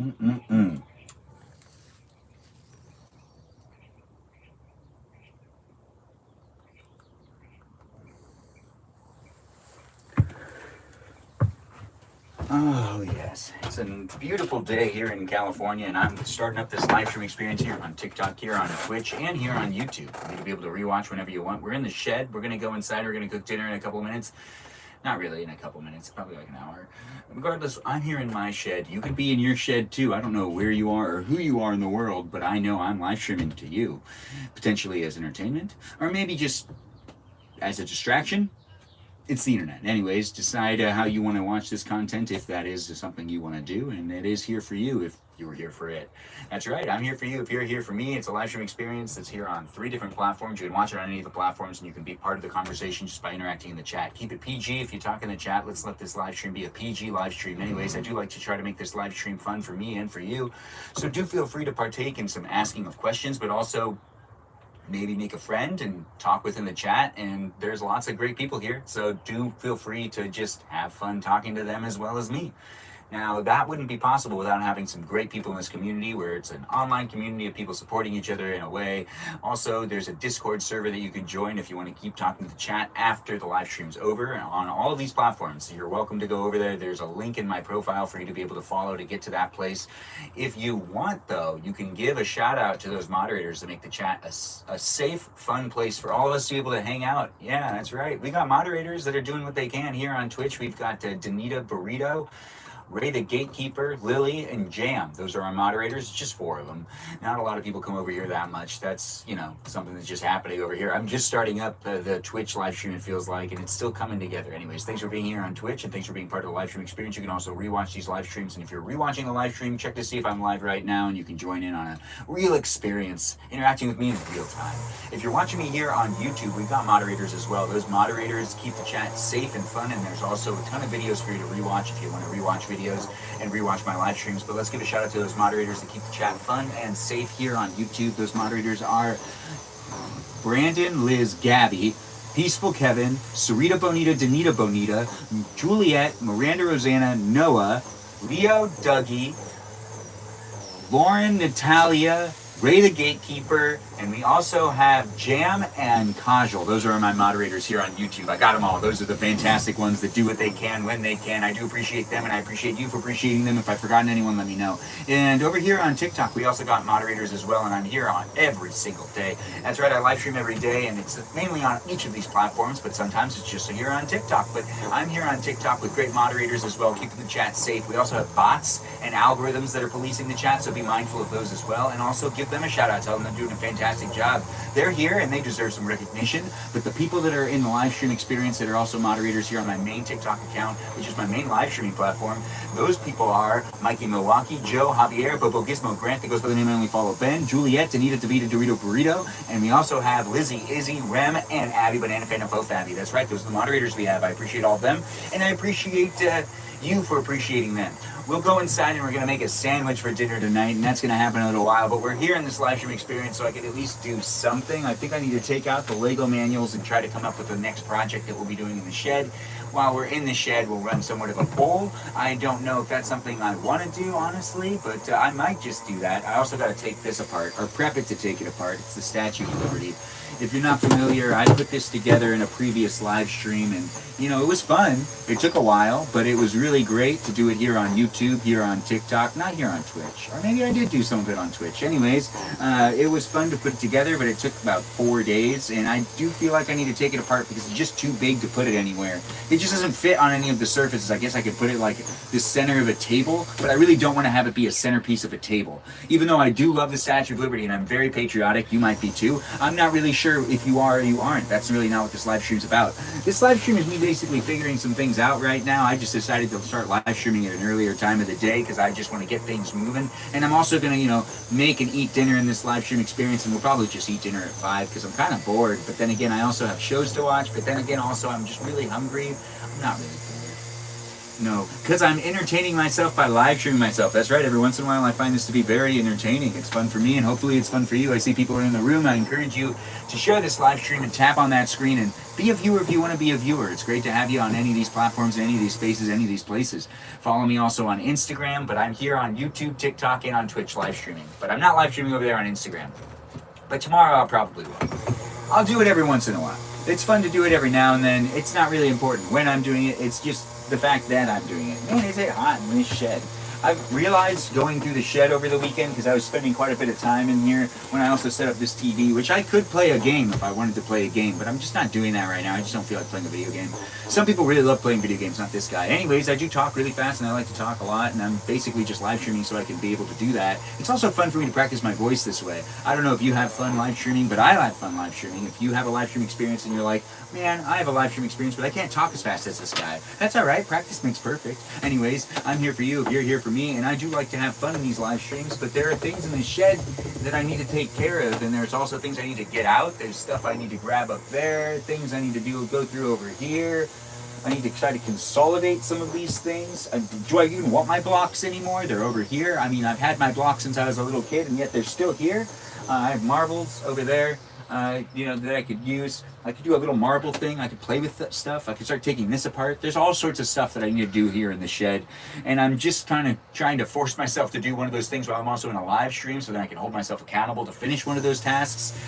Mm-mm-mm. Oh, yes. It's a beautiful day here in California, and I'm starting up this live stream experience here on TikTok, here on Twitch, and here on YouTube. For you to be able to rewatch whenever you want. We're in the shed. We're going to go inside. We're going to cook dinner in a couple of minutes. Not really in a couple minutes, probably like an hour. Regardless, I'm here in my shed. You could be in your shed too. I don't know where you are or who you are in the world, but I know I'm live streaming to you, potentially as entertainment, or maybe just as a distraction. It's the internet. Anyways, decide how you want to watch this content, if that is something you want to do, and it is here for you if you were here for it. That's right, I'm here for you if you're here for me. It's a live stream experience that's here on 3 different platforms. You can watch it on any of the platforms, and you can be part of the conversation just by interacting in the chat. Keep it PG if you talk in the chat. Let's let this live stream be a PG live stream. Anyways, I do like to try to make this live stream fun for me and for you, so do feel free to partake in some asking of questions, but also maybe make a friend and talk within the chat. And there's lots of great people here, so do feel free to just have fun talking to them as well as me. Now, that wouldn't be possible without having some great people in this community, where it's an online community of people supporting each other in a way. Also, there's a Discord server that you can join if you want to keep talking to the chat after the live stream's over on all of these platforms. So you're welcome to go over there. There's a link in my profile for you to be able to follow to get to that place. If you want, though, you can give a shout out to those moderators to make the chat a safe, fun place for all of us to be able to hang out. Yeah, that's right. We got moderators that are doing what they can here on Twitch. We've got Danita Burrito, Ray the Gatekeeper, Lily, and Jam. Those are our moderators, just 4 of them. Not a lot of people come over here that much. That's, something that's just happening over here. I'm just starting up the Twitch live stream, it feels like, and it's still coming together. Anyways, thanks for being here on Twitch, and thanks for being part of the live stream experience. You can also rewatch these live streams, and if you're rewatching the live stream, check to see if I'm live right now, and you can join in on a real experience, interacting with me in real time. If you're watching me here on YouTube, we've got moderators as well. Those moderators keep the chat safe and fun, and there's also a ton of videos for you to rewatch if you want to rewatch videos and rewatch my live streams. But let's give a shout out to those moderators that keep the chat fun and safe here on YouTube. Those moderators are Brandon, Liz, Gabby, Peaceful Kevin, Sarita Bonita, Danita Bonita, Juliet, Miranda Rosanna, Noah, Leo, Dougie, Lauren, Natalia, Ray the Gatekeeper, and we also have Jam and Kajal. Those are my moderators here on YouTube. I got them all. Those are the fantastic ones that do what they can when they can. I do appreciate them, and I appreciate you for appreciating them. If I've forgotten anyone, let me know. And over here on TikTok, we also got moderators as well, and I'm here on every single day. That's right, I live stream every day, and it's mainly on each of these platforms, but sometimes it's just here on TikTok. But I'm here on TikTok with great moderators as well, keeping the chat safe. We also have bots and algorithms that are policing the chat, so be mindful of those as well, and also give them a shout out. Tell them they're doing a fantastic job. They're here and they deserve some recognition, but the people that are in the live stream experience that are also moderators here on my main TikTok account, which is my main live streaming platform, those people are Mikey Milwaukee, Joe, Javier, Bobo Gizmo, Grant that goes by the name I only follow Ben, Juliet, Danita, DeVita, Dorito, Burrito, and we also have Lizzie, Izzy, Rem, and Abby, Banana Fan, and Fo Fabby. That's right, those are the moderators we have. I appreciate all of them, and I appreciate you for appreciating them. We'll go inside and we're going to make a sandwich for dinner tonight, and that's going to happen in a little while, but we're here in this live stream experience so I can at least do something. I think I need to take out the Lego manuals and try to come up with the next project that we'll be doing in the shed. While we're in the shed, we'll run somewhat of a poll. I don't know if that's something I want to do, honestly, but I might just do that. I also got to take this apart, or prep it to take it apart. It's the Statue of Liberty. If you're not familiar, I put this together in a previous live stream, and it was fun. It took a while, but it was really great to do it here on YouTube, here on TikTok, not here on Twitch. Or maybe I did do some of it on Twitch. Anyways, it was fun to put it together, but it took about 4 days, and I do feel like I need to take it apart because it's just too big to put it anywhere. It just doesn't fit on any of the surfaces. I guess I could put it like the center of a table, but I really don't want to have it be a centerpiece of a table. Even though I do love the Statue of Liberty, and I'm very patriotic, you might be too, I'm not really sure if you are or you aren't. That's really not what this live stream's about. This live stream is me basically figuring some things out right now. I just decided to start live streaming at an earlier time of the day because I just want to get things moving. And I'm also going to, make and eat dinner in this live stream experience, and we'll probably just eat dinner at 5 because I'm kind of bored. But then again, I also have shows to watch. But then again, also, I'm just really hungry. I'm not really bored. No, because I'm entertaining myself by live streaming myself. That's right. Every once in a while, I find this to be very entertaining. It's fun for me, and hopefully, it's fun for you. I see people are in the room. I encourage you to share this live stream and tap on that screen and be a viewer if you want to be a viewer. It's great to have you on any of these platforms, any of these spaces, any of these places. Follow me also on Instagram, but I'm here on YouTube, TikTok, and on Twitch live streaming. But I'm not live streaming over there on Instagram. But tomorrow, I'll probably will. I'll do it every once in a while. It's fun to do it every now and then. It's not really important when I'm doing it. It's just the fact that I'm doing it. Man, is it hot in this shed. I've realized going through the shed over the weekend, because I was spending quite a bit of time in here when I also set up this TV, which I could play a game if I wanted to play a game, but I'm just not doing that right now. I just don't feel like playing a video game. Some people really love playing video games, not this guy. Anyways, I do talk really fast, and I like to talk a lot, and I'm basically just live streaming so I can be able to do that. It's also fun for me to practice my voice this way. I don't know if you have fun live streaming, but I have fun live streaming. If you have a live stream experience and you're like, man, I have a live stream experience, but I can't talk as fast as this guy. That's all right. Practice makes perfect. Anyways, I'm here for you if you're here for me, and I do like to have fun in these live streams, but there are things in the shed that I need to take care of, and there's also things I need to get out. There's stuff I need to grab up there, things I need to go through over here. I need to try to consolidate some of these things. Do I even want my blocks anymore? They're over here. I mean, I've had my blocks since I was a little kid, and yet they're still here. I have marbles over there. That I could use. I could do a little marble thing. I could play with that stuff. I could start taking this apart. There's all sorts of stuff that I need to do here in the shed. And I'm just trying to force myself to do one of those things while I'm also in a live stream so that I can hold myself accountable to finish one of those tasks.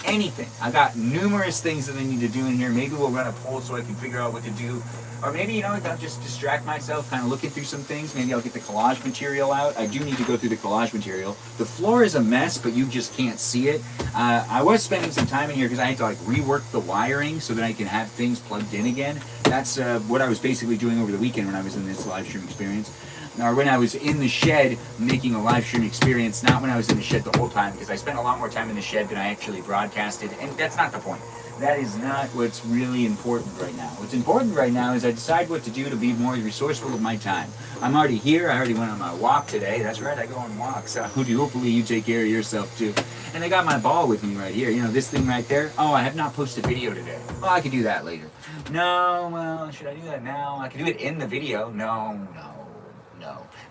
Anything. I got numerous things that I need to do in here. Maybe we'll run a poll so I can figure out what to do. Or maybe, I'll just distract myself, kind of looking through some things. Maybe I'll get the collage material out. I do need to go through the collage material. The floor is a mess, but you just can't see it. I was spending some time in here because I had to rework the wiring so that I can have things plugged in again. That's what I was basically doing over the weekend when I was in this live stream experience. Or when I was in the shed making a live stream experience, not when I was in the shed the whole time, because I spent a lot more time in the shed than I actually broadcasted, and that's not the point. That is not what's really important right now. What's important right now is I decide what to do to be more resourceful with my time. I'm already here. I already went on my walk today. That's right, I go on walks. Hopefully you take care of yourself too. And I got my ball with me right here. This thing right there. Oh, I have not posted video today. Well, I could do that later. No, well, should I do that now? I could do it in the video. No.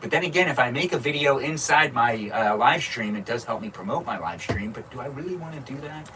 But then again, if I make a video inside my live stream, it does help me promote my live stream. But do I really want to do that?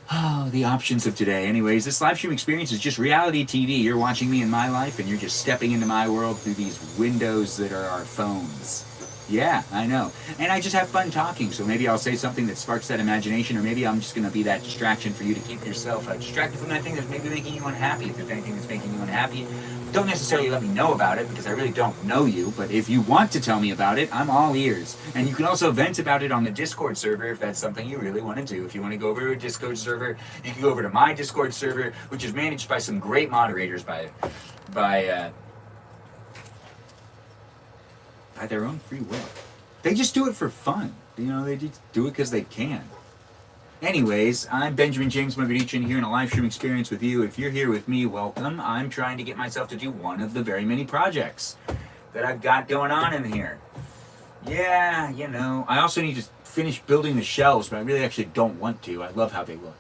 Oh, the options of today. Anyways, this live stream experience is just reality TV. You're watching me in my life, and you're just stepping into my world through these windows that are our phones. Yeah, I know. And I just have fun talking, so maybe I'll say something that sparks that imagination, or maybe I'm just going to be that distraction for you to keep yourself distracted from that thing that's maybe making you unhappy. If there's anything that's making you unhappy, don't necessarily let me know about it, because I really don't know you, but if you want to tell me about it, I'm all ears. And you can also vent about it on the Discord server if that's something you really want to do. If you want to go over to a Discord server, you can go over to my Discord server, which is managed by some great moderators by their own free will. They just do it for fun. They just do it because they can. Anyways, I'm Benjamin James Magrdichian here in a live stream experience with you. If you're here with me, welcome. I'm trying to get myself to do one of the very many projects that I've got going on in here. Yeah, I also need to finish building the shelves, but I really actually don't want to. I love how they look.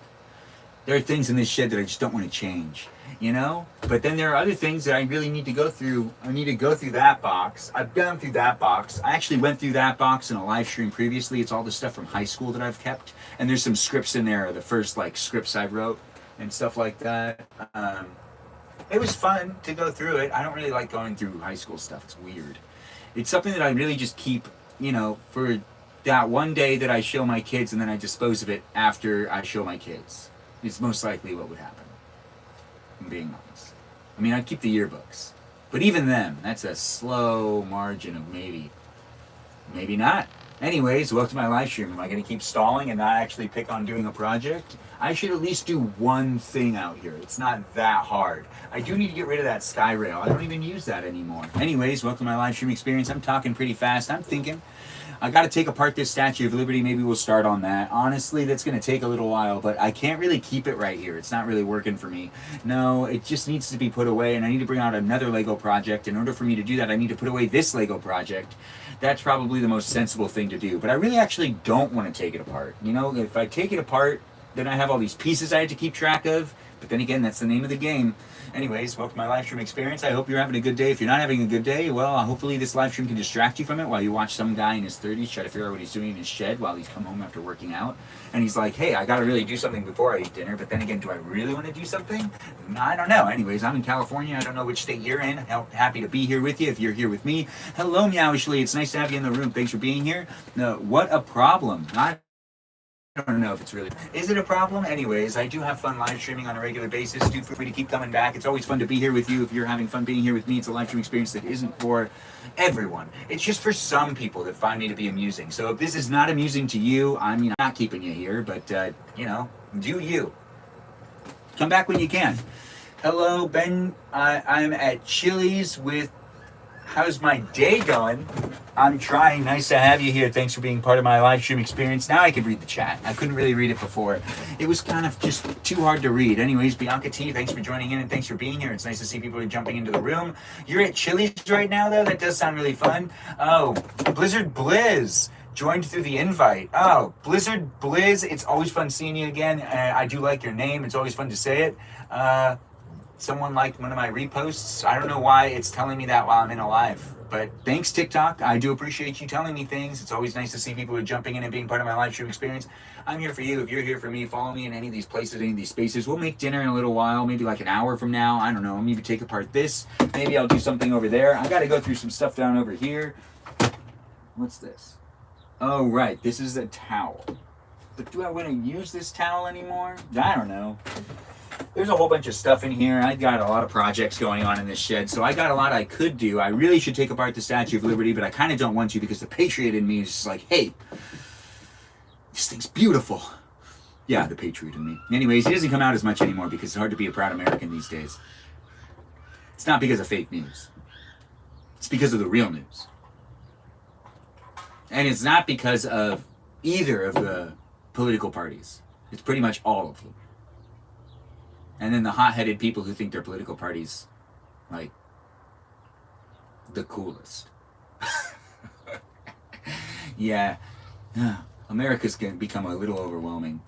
There are things in this shed that I just don't want to change, But then there are other things that I really need to go through. I need to go through that box. I've gone through that box. I actually went through that box in a live stream previously. It's all the stuff from high school that I've kept. And there's some scripts in there, the first scripts I wrote and stuff like that. It was fun to go through it. I don't really like going through high school stuff. It's weird. It's something that I really just keep, for that one day that I show my kids, and then I dispose of it after I show my kids. It's most likely what would happen, I'm being honest. I mean, I'd keep the yearbooks. But even them, that's a slow margin of maybe not. Anyways, welcome to my live stream. Am I going to keep stalling and not actually pick on doing a project? I should at least do one thing out here. It's not that hard. I do need to get rid of that sky rail. I don't even use that anymore. Anyways, welcome to my live stream experience. I'm talking pretty fast. I'm thinking. I got to take apart this Statue of Liberty. Maybe we'll start on that. Honestly, that's going to take a little while, but I can't really keep it right here. It's not really working for me. No, it just needs to be put away, and I need to bring out another Lego project. In order for me to do that, I need to put away this Lego project. That's probably the most sensible thing to do. But I really actually don't want to take it apart. If I take it apart, then I have all these pieces I have to keep track of. But then again, that's the name of the game. Anyways, welcome to my live stream experience. I hope you're having a good day. If you're not having a good day, well, hopefully this live stream can distract you from it while you watch some guy in his 30s try to figure out what he's doing in his shed while he's come home after working out. And he's like, hey, I got to really do something before I eat dinner. But then again, do I really want to do something? I don't know. Anyways, I'm in California. I don't know which state you're in. Happy to be here with you if you're here with me. Hello, Meowishly. It's nice to have you in the room. Thanks for being here. What a problem. I don't know if it's really... Is it a problem? Anyways, I do have fun live streaming on a regular basis. Do feel free to keep coming back. It's always fun to be here with you. If you're having fun being here with me, it's a live stream experience that isn't for everyone. It's just for some people that find me to be amusing. So if this is not amusing to you, I'm not keeping you here, but, do you. Come back when you can. Hello, Ben. I'm at Chili's with... How's my day going? I'm trying. Nice to have you here. Thanks for being part of my live stream experience. Now I can read the chat. I couldn't really read it before. It was kind of just too hard to read. Anyways, Bianca T, thanks for joining in and thanks for being here. It's nice to see people jumping into the room. You're at Chili's right now, though? That does sound really fun. Oh, Blizzard Blizz joined through the invite. Oh, Blizzard Blizz, it's always fun seeing you again. I do like your name. It's always fun to say it. Someone liked one of my reposts. I don't know why it's telling me that while I'm in a live. But thanks, TikTok. I do appreciate you telling me things. It's always nice to see people who are jumping in and being part of my live stream experience. I'm here for you. If you're here for me, follow me in any of these places, any of these spaces. We'll make dinner in a little while, maybe like an hour from now. I don't know. Maybe take apart this. Maybe I'll do something over there. I got to go through some stuff down over here. What's this? Oh, right. This is a towel. But do I want to use this towel anymore? I don't know. There's a whole bunch of stuff in here. I got a lot of projects going on in this shed, so I got a lot I could do. I really should take apart the Statue of Liberty, but I kind of don't want to because the patriot in me is just like, hey, this thing's beautiful. Yeah, the patriot in me. Anyways, he doesn't come out as much anymore because it's hard to be a proud American these days. It's not because of fake news. It's because of the real news. And it's not because of either of the political parties. It's pretty much all of them. And then the hot-headed people who think their political party's, like, the coolest. Yeah. America's going to become a little overwhelming.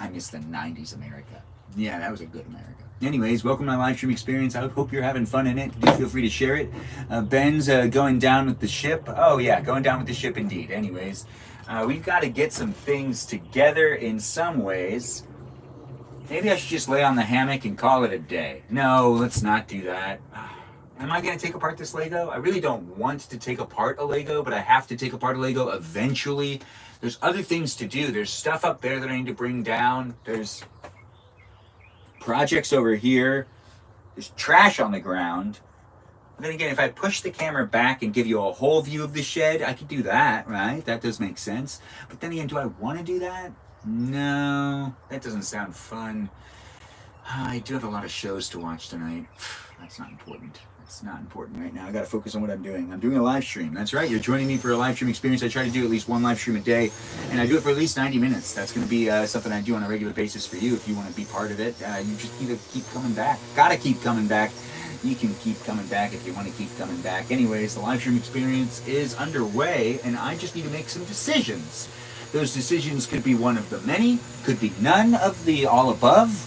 I miss the 90s America. Yeah, that was a good America. Anyways, welcome to my live stream experience. I hope you're having fun in it. Do feel free to share it. Ben's going down with the ship. Oh, yeah, going down with the ship indeed. Anyways, we've got to get some things together in some ways. Maybe I should just lay on the hammock and call it a day. No, let's not do that. Am I going to take apart this Lego? I really don't want to take apart a Lego, but I have to take apart a Lego eventually. There's other things to do. There's stuff up there that I need to bring down. There's projects over here. There's trash on the ground. But then again, if I push the camera back and give you a whole view of the shed, I could do that, right? That does make sense. But then again, do I want to do that? No, that doesn't sound fun. I do have a lot of shows to watch tonight. That's not important. It's not important right now. I got to focus on what I'm doing. I'm doing a live stream. That's right. You're joining me for a live stream experience. I try to do at least one live stream a day, and I do it for at least 90 minutes. That's going to be something I do on a regular basis for you if you want to be part of it. You just need to keep coming back. Got to keep coming back. You can keep coming back if you want to keep coming back. Anyways, the live stream experience is underway, and I just need to make some decisions. Those decisions could be one of the many, could be none of the all above.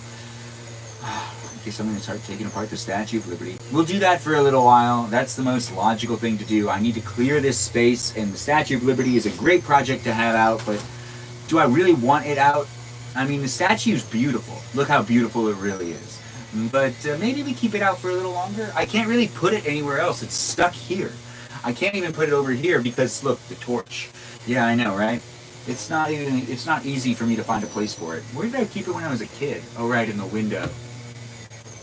I guess I'm going to start taking apart the Statue of Liberty. We'll do that for a little while. That's the most logical thing to do. I need to clear this space, and the Statue of Liberty is a great project to have out, but do I really want it out? I mean, the statue's beautiful. Look how beautiful it really is. But maybe we keep it out for a little longer. I can't really put it anywhere else. It's stuck here. I can't even put it over here because, look, the torch. Yeah, I know, right? It's not easy for me to find a place for it. Where did I keep it when I was a kid? Oh, right, in the window.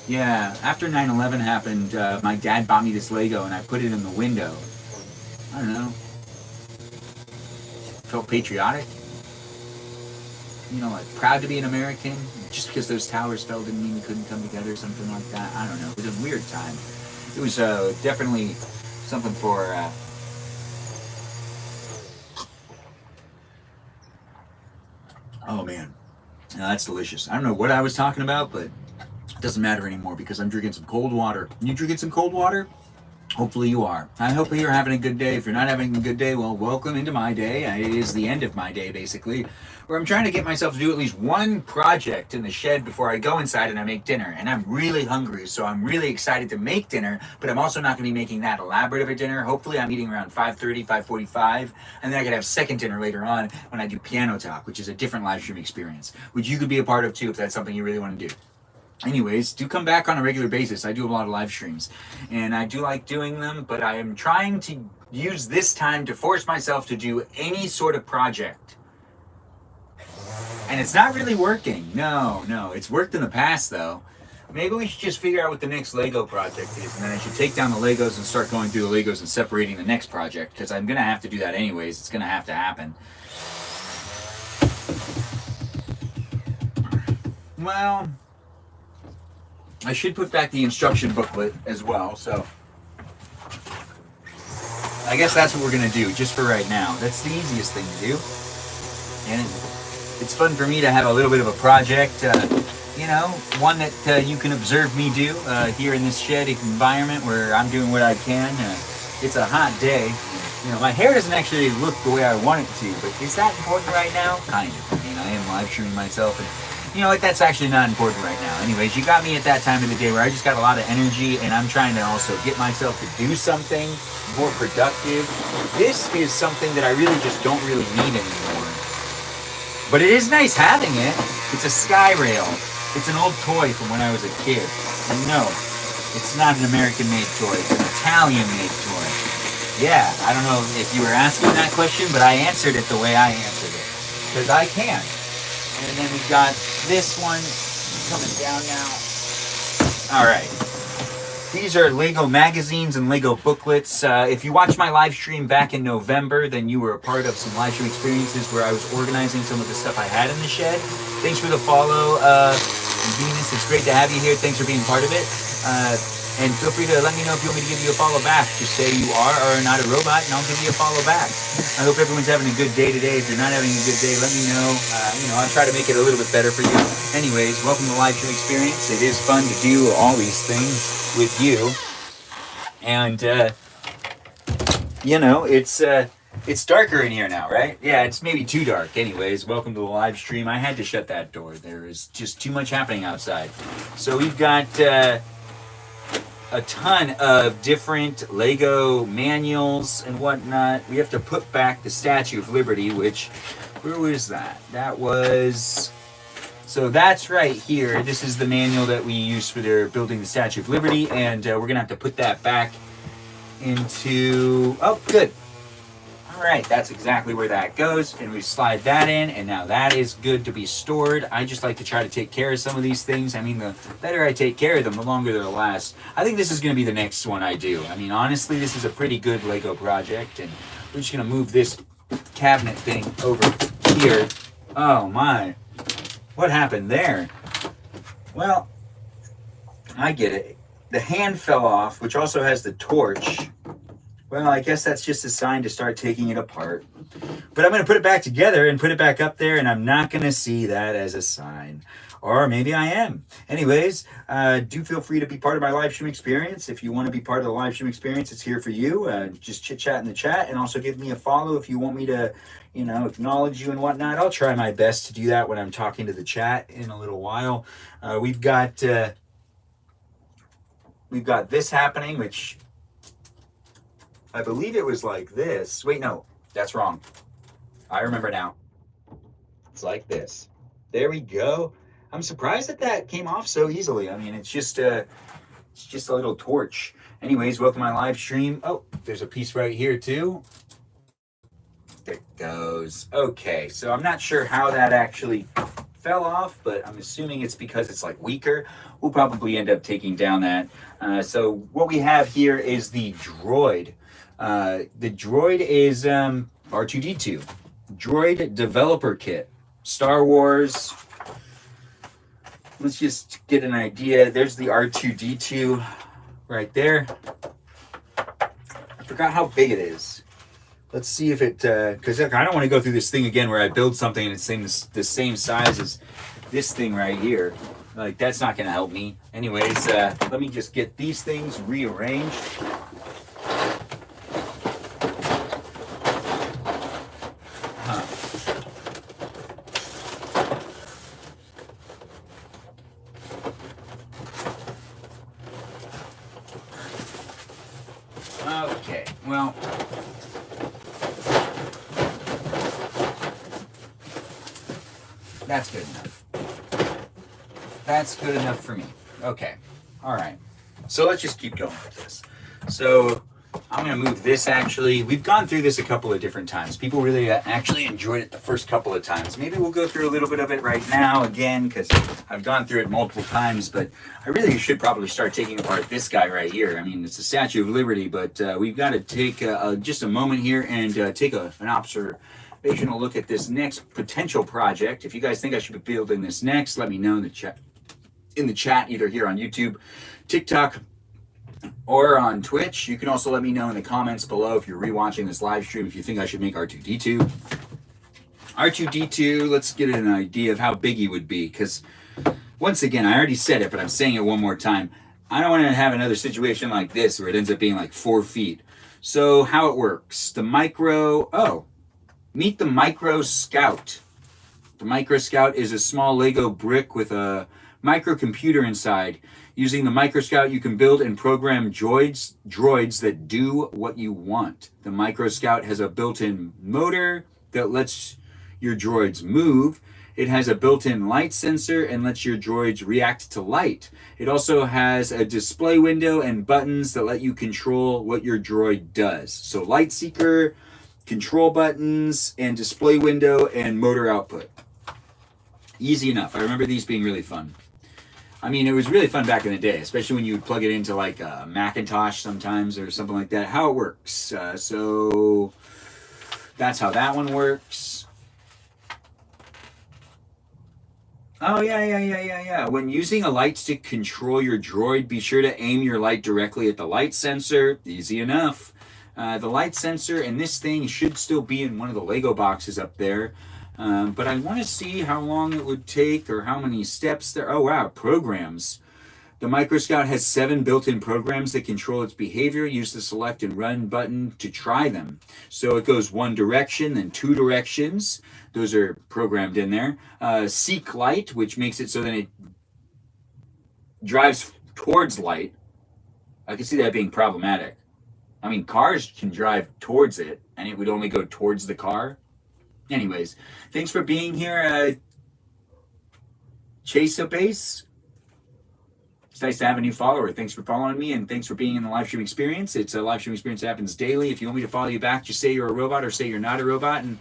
Yeah, after 9/11 happened, my dad bought me this Lego and I put it in the window. I don't know. Felt patriotic. You know, like proud to be an American. Just because those towers fell didn't mean we couldn't come together or something like that. I don't know. It was a weird time. It was definitely something for... Oh, man. Now, that's delicious. I don't know what I was talking about, but it doesn't matter anymore because I'm drinking some cold water. You drinking some cold water? Hopefully you are. I hope you're having a good day. If you're not having a good day, well, welcome into my day. It is the end of my day, basically, where I'm trying to get myself to do at least one project in the shed before I go inside and I make dinner. And I'm really hungry, so I'm really excited to make dinner, but I'm also not going to be making that elaborate of a dinner. Hopefully I'm eating around 5:30, 5:45, and then I could have second dinner later on when I do piano talk, which is a different live stream experience, which you could be a part of too if that's something you really want to do. Anyways, do come back on a regular basis. I do a lot of live streams, and I do like doing them, but I am trying to use this time to force myself to do any sort of project. And it's not really working. No, it's worked in the past, though. Maybe we should just figure out what the next Lego project is, and then I should take down the Legos and start going through the Legos and separating the next project, because I'm going to have to do that anyways. It's going to have to happen. Well, I should put back the instruction booklet as well, so I guess that's what we're going to do, just for right now. That's the easiest thing to do, and it's fun for me to have a little bit of a project, one that you can observe me do here in this shed environment where I'm doing what I can. It's a hot day. My hair doesn't actually look the way I want it to, but is that important right now? Kind of. I am live streaming myself, and you know what, that's actually not important right now. Anyways, you got me at that time of the day where I just got a lot of energy and I'm trying to also get myself to do something more productive. This is something that I really just don't really need anymore. But it is nice having it. It's a sky rail. It's an old toy from when I was a kid. And no, it's not an American-made toy. It's an Italian-made toy. Yeah, I don't know if you were asking that question, but I answered it the way I answered it. Because I can. And then we've got this one coming down now. All right. These are Lego magazines and Lego booklets. If you watched my live stream back in November, then you were a part of some live stream experiences where I was organizing some of the stuff I had in the shed. Thanks for the follow, Venus. It's great to have you here. Thanks for being part of it. And feel free to let me know if you want me to give you a follow back. Just say you are or not a robot, and I'll give you a follow back. I hope everyone's having a good day today. If you're not having a good day, let me know. I'll try to make it a little bit better for you. Anyways, welcome to the live stream experience. It is fun to do all these things with you. And, it's darker in here now, right? Yeah, it's maybe too dark. Anyways, welcome to the live stream. I had to shut that door. There is just too much happening outside. So we've got a ton of different Lego manuals and whatnot. We have to put back the Statue of Liberty, which, where was that? So that's right here. This is the manual that we use for their building the Statue of Liberty, and we're gonna have to put that back into, oh, good. All right, that's exactly where that goes, and we slide that in, and now that is good to be stored. I just like to try to take care of some of these things. I mean, the better I take care of them, the longer they'll last. I think this is going to be the next one I do. I mean, honestly, this is a pretty good Lego project, and we're just going to move this cabinet thing over here. Oh, my. What happened there? Well, I get it. The hand fell off, which also has the torch. Well, I guess that's just a sign to start taking it apart. But I'm going to put it back together and put it back up there, and I'm not going to see that as a sign. Or maybe I am. Anyways, do feel free to be part of my live stream experience. If you want to be part of the live stream experience, it's here for you. Just chit-chat in the chat, and also give me a follow if you want me to, acknowledge you and whatnot. I'll try my best to do that when I'm talking to the chat in a little while. We've got this happening, which I believe it was like this. Wait, no, that's wrong. I remember now. It's like this. There we go. I'm surprised that came off so easily. I mean, it's just a little torch. Anyways, welcome to my live stream. Oh, there's a piece right here too. There it goes. Okay, so I'm not sure how that actually fell off, but I'm assuming it's because it's like weaker. We'll probably end up taking down that. So what we have here is the droid. The droid is R2-D2. Droid Developer Kit. Star Wars. Let's just get an idea. There's the R2-D2 right there. I forgot how big it is. Let's see if it, because I don't want to go through this thing again where I build something and it's the same size as this thing right here. Like, that's not going to help me. Anyways, let me just get these things rearranged. Well, that's good enough. That's good enough for me. Okay. All right. So let's just keep going with this. So I'm going to move this actually. We've gone through this a couple of different times. People really actually enjoyed it the first couple of times. Maybe we'll go through a little bit of it right now again because I've gone through it multiple times, but I really should probably start taking apart this guy right here. I mean, it's the Statue of Liberty, but we've got to take just a moment here and take an observational look at this next potential project. If you guys think I should be building this next, let me know in the chat, either here on YouTube, TikTok, or on Twitch. You can also let me know in the comments below if you're rewatching this live stream if you think I should make R2-D2. R2-D2, let's get an idea of how big he would be, because once again, I already said it, but I'm saying it one more time. I don't want to have another situation like this where it ends up being like 4 feet. So how it works, meet the Micro Scout. The Micro Scout is a small Lego brick with a microcomputer inside. Using the Micro Scout, you can build and program droids that do what you want. The Micro Scout has a built-in motor that lets your droids move. It has a built-in light sensor and lets your droids react to light. It also has a display window and buttons that let you control what your droid does. So light seeker, control buttons, and display window and motor output. Easy enough. I remember these being really fun. I mean, it was really fun back in the day, especially when you would plug it into like a Macintosh sometimes or something like that. How it works. So that's how that one works. Oh, yeah. When using a light stick to control your droid, be sure to aim your light directly at the light sensor. Easy enough. The light sensor and this thing should still be in one of the Lego boxes up there. But I want to see how long it would take or how many steps there. Oh, wow, programs. The Micro Scout has 7 built-in programs that control its behavior. Use the select and run button to try them. So it goes one direction, then 2 directions. Those are programmed in there. Seek light, which makes it so that it drives towards light. I can see that being problematic. I mean, cars can drive towards it, and it would only go towards the car. Anyways, thanks for being here, Chase Base. It's nice to have a new follower. Thanks for following me, and thanks for being in the live stream experience. It's a live stream experience that happens daily. If you want me to follow you back, just say you're a robot or say you're not a robot, and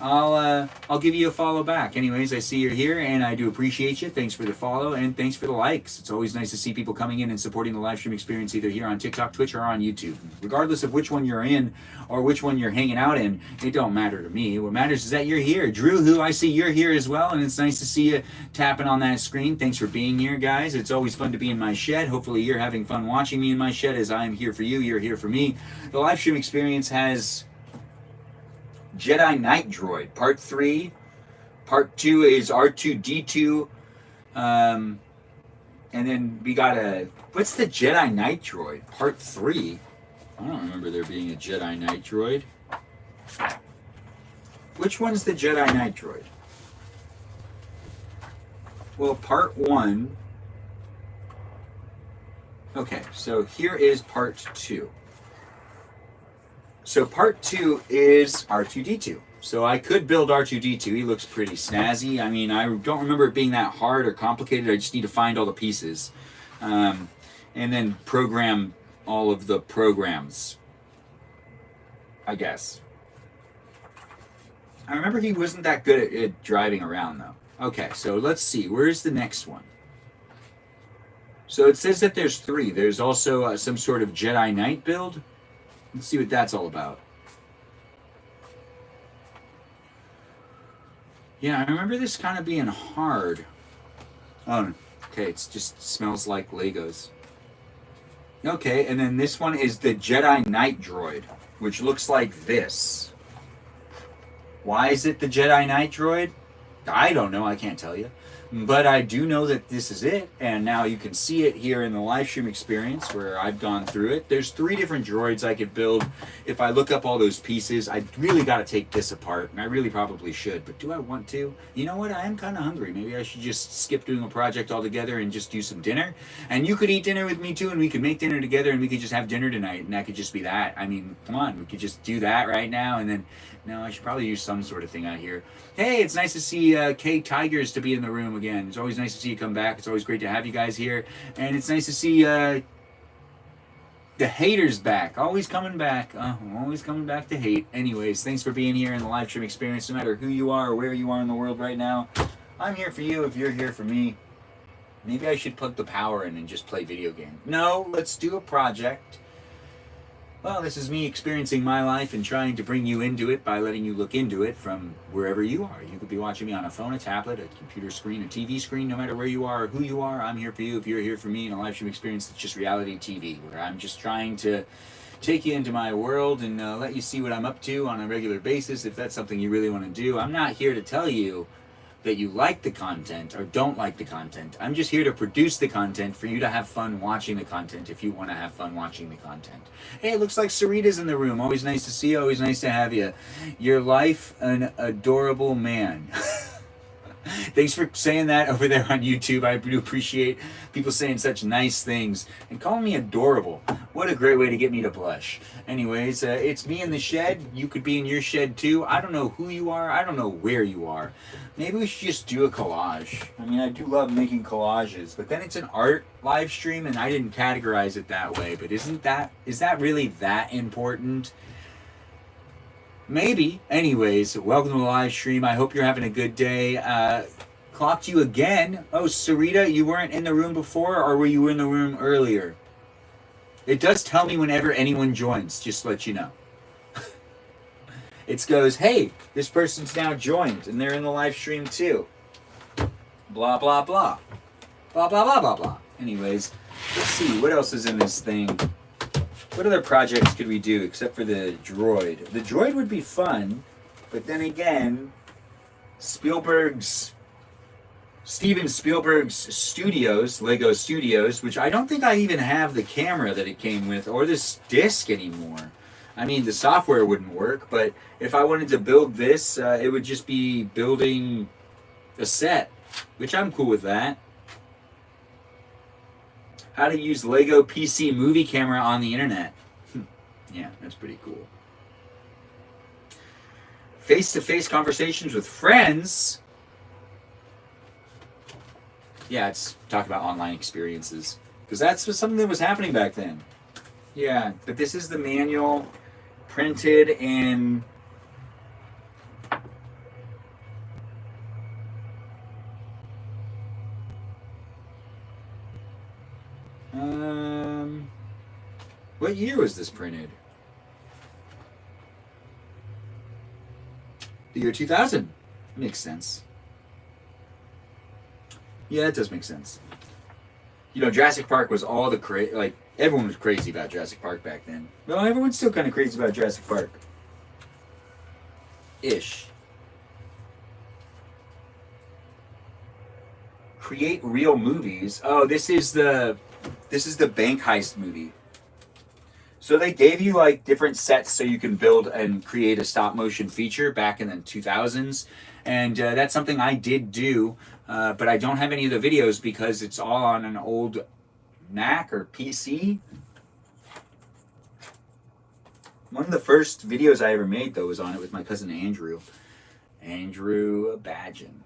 I'll give you a follow back. Anyways, I see you're here, and I do appreciate you. Thanks for the follow, and thanks for the likes. It's always nice to see people coming in and supporting the live stream experience either here on TikTok, Twitch, or on YouTube. Regardless of which one you're in or which one you're hanging out in, it don't matter to me. What matters is that you're here. Drew, who I see you're here as well, and it's nice to see you tapping on that screen. Thanks for being here, guys. It's always fun to be in my shed. Hopefully you're having fun watching me in my shed as I am here for you. You're here for me. The live stream experience has Jedi Knight Droid, Part 3. Part 2 is R2-D2. And then we got what's the Jedi Knight Droid? Part 3? I don't remember there being a Jedi Knight Droid. Which one's the Jedi Knight Droid? Well, Part 1. Okay, so here is Part 2. So Part 2 is R2-D2. So I could build R2-D2. He looks pretty snazzy. I mean, I don't remember it being that hard or complicated. I just need to find all the pieces. And then program all of the programs, I guess. I remember he wasn't that good at driving around, though. Okay, so let's see. Where's the next one? So it says that there's 3. There's also some sort of Jedi Knight build. Let's see what that's all about. Yeah, I remember this kind of being hard. Oh, okay, it just smells like Legos. Okay, and then this one is the Jedi Knight Droid, which looks like this. Why is it the Jedi Knight Droid? I don't know, I can't tell you. But I do know that this is it, and now you can see it here in the live stream experience where I've gone through it. There's 3 different droids I could build. If I look up all those pieces, I really got to take this apart, and I really probably should. But do I want to? You know what? I am kind of hungry. Maybe I should just skip doing a project altogether and just do some dinner. And you could eat dinner with me too, and we could make dinner together, and we could just have dinner tonight, and that could just be that. I mean, come on, we could just do that right now, and then... No, I should probably use some sort of thing out here. Hey, it's nice to see Kay Tigers to be in the room again. It's always nice to see you come back. It's always great to have you guys here. And it's nice to see the haters back. Always coming back. Always coming back to hate. Anyways, thanks for being here in the live stream experience. No matter who you are or where you are in the world right now, I'm here for you if you're here for me. Maybe I should plug the power in and just play video games. No, let's do a project. Well, this is me experiencing my life and trying to bring you into it by letting you look into it from wherever you are. You could be watching me on a phone, a tablet, a computer screen, a TV screen. No matter where you are or who you are, I'm here for you if you're here for me in a live stream experience that's just reality TV, where I'm just trying to take you into my world and let you see what I'm up to on a regular basis if that's something you really want to do. I'm not here to tell you that you like the content or don't like the content. I'm just here to produce the content for you to have fun watching the content if you want to have fun watching the content. Hey, it looks like Sarita's in the room. Always nice to see you. Always nice to have you. Your life, an adorable man. Thanks for saying that over there on YouTube. I do appreciate people saying such nice things and calling me adorable. What a great way to get me to blush. Anyways, it's me in the shed. You could be in your shed too. I don't know who you are. I don't know where you are. Maybe we should just do a collage. I mean, I do love making collages, but then it's an art live stream and I didn't categorize it that way. But is that really that important? Maybe. Anyways, welcome to the live stream. I hope you're having a good day. Clocked you again. Oh, Sarita, you weren't in the room before, or were you in the room earlier? It does tell me whenever anyone joins, just to let you know. It goes, hey, this person's now joined, and they're in the live stream too. Blah, blah, blah. Blah, blah, blah, blah, blah. Anyways, let's see, what else is in this thing? What other projects could we do except for the droid? The droid would be fun, but then again, Steven Spielberg's studios, Lego Studios, which I don't think I even have the camera that it came with or this disc anymore. I mean, the software wouldn't work, but if I wanted to build this, it would just be building a set, which I'm cool with that. How to use Lego PC movie camera on the internet. Yeah, that's pretty cool. Face-to-face conversations with friends. Yeah, it's talk about online experiences. Because that's something that was happening back then. Yeah, but this is the manual printed in... What year was this printed? The year 2000. Makes sense. Yeah, that does make sense. You know, Jurassic Park was all the everyone was crazy about Jurassic Park back then. Well, everyone's still kind of crazy about Jurassic Park. Ish. Create real movies. Oh, this is the bank heist movie. So they gave you like different sets so you can build and create a stop motion feature back in the 2000s. And that's something I did do, but I don't have any of the videos because it's all on an old Mac or PC. One of the first videos I ever made, though, was on it with my cousin Andrew. Andrew Badgen.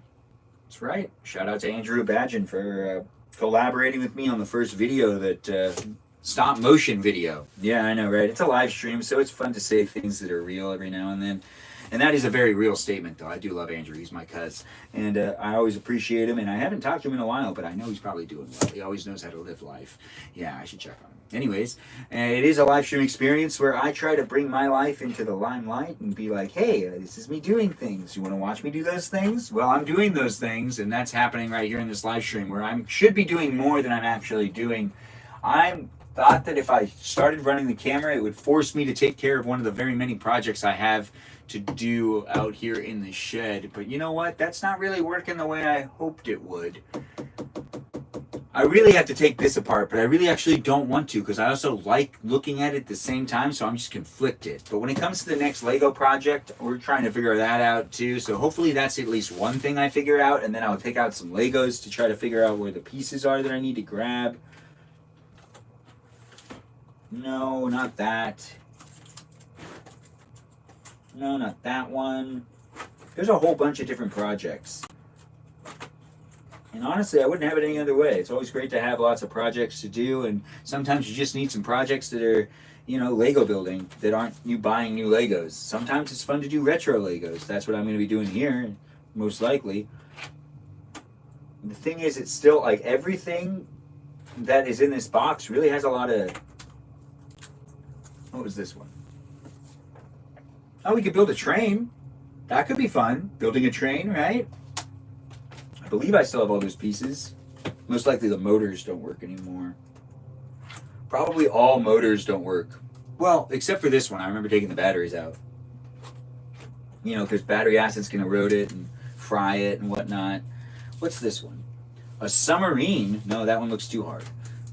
That's right. Shout out to Andrew Badgen for collaborating with me on the first video that... stop motion video. Yeah, I know, right? It's a live stream, so it's fun to say things that are real every now and then. And that is a very real statement, though. I do love Andrew. He's my cuz. And I always appreciate him. And I haven't talked to him in a while, but I know he's probably doing well. He always knows how to live life. Yeah, I should check on him. Anyways, it is a live stream experience where I try to bring my life into the limelight and be like, hey, this is me doing things. You want to watch me do those things? Well, I'm doing those things, and that's happening right here in this live stream where I should be doing more than I'm actually doing. I'm thought that if I started running the camera, it would force me to take care of one of the very many projects I have to do out here in the shed. But you know what? That's not really working the way I hoped it would. I really have to take this apart, but I really actually don't want to because I also like looking at it at the same time, so I'm just conflicted. But when it comes to the next Lego project, we're trying to figure that out too. So hopefully that's at least one thing I figure out, and then I'll take out some Legos to try to figure out where the pieces are that I need to grab. No, not that. No, not that one. There's a whole bunch of different projects. And honestly, I wouldn't have it any other way. It's always great to have lots of projects to do, and sometimes you just need some projects that are, you know, Lego building, that aren't you buying new Legos. Sometimes it's fun to do retro Legos. That's what I'm going to be doing here, most likely. The thing is, it's still, like, everything that is in this box really has a lot of... What was this one? Oh, we could build a train. That could be fun. Building a train, right? I believe I still have all those pieces. Most likely the motors don't work anymore. Probably all motors don't work. Well, except for this one. I remember taking the batteries out. You know, because battery acids can erode it and fry it and whatnot. What's this one? A submarine? No, that one looks too hard.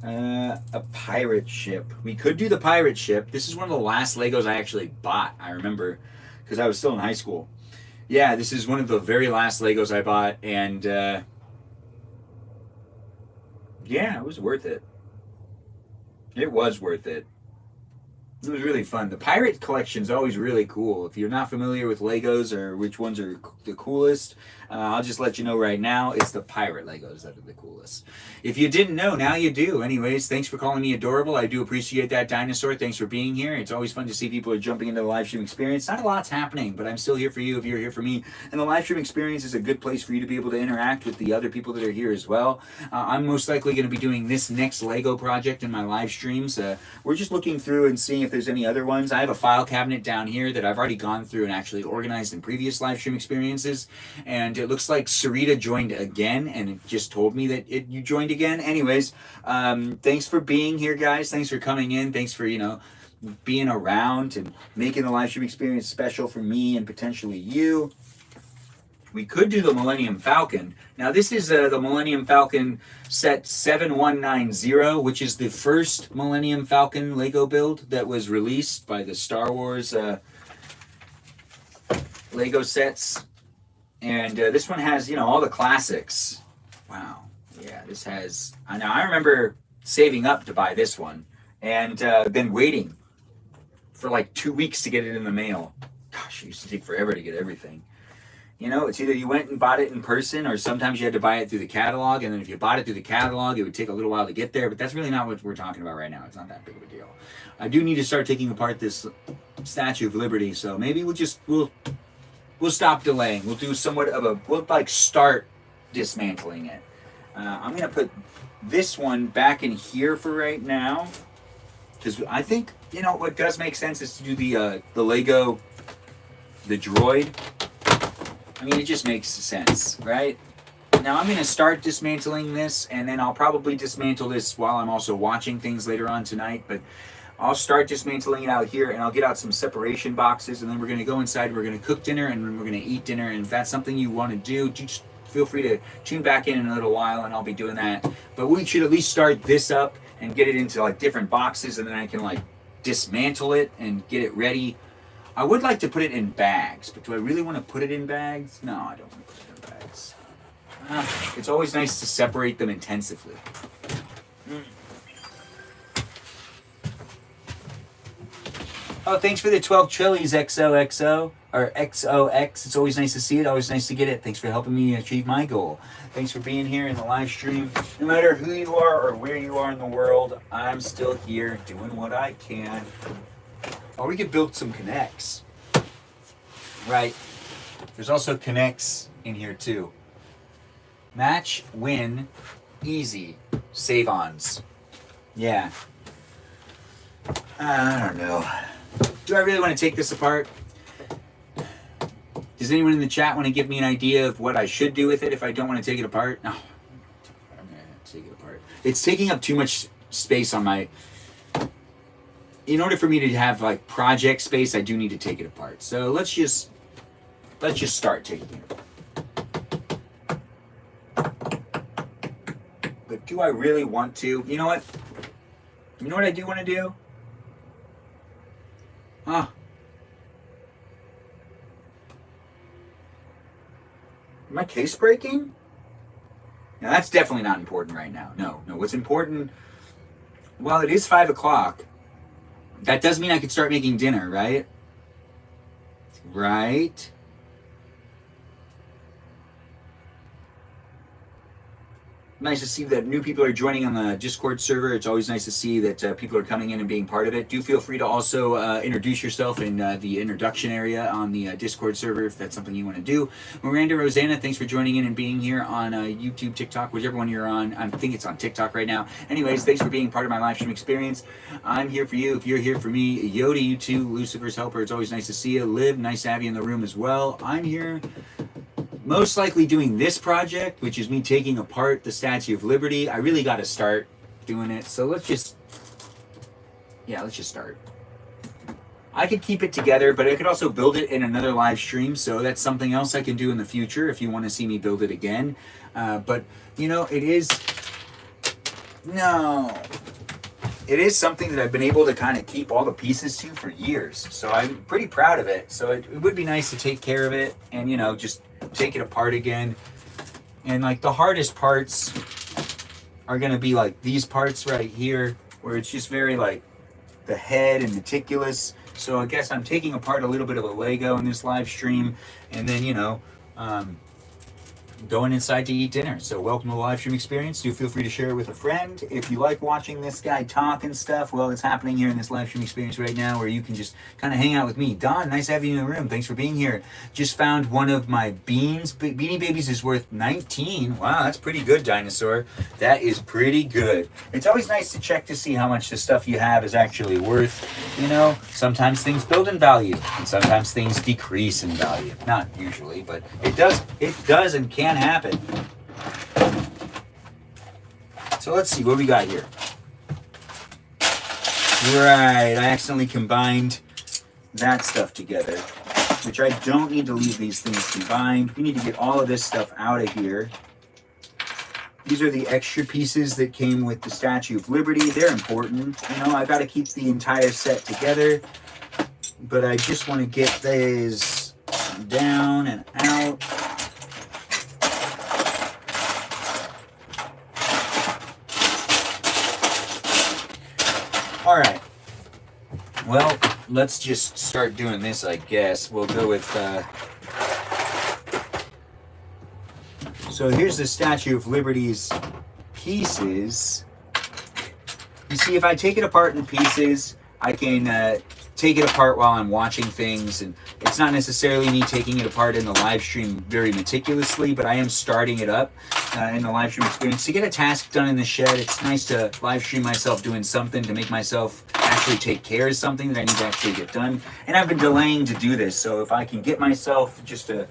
A pirate ship. We could do the pirate ship. This is one of the last Legos I actually bought, I remember, because I was still in high school. Yeah, this is one of the very last Legos I bought, and yeah, it was worth it. It was worth it. It was really fun. The pirate collection is always really cool. If you're not familiar with Legos or which ones are the coolest, I'll just let you know right now, it's the pirate Legos that are the coolest. If you didn't know, now you do. Anyways, thanks for calling me adorable. I do appreciate that, Dinosaur. Thanks for being here. It's always fun to see people are jumping into the live stream experience. Not a lot's happening, but I'm still here for you if you're here for me. And the live stream experience is a good place for you to be able to interact with the other people that are here as well. I'm most likely going to be doing this next Lego project in my live streams. We're just looking through and seeing if there's any other ones. I have a file cabinet down here that I've already gone through and actually organized in previous live stream experiences, and it looks like Sarita joined again, and it just told me that you joined again. Anyways, thanks for being here, guys. Thanks for coming in. Thanks for, you know, being around and making the live stream experience special for me and potentially you. We could do the Millennium Falcon. Now, this is the Millennium Falcon set 7190, which is the first Millennium Falcon Lego build that was released by the Star Wars Lego sets. And this one has, you know, all the classics. Wow. Yeah, this has... Now, I remember saving up to buy this one and then waiting for like 2 weeks to get it in the mail. Gosh, it used to take forever to get everything. You know, it's either you went and bought it in person, or sometimes you had to buy it through the catalog, and then if you bought it through the catalog, it would take a little while to get there, but that's really not what we're talking about right now. It's not that big of a deal. I do need to start taking apart this Statue of Liberty, so maybe we'll stop delaying. We'll do somewhat of a, we'll like start dismantling it. I'm going to put this one back in here for right now, because I think, you know, what does make sense is to do the Lego, the droid. I mean, it just makes sense, right? Now I'm going to start dismantling this, and then I'll probably dismantle this while I'm also watching things later on tonight, but I'll start dismantling it out here, and I'll get out some separation boxes, and then we're going to go inside, we're going to cook dinner, and then we're going to eat dinner, and if that's something you want to do, just feel free to tune back in a little while, and I'll be doing that. But we should at least start this up and get it into like different boxes, and then I can like dismantle it and get it ready. I would like to put it in bags, but do I really want to put it in bags? No, I don't want to put it in bags. It's always nice to separate them intensively. Oh, thanks for the 12 chilies, XOXO, or XOX. It's always nice to see it, always nice to get it. Thanks for helping me achieve my goal. Thanks for being here in the live stream. No matter who you are or where you are in the world, I'm still here doing what I can. Or we could build some connects. Right. There's also connects in here too. Match, win, easy, save-ons. Yeah. I don't know. Do I really want to take this apart? Does anyone in the chat want to give me an idea of what I should do with it if I don't want to take it apart? No. I'm going to take it apart. It's taking up too much space on my in order for me to have like project space, I do need to take it apart. So let's just start taking it apart. But do I really want to? You know what? You know what I do want to do? Huh. My case breaking? Now that's definitely not important right now. No. What's important? Well, it is 5 o'clock. That does mean I could start making dinner, right? Right? Nice to see that new people are joining on the Discord server. It's always nice to see that people are coming in and being part of it. Do feel free to also introduce yourself in the introduction area on the Discord server if that's something you want to do. Miranda Rosanna, thanks for joining in and being here on YouTube, TikTok, whichever one you're on. I think it's on TikTok right now. Anyways, thanks for being part of my live stream experience. I'm here for you. If you're here for me, Yoda, you too, Lucifer's Helper, it's always nice to see you. Liv, nice to have you in the room as well. I'm here most likely doing this project, which is me taking apart the Statue of Liberty. I really got to start doing it. So let's just start. I could keep it together, but I could also build it in another live stream. So that's something else I can do in the future if you want to see me build it again. But, you know, it is something that I've been able to kind of keep all the pieces to for years. So I'm pretty proud of it. So it would be nice to take care of it and, you know, just take it apart again. And like the hardest parts are going to be like these parts right here, where it's just very like the head and meticulous. So I guess I'm taking apart a little bit of a Lego in this live stream, and then, you know, going inside to eat dinner. So welcome to the live stream experience. Do feel free to share it with a friend. If you like watching this guy talk and stuff, well, it's happening here in this live stream experience right now, where you can just kind of hang out with me. Don, nice to have you in the room. Thanks for being here. Just found one of my beans. Beanie Babies is worth 19. Wow, that's pretty good, Dinosaur. That is pretty good. It's always nice to check to see how much the stuff you have is actually worth. You know, sometimes things build in value, and sometimes things decrease in value. Not usually, but it does and can happen. So let's see what we got here. Right, I accidentally combined that stuff together, which I don't need to leave these things combined. We need to get all of this stuff out of here. These are the extra pieces that came with the Statue of Liberty. They're important. You know, I got to keep the entire set together, but I just want to get these down and out. All right. Well, let's just start doing this, I guess. We'll go with... So here's the Statue of Liberty's pieces. You see, if I take it apart in pieces, I can take it apart while I'm watching things, and it's not necessarily me taking it apart in the live stream very meticulously, but I am starting it up in the live stream experience. To get a task done in the shed, it's nice to live stream myself doing something to make myself actually take care of something that I need to actually get done. And I've been delaying to do this, so if I can get myself just to,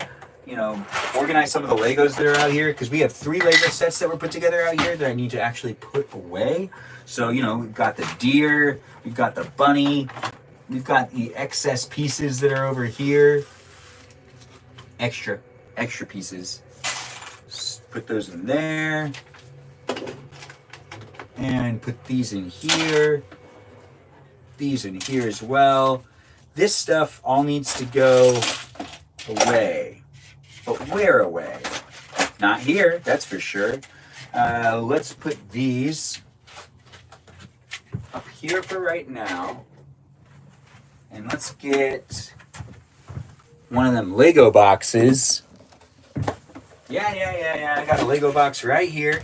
you know, organize some of the Legos that are out here, because we have 3 Lego sets that were put together out here that I need to actually put away. So, you know, we've got the deer, we've got the bunny, we've got the excess pieces that are over here. Extra pieces. Just put those in there. And put these in here. These in here as well. This stuff all needs to go away. But where away? Not here, that's for sure. Let's put these up here for right now. And let's get one of them Lego boxes. Yeah. I got a Lego box right here.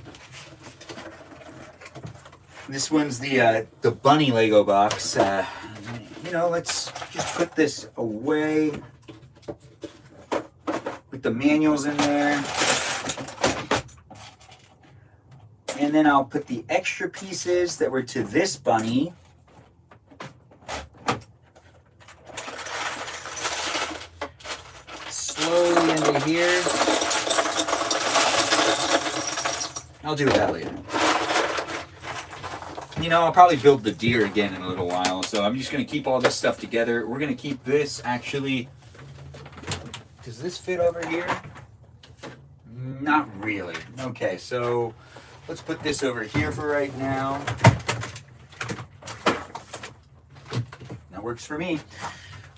This one's the bunny Lego box. You know, let's just put this away. Put the manuals in there. And then I'll put the extra pieces that were to this bunny. Slowly into here. I'll do that later. You know, I'll probably build the deer again in a little while. So I'm just going to keep all this stuff together. We're going to keep this actually. Does this fit over here? Not really. Okay, so let's put this over here for right now. That works for me.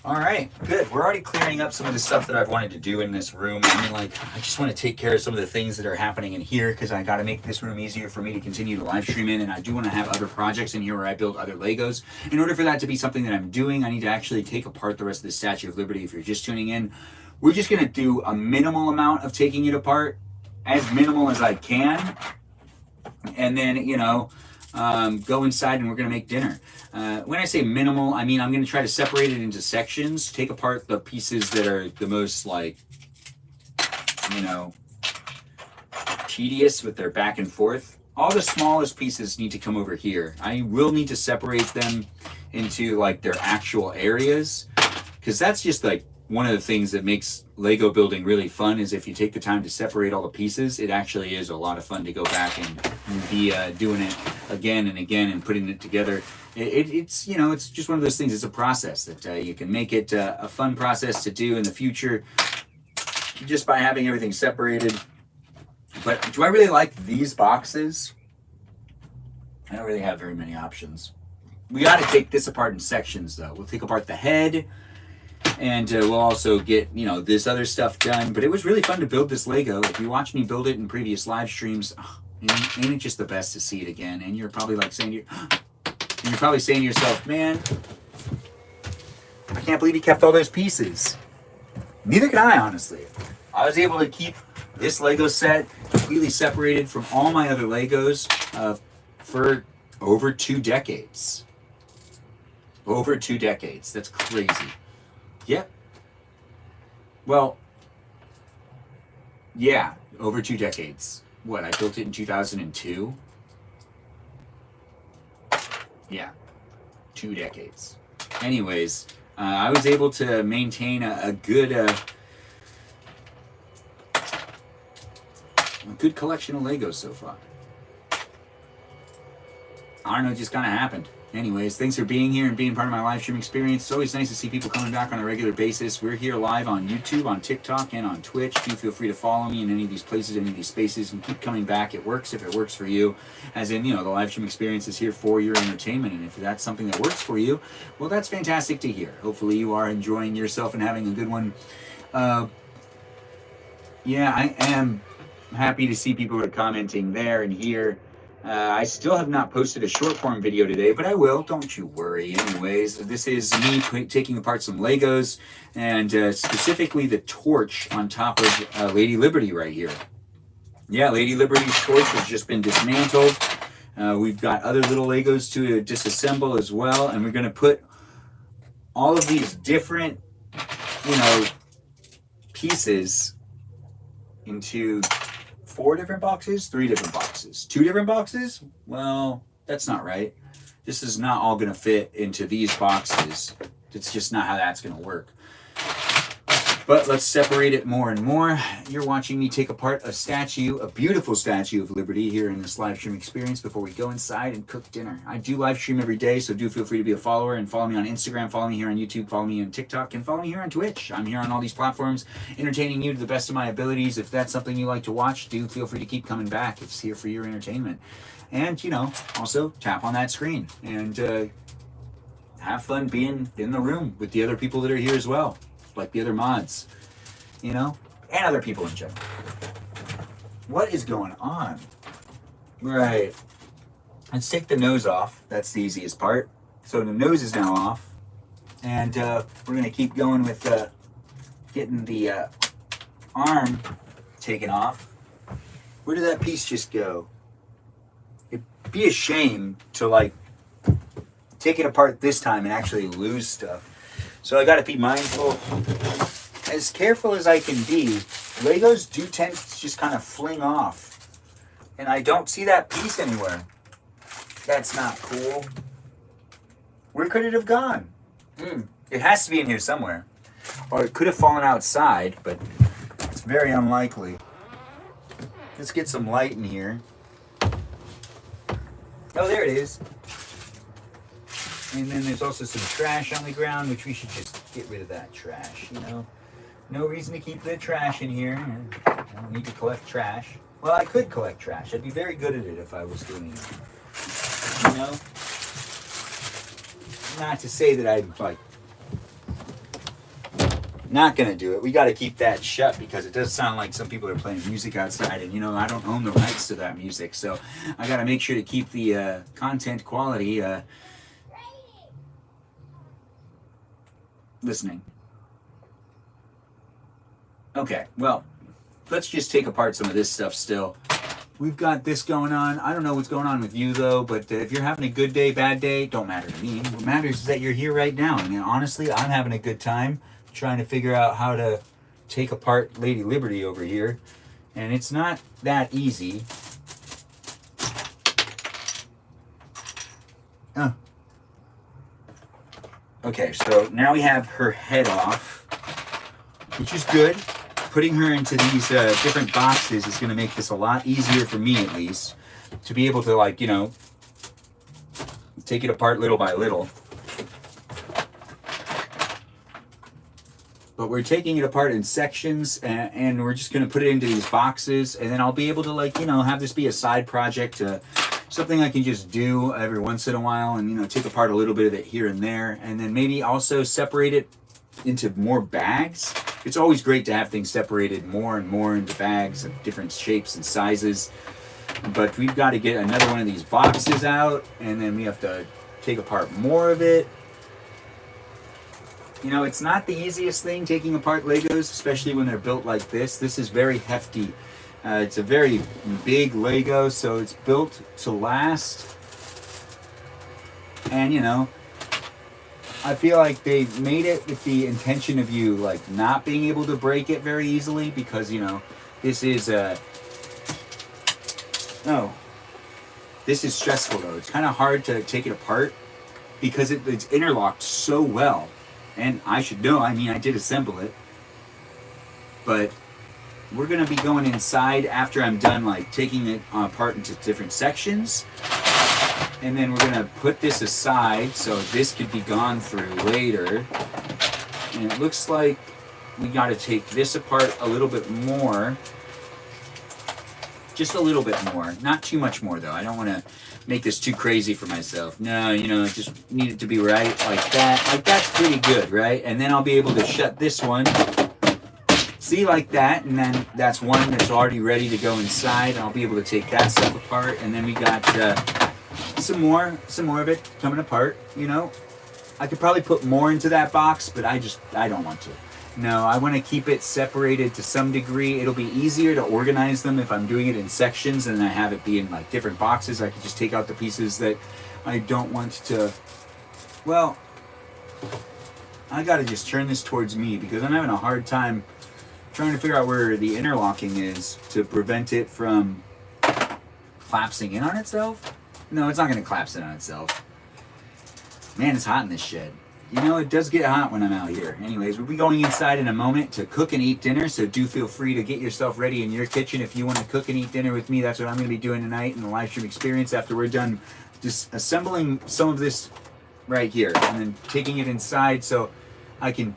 All right, good. We're already clearing up some of the stuff that I've wanted to do in this room. I mean, like, I just want to take care of some of the things that are happening in here because I got to make this room easier for me to continue to live stream in. And I do want to have other projects in here where I build other Legos. In order for that to be something that I'm doing, I need to actually take apart the rest of the Statue of Liberty. If you're just tuning in, we're just going to do a minimal amount of taking it apart, as minimal as I can. And then, you know, go inside and we're going to make dinner. When I say minimal, I mean I'm going to try to separate it into sections, take apart the pieces that are the most, like, you know, tedious with their back and forth. All the smallest pieces need to come over here. I will need to separate them into, like, their actual areas, because that's just, like, one of the things that makes Lego building really fun is if you take the time to separate all the pieces, it actually is a lot of fun to go back and be doing it again and again and putting it together. It's, you know, it's just one of those things. It's a process that you can make it a fun process to do in the future just by having everything separated. But do I really like these boxes? I don't really have very many options. We got to take this apart in sections, though. We'll take apart the head. And we'll also get, you know, this other stuff done. But it was really fun to build this Lego. If you watched me build it in previous live streams, ain't it just the best to see it again? And you're probably like saying, you're probably saying to yourself, man, I can't believe you kept all those pieces. Neither can I, honestly. I was able to keep this Lego set completely separated from all my other Legos for over 2 decades. Over 2 decades. That's crazy. Yep. Well, yeah, over 2 decades. What, I built it in 2002? Yeah, 2 decades. Anyways, I was able to maintain a good collection of Legos so far. I don't know, it just kind of happened. Anyways, thanks for being here and being part of my live stream experience. It's always nice to see people coming back on a regular basis. We're here live on YouTube, on TikTok, and on Twitch. Do feel free to follow me in any of these places, any of these spaces, and keep coming back. It works if it works for you. As in, you know, the live stream experience is here for your entertainment, and if that's something that works for you, well, that's fantastic to hear. Hopefully you are enjoying yourself and having a good one. Yeah, I am happy to see people are commenting there and here. I still have not posted a short form video today, but I will. Don't you worry. Anyways, this is me taking apart some Legos, and specifically the torch on top of Lady Liberty right here. Yeah, Lady Liberty's torch has just been dismantled. We've got other little Legos to disassemble as well, and we're going to put all of these different, you know, pieces into 4 different boxes, 3 different boxes, 2 different boxes. Well, that's not right. This is not all going to fit into these boxes. It's just not how that's going to work. But let's separate it more and more. You're watching me take apart a statue, a beautiful Statue of Liberty here in this live stream experience before we go inside and cook dinner. I do live stream every day, so do feel free to be a follower and follow me on Instagram, follow me here on YouTube, follow me on TikTok, and follow me here on Twitch. I'm here on all these platforms, entertaining you to the best of my abilities. If that's something you like to watch, do feel free to keep coming back. It's here for your entertainment. And, you know, also tap on that screen and have fun being in the room with the other people that are here as well. Like the other mods, you know, and other people in general. What is going on? Right. Let's take the nose off. That's the easiest part. So the nose is now off. And we're going to keep going with getting the arm taken off. Where did that piece just go? It'd be a shame to, like, take it apart this time and actually lose stuff. So I got to be mindful, as careful as I can be. Legos do tend to just kind of fling off. And I don't see that piece anywhere. That's not cool. Where could it have gone? It has to be in here somewhere. Or it could have fallen outside, but it's very unlikely. Let's get some light in here. Oh, there it is. And then there's also some trash on the ground, which we should just get rid of that trash, you know. No reason to keep the trash in here. I don't need to collect trash. Well, I could collect trash. I'd be very good at it if I was doing it. You know? Not to say that I'm, like, not going to do it. We got to keep that shut because it does sound like some people are playing music outside, and, you know, I don't own the rights to that music. So I got to make sure to keep the content quality listening. Okay, well, let's just take apart some of this stuff still. We've got this going on. I don't know what's going on with you, though, but if you're having a good day, bad day, don't matter to me. What matters is that you're here right now. I mean, honestly, I'm having a good time trying to figure out how to take apart Lady Liberty over here. And it's not that easy. Okay, so now we have her head off, which is good. Putting her into these different boxes is going to make this a lot easier for me, at least, to be able to, like, you know, take it apart little by little. But we're taking it apart in sections, and we're just going to put it into these boxes, and then I'll be able to, like, you know, have this be a side project, something I can just do every once in a while, and, you know, take apart a little bit of it here and there, and then maybe also separate it into more bags. It's always great to have things separated more and more into bags of different shapes and sizes, but we've got to get another one of these boxes out, and then we have to take apart more of it. You know, it's not the easiest thing taking apart Legos, especially when they're built like this. This is very hefty. It's a very big Lego, so it's built to last. And, you know, I feel like they made it with the intention of you, like, not being able to break it very easily, because, you know, this is this is stressful, though. It's kind of hard to take it apart because it's interlocked so well. And I should know, I mean, I did assemble it. But we're going to be going inside after I'm done, like, taking it apart into different sections. And then we're going to put this aside so this could be gone through later. And it looks like we got to take this apart a little bit more. Just a little bit more. Not too much more, though. I don't want to make this too crazy for myself. No, you know, I just need it to be right like that. Like, that's pretty good, right? And then I'll be able to shut this one. See, like that, and then that's one that's already ready to go inside. I'll be able to take that stuff apart, and then we got some more of it coming apart. You know, I could probably put more into that box, but I don't want to. No, I want to keep it separated to some degree. It'll be easier to organize them if I'm doing it in sections, and I have it be in, like, different boxes. I could just take out the pieces that I don't want to. Well, I got to just turn this towards me because I'm having a hard time trying to figure out where the interlocking is to prevent it from collapsing in on itself. No, it's not going to collapse in on itself. Man, it's hot in this shed. You know, it does get hot when I'm out here. Anyways, we'll be going inside in a moment to cook and eat dinner, so do feel free to get yourself ready in your kitchen if you want to cook and eat dinner with me. That's what I'm going to be doing tonight in the live stream experience after we're done just assembling some of this right here and then taking it inside so I can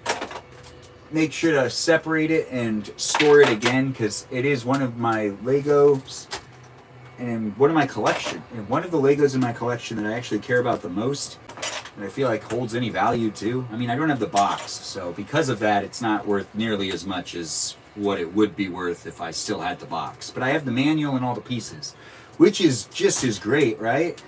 make sure to separate it and store it again, because it is one of my Legos and one of my collection, and one of the Legos in my collection that I actually care about the most, and I feel like holds any value to. I mean, I don't have the box, so because of that, it's not worth nearly as much as what it would be worth if I still had the box. But I have the manual and all the pieces, which is just as great, right?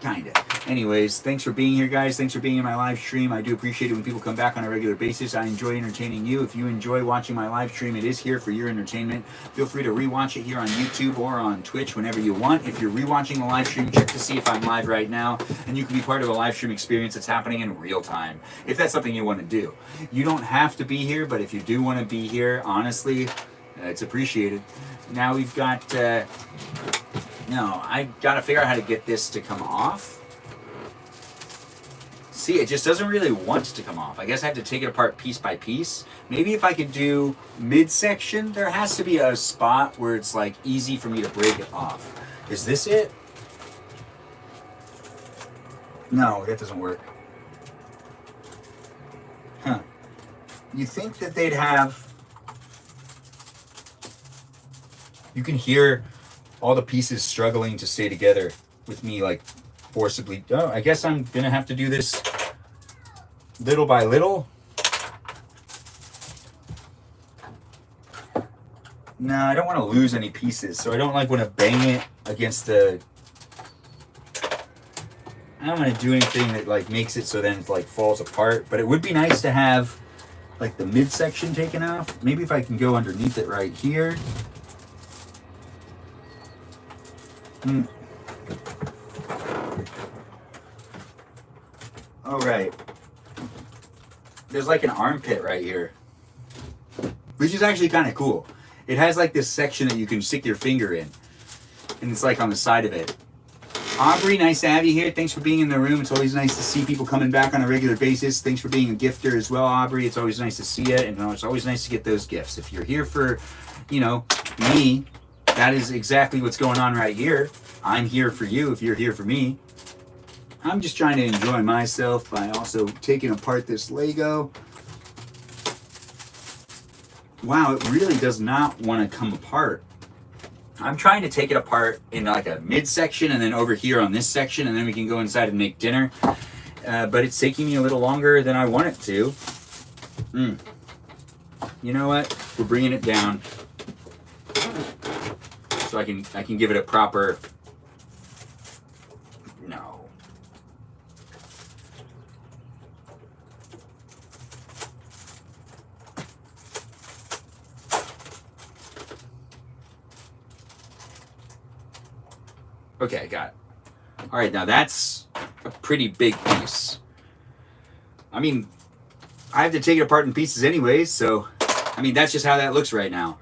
Kinda. Anyways, thanks for being here, guys. Thanks for being in my live stream. I do appreciate it when people come back on a regular basis. I enjoy entertaining you. If you enjoy watching my live stream, it is here for your entertainment. Feel free to rewatch it here on YouTube or on Twitch whenever you want. If you're rewatching the live stream, check to see if I'm live right now, and you can be part of a live stream experience that's happening in real time, if that's something you want to do. You don't have to be here, but if you do want to be here, honestly, it's appreciated. Now we've got... No, I gotta figure out how to get this to come off. See, it just doesn't really want to come off. I guess I have to take it apart piece by piece. Maybe if I could do midsection, there has to be a spot where it's, like, easy for me to break it off. Is this it? No, that doesn't work. Huh. You think that they'd have... You can hear all the pieces struggling to stay together with me, like, forcibly. Oh, I guess I'm gonna have to do this little by little. No, I don't want to lose any pieces, so I don't like want to bang it against the... I don't want to do anything that like makes it so then it like falls apart, but it would be nice to have like the midsection taken off. Maybe if I can go underneath it right here. All right. There's like an armpit right here, which is actually kind of cool. It has like this section that you can stick your finger in, and it's like on the side of it. Aubrey, nice to have you here. Thanks for being in the room. It's always nice to see people coming back on a regular basis. Thanks for being a gifter as well, Aubrey. It's always nice to see you, and it's always nice to get those gifts. If you're here for, you know, me, that is exactly what's going on right here. I'm here for you if you're here for me. I'm just trying to enjoy myself by also taking apart this Lego. Wow, it really does not want to come apart. I'm trying to take it apart in like a midsection and then over here on this section, and then we can go inside and make dinner. But it's taking me a little longer than I want it to. You know what? We're bringing it down so I can give it a proper... No. Okay, I got it. All right, now that's a pretty big piece. I mean, I have to take it apart in pieces anyways, so, I mean, that's just how that looks right now.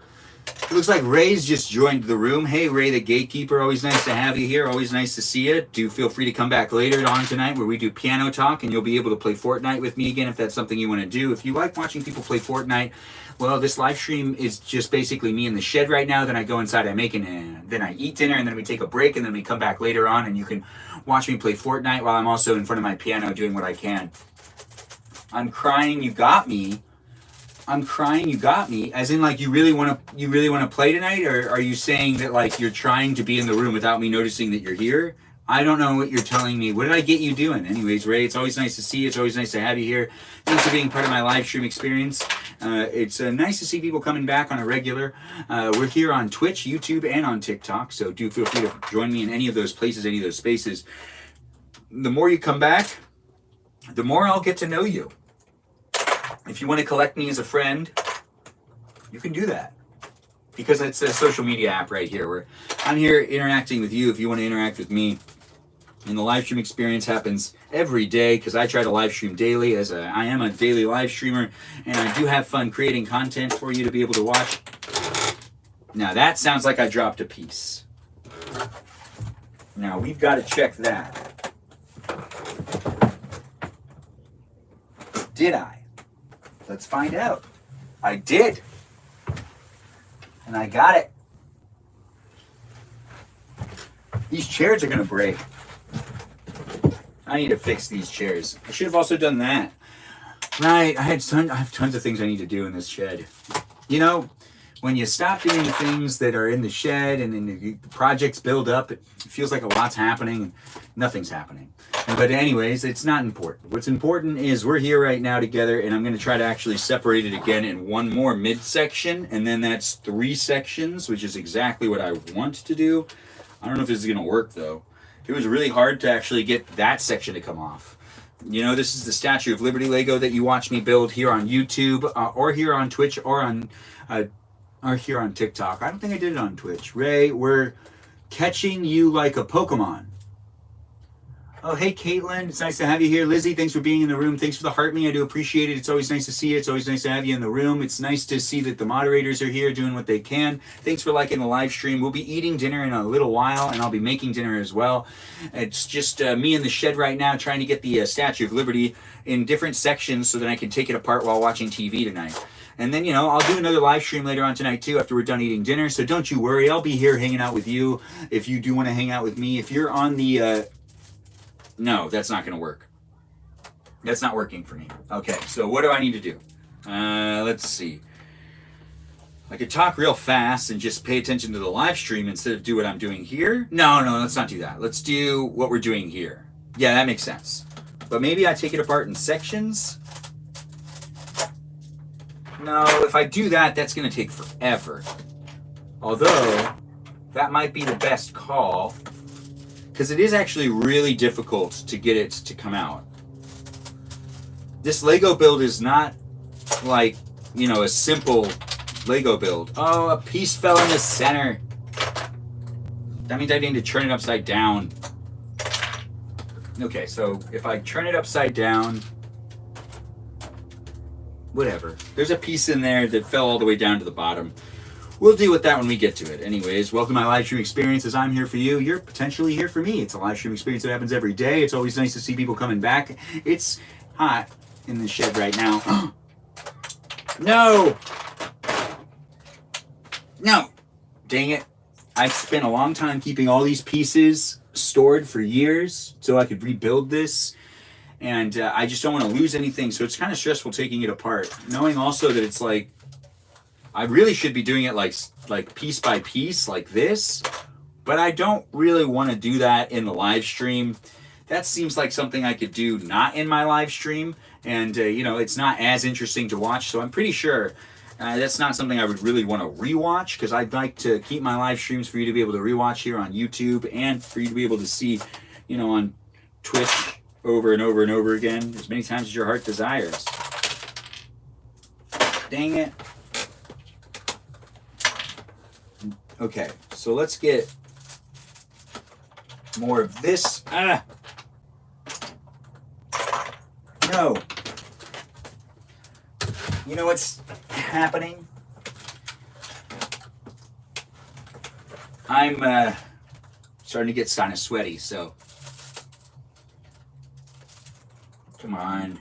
It looks like Ray's just joined the room. Hey, Ray the Gatekeeper, always nice to have you here. Always nice to see you. Do feel free to come back later on tonight where we do piano talk, and you'll be able to play Fortnite with me again if that's something you want to do. If you like watching people play Fortnite, well, this live stream is just basically me in the shed right now. Then I go inside, I make then I eat dinner, and then we take a break, and then we come back later on, and you can watch me play Fortnite while I'm also in front of my piano doing what I can. I'm crying, you got me. I'm crying, you got me. As in, like, you really want to play tonight, or are you saying that like you're trying to be in the room without me noticing that you're here? I don't know what you're telling me. What did I get you doing? Anyways, Ray, it's always nice to see you. It's always nice to have you here. Thanks for being part of my live stream experience. It's nice to see people coming back on a regular. We're here on Twitch, YouTube, and on TikTok, so do feel free to join me in any of those places, any of those spaces. The more you come back, the more I'll get to know you. If you want to collect me as a friend, you can do that. Because it's a social media app right here where I'm here interacting with you if you want to interact with me. And the live stream experience happens every day because I try to live stream daily as I am a daily live streamer, and I do have fun creating content for you to be able to watch. Now that sounds like I dropped a piece. Now we've got to check that. Did I? Let's find out. I did. And I got it. These chairs are going to break. I need to fix these chairs. I should have also done that. Right, I have tons of things I need to do in this shed. You know, when you stop doing the things that are in the shed and then the projects build up, it feels like a lot's happening and nothing's happening. But anyways, it's not important. What's important is we're here right now together, and I'm going to try to actually separate it again in one more midsection, and then that's 3 sections, which is exactly what I want to do. I don't know if this is going to work, though. It was really hard to actually get that section to come off. You know, this is the Statue of Liberty Lego that you watch me build here on YouTube, or here on Twitch, or here on TikTok. I don't think I did it on Twitch. Ray, we're catching you like a Pokemon. Oh, hey, Caitlin. It's nice to have you here. Lizzie, thanks for being in the room. Thanks for the heart me. I do appreciate it. It's always nice to see you. It's always nice to have you in the room. It's nice to see that the moderators are here doing what they can. Thanks for liking the live stream. We'll be eating dinner in a little while, and I'll be making dinner as well. It's just me in the shed right now trying to get the Statue of Liberty in different sections so that I can take it apart while watching TV tonight. And then, you know, I'll do another live stream later on tonight, too, after we're done eating dinner. So don't you worry. I'll be here hanging out with you if you do want to hang out with me. If you're on the... No, that's not going to work. That's not working for me. Okay, so what do I need to do? Let's see. I could talk real fast and just pay attention to the live stream instead of do what I'm doing here. No, let's not do that. Let's do what we're doing here. Yeah, that makes sense. But maybe I take it apart in sections. No, if I do that, that's going to take forever. Although, that might be the best call, because it is actually really difficult to get it to come out. This Lego build is not like, you know, a simple Lego build. Oh, a piece fell in the center. That means I need to turn it upside down. Okay, so if I turn it upside down, whatever. There's a piece in there that fell all the way down to the bottom. We'll deal with that when we get to it. Anyways, welcome to my live stream experience. As I'm here for you, you're potentially here for me. It's a live stream experience that happens every day. It's always nice to see people coming back. It's hot in the shed right now. No! No! Dang it. I've spent a long time keeping all these pieces stored for years so I could rebuild this. And I just don't want to lose anything. So it's kind of stressful taking it apart. Knowing also that it's like, I really should be doing it like piece by piece like this. But I don't really want to do that in the live stream. That seems like something I could do not in my live stream. And, you know, it's not as interesting to watch. So I'm pretty sure that's not something I would really want to rewatch, because I'd like to keep my live streams for you to be able to rewatch here on YouTube and for you to be able to see, you know, on Twitch over and over and over again as many times as your heart desires. Dang it. Okay, so let's get more of this. No. You know what's happening? I'm starting to get kind of sweaty, so come on.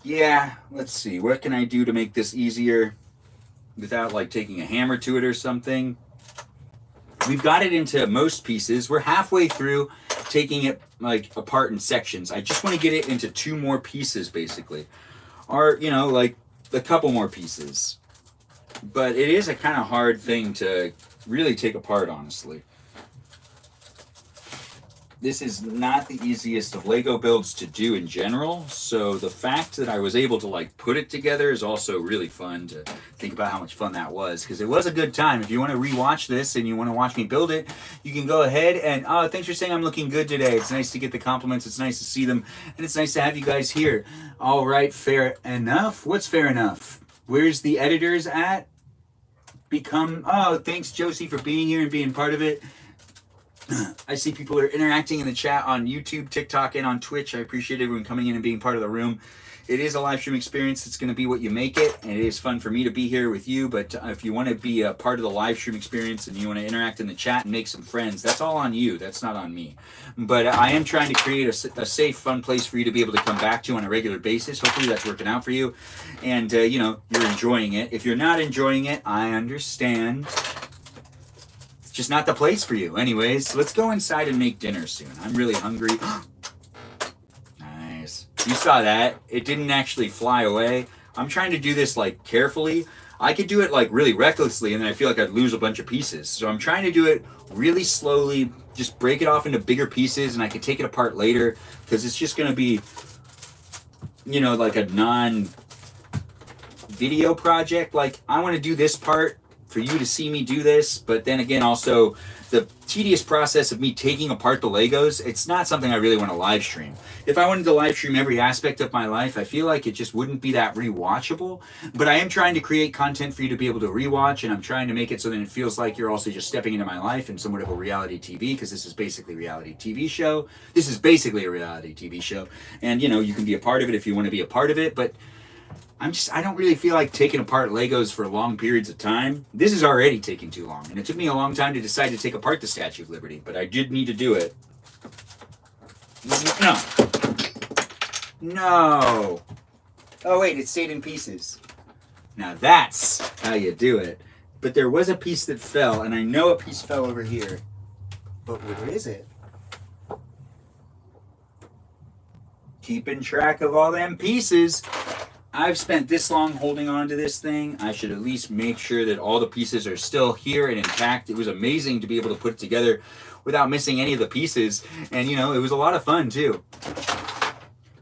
Yeah, let's see. What can I do to make this easier without like taking a hammer to it or something? We've got it into most pieces. We're halfway through taking it like apart in sections. I just want to get it into 2 more pieces basically. Or, you know, like a couple more pieces. But it is a kind of hard thing to really take apart, honestly. This is not the easiest of Lego builds to do in general, so the fact that I was able to like put it together is also really fun to think about how much fun that was, because it was a good time. If you want to rewatch this and you want to watch me build it, you can go ahead and, oh, thanks for saying I'm looking good today. It's nice to get the compliments, it's nice to see them, and it's nice to have you guys here. All right, fair enough. What's fair enough? Where's the editors at? Oh, thanks Josie for being here and being part of it. I see people are interacting in the chat on YouTube, TikTok, and on Twitch. I appreciate everyone coming in and being part of the room. It is a live stream experience. It's going to be what you make it, and it is fun for me to be here with you. But if you want to be a part of the live stream experience and you want to interact in the chat and make some friends, that's all on you. That's not on me. But I am trying to create a safe, fun place for you to be able to come back to on a regular basis. Hopefully that's working out for you. And, you know, you're enjoying it. If you're not enjoying it, I understand. Just not the place for you. Anyways, let's go inside and make dinner soon. I'm really hungry. Nice. You saw that. It didn't actually fly away. I'm trying to do this like carefully. I could do it like really recklessly and then I feel like I'd lose a bunch of pieces. So I'm trying to do it really slowly, just break it off into bigger pieces, and I could take it apart later because it's just going to be, you know, like a non-video project. Like I want to do this part for you to see me do this, but then again, also the tedious process of me taking apart the Legos, it's not something I really want to live stream. If I wanted to live stream every aspect of my life, I feel like it just wouldn't be that rewatchable, but I am trying to create content for you to be able to rewatch, and I'm trying to make it so that it feels like you're also just stepping into my life in somewhat of a reality TV, because this is basically a reality TV show. This is basically a reality TV show, and you know, you can be a part of it if you want to be a part of it, but I don't really feel like taking apart Legos for long periods of time. This is already taking too long, and it took me a long time to decide to take apart the Statue of Liberty, but I did need to do it. No. Oh wait, it stayed in pieces. Now that's how you do it. But there was a piece that fell, and I know a piece fell over here. But where is it? Keeping track of all them pieces. I've spent this long holding on to this thing. I should at least make sure that all the pieces are still here and intact. It was amazing to be able to put it together without missing any of the pieces. And, you know, it was a lot of fun, too.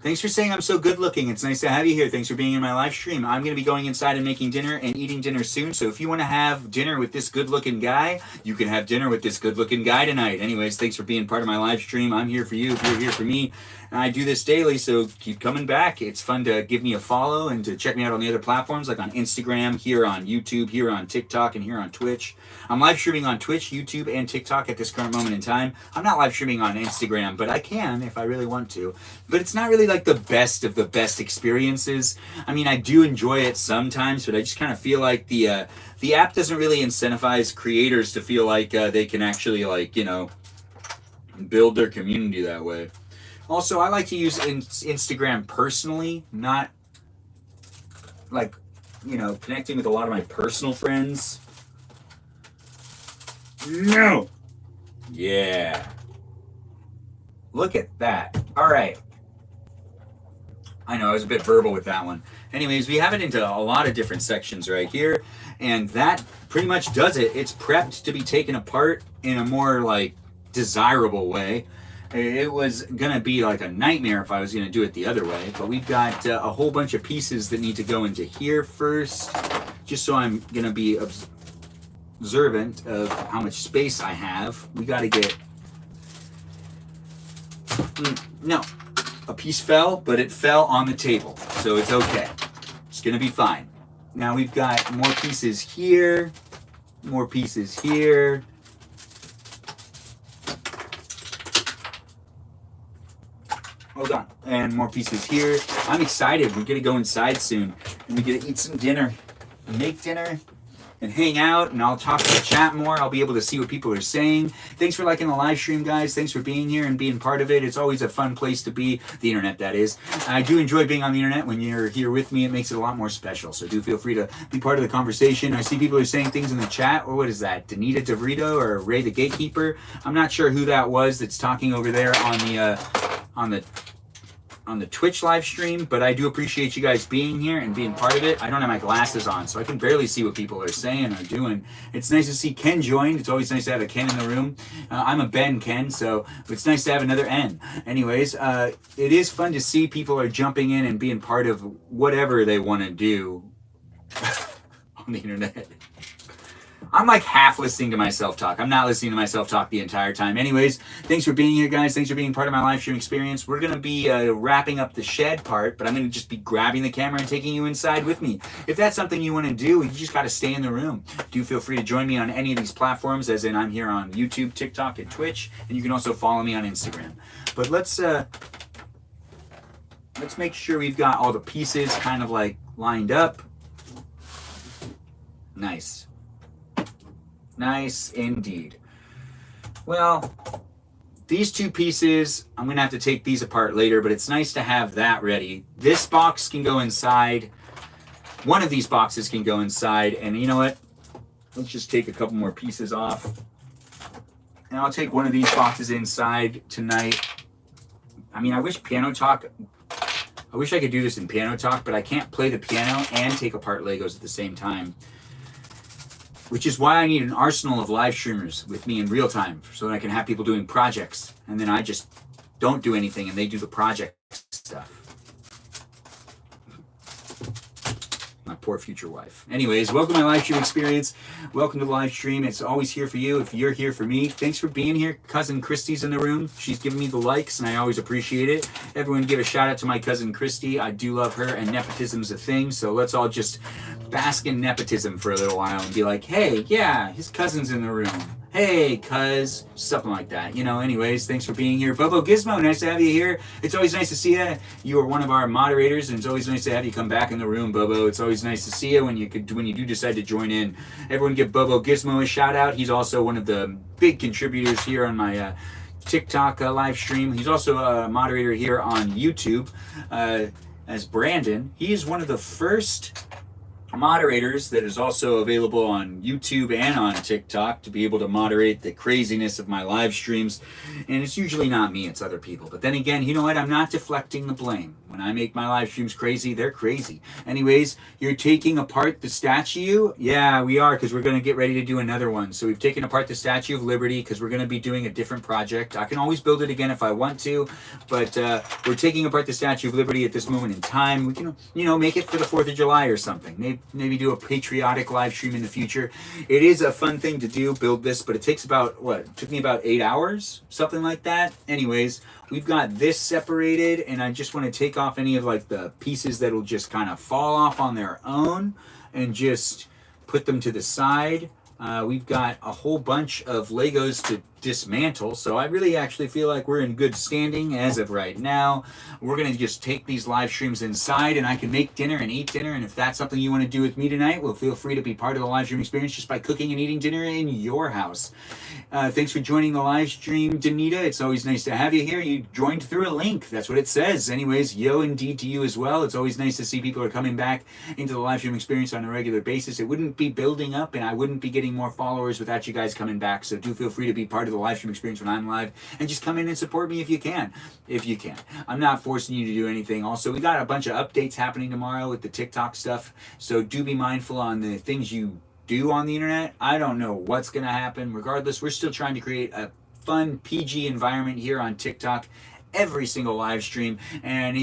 Thanks for saying I'm so good looking. It's nice to have you here. Thanks for being in my live stream. I'm going to be going inside and making dinner and eating dinner soon. So if you want to have dinner with this good looking guy, you can have dinner with this good looking guy tonight. Anyways, thanks for being part of my live stream. I'm here for you if you're here for me. And I do this daily, so keep coming back. It's fun to give me a follow and to check me out on the other platforms, like on Instagram, here on YouTube, here on TikTok, and here on Twitch. I'm live streaming on Twitch, YouTube, and TikTok at this current moment in time. I'm not live streaming on Instagram, but I can if I really want to. But it's not really like the best of the best experiences. I mean, I do enjoy it sometimes, but I just kind of feel like the app doesn't really incentivize creators to feel like they can actually, like, you know, build their community that way. Also, I like to use Instagram personally, not like, you know, connecting with a lot of my personal friends. No! Yeah. Look at that. All right. I know, I was a bit verbal with that one. Anyways, we have it into a lot of different sections right here, and that pretty much does it. It's prepped to be taken apart in a more, like, desirable way. It was going to be like a nightmare if I was going to do it the other way, but we've got a whole bunch of pieces that need to go into here first, just so I'm going to be observant of how much space I have. We got to get... No. A piece fell, but it fell on the table, so it's okay. It's going to be fine. Now we've got more pieces here, more pieces here. Hold on. And more pieces here. I'm excited. We're going to go inside soon. And we're going to eat some dinner. Make dinner. And hang out. And I'll talk to the chat more. I'll be able to see what people are saying. Thanks for liking the live stream, guys. Thanks for being here and being part of it. It's always a fun place to be. The internet, that is. I do enjoy being on the internet. When you're here with me, it makes it a lot more special. So do feel free to be part of the conversation. I see people are saying things in the chat. Or what is that? Danita DeVrito or Ray the Gatekeeper? I'm not sure who that was that's talking over there on the Twitch live stream, but I do appreciate you guys being here and being part of it. I don't have my glasses on, so I can barely see what people are saying or doing. It's nice to see Ken joined. It's always nice to have a Ken in the room. I'm a Ben Ken, so it's nice to have another N. Anyways, it is fun to see people are jumping in and being part of whatever they want to do on the internet. I'm like half listening to myself talk. I'm not listening to myself talk the entire time. Anyways, thanks for being here, guys. Thanks for being part of my live stream experience. We're going to be wrapping up the shed part, but I'm going to just be grabbing the camera and taking you inside with me. If that's something you want to do, you just got to stay in the room. Do feel free to join me on any of these platforms, as in I'm here on YouTube, TikTok, and Twitch, and you can also follow me on Instagram. But let's make sure we've got all the pieces kind of like lined up. Nice. Nice indeed. Well, these two pieces, I'm going to have to take these apart later, but it's nice to have that ready. This box can go inside. One of these boxes can go inside. And you know what? Let's just take a couple more pieces off. And I'll take one of these boxes inside tonight. I mean, I wish I could do this in Piano Talk, but I can't play the piano and take apart Legos at the same time. Which is why I need an arsenal of live streamers with me in real time, so that I can have people doing projects, and then I just don't do anything and they do the project stuff. My poor future wife. Anyways, welcome to my live stream experience. Welcome to the live stream. It's always here for you if you're here for me. Thanks for being here. Cousin Christy's in the room. She's giving me the likes, and I always appreciate it. Everyone give a shout out to my cousin Christy. I do love her, and nepotism's a thing, so let's all just bask in nepotism for a little while and be like, hey, yeah, his cousin's in the room. Hey, cuz, something like that. You know, anyways, thanks for being here. Bobo Gizmo, nice to have you here. It's always nice to see you. You are one of our moderators, and it's always nice to have you come back in the room, Bobo. It's always nice to see you when you do decide to join in. Everyone give Bobo Gizmo a shout out. He's also one of the big contributors here on my TikTok live stream. He's also a moderator here on YouTube. as Brandon. He is one of the first moderators that is also available on YouTube and on TikTok to be able to moderate the craziness of my live streams. And it's usually not me, it's other people. But then again, you know what? I'm not deflecting the blame. When I make my live streams crazy, they're crazy. Anyways, you're taking apart the statue? Yeah, we are, because we're going to get ready to do another one. So we've taken apart the Statue of Liberty because we're going to be doing a different project. I can always build it again if I want to, but we're taking apart the Statue of Liberty at this moment in time. We can, make it for the 4th of July or something. Maybe do a patriotic live stream in the future. It is a fun thing to do, build this, but it takes about, it took me about 8 hours, something like that. Anyways, we've got this separated, and I just want to take off any of the pieces that'll just kind of fall off on their own and just put them to the side. We've got a whole bunch of Legos to dismantle, so I really actually feel like we're in good standing as of right now. We're going to just take these live streams inside, and I can make dinner and eat dinner, and if that's something you want to do with me tonight, well, feel free to be part of the live stream experience just by cooking and eating dinner in your house. Thanks for joining the live stream, Danita. It's always nice to have you here. You joined through a link. That's what it says. Anyways, yo, indeed to you as well. It's always nice to see people are coming back into the live stream experience on a regular basis. It wouldn't be building up, and I wouldn't be getting more followers without you guys coming back, so do feel free to be part of the live stream experience when I'm live, and just come in and support me if you can. I'm not forcing you to do anything. Also, we got a bunch of updates happening tomorrow with the TikTok stuff, so do be mindful on the things you do on the internet. I don't know what's going to happen. Regardless, we're still trying to create a fun PG environment here on TikTok every single live stream, and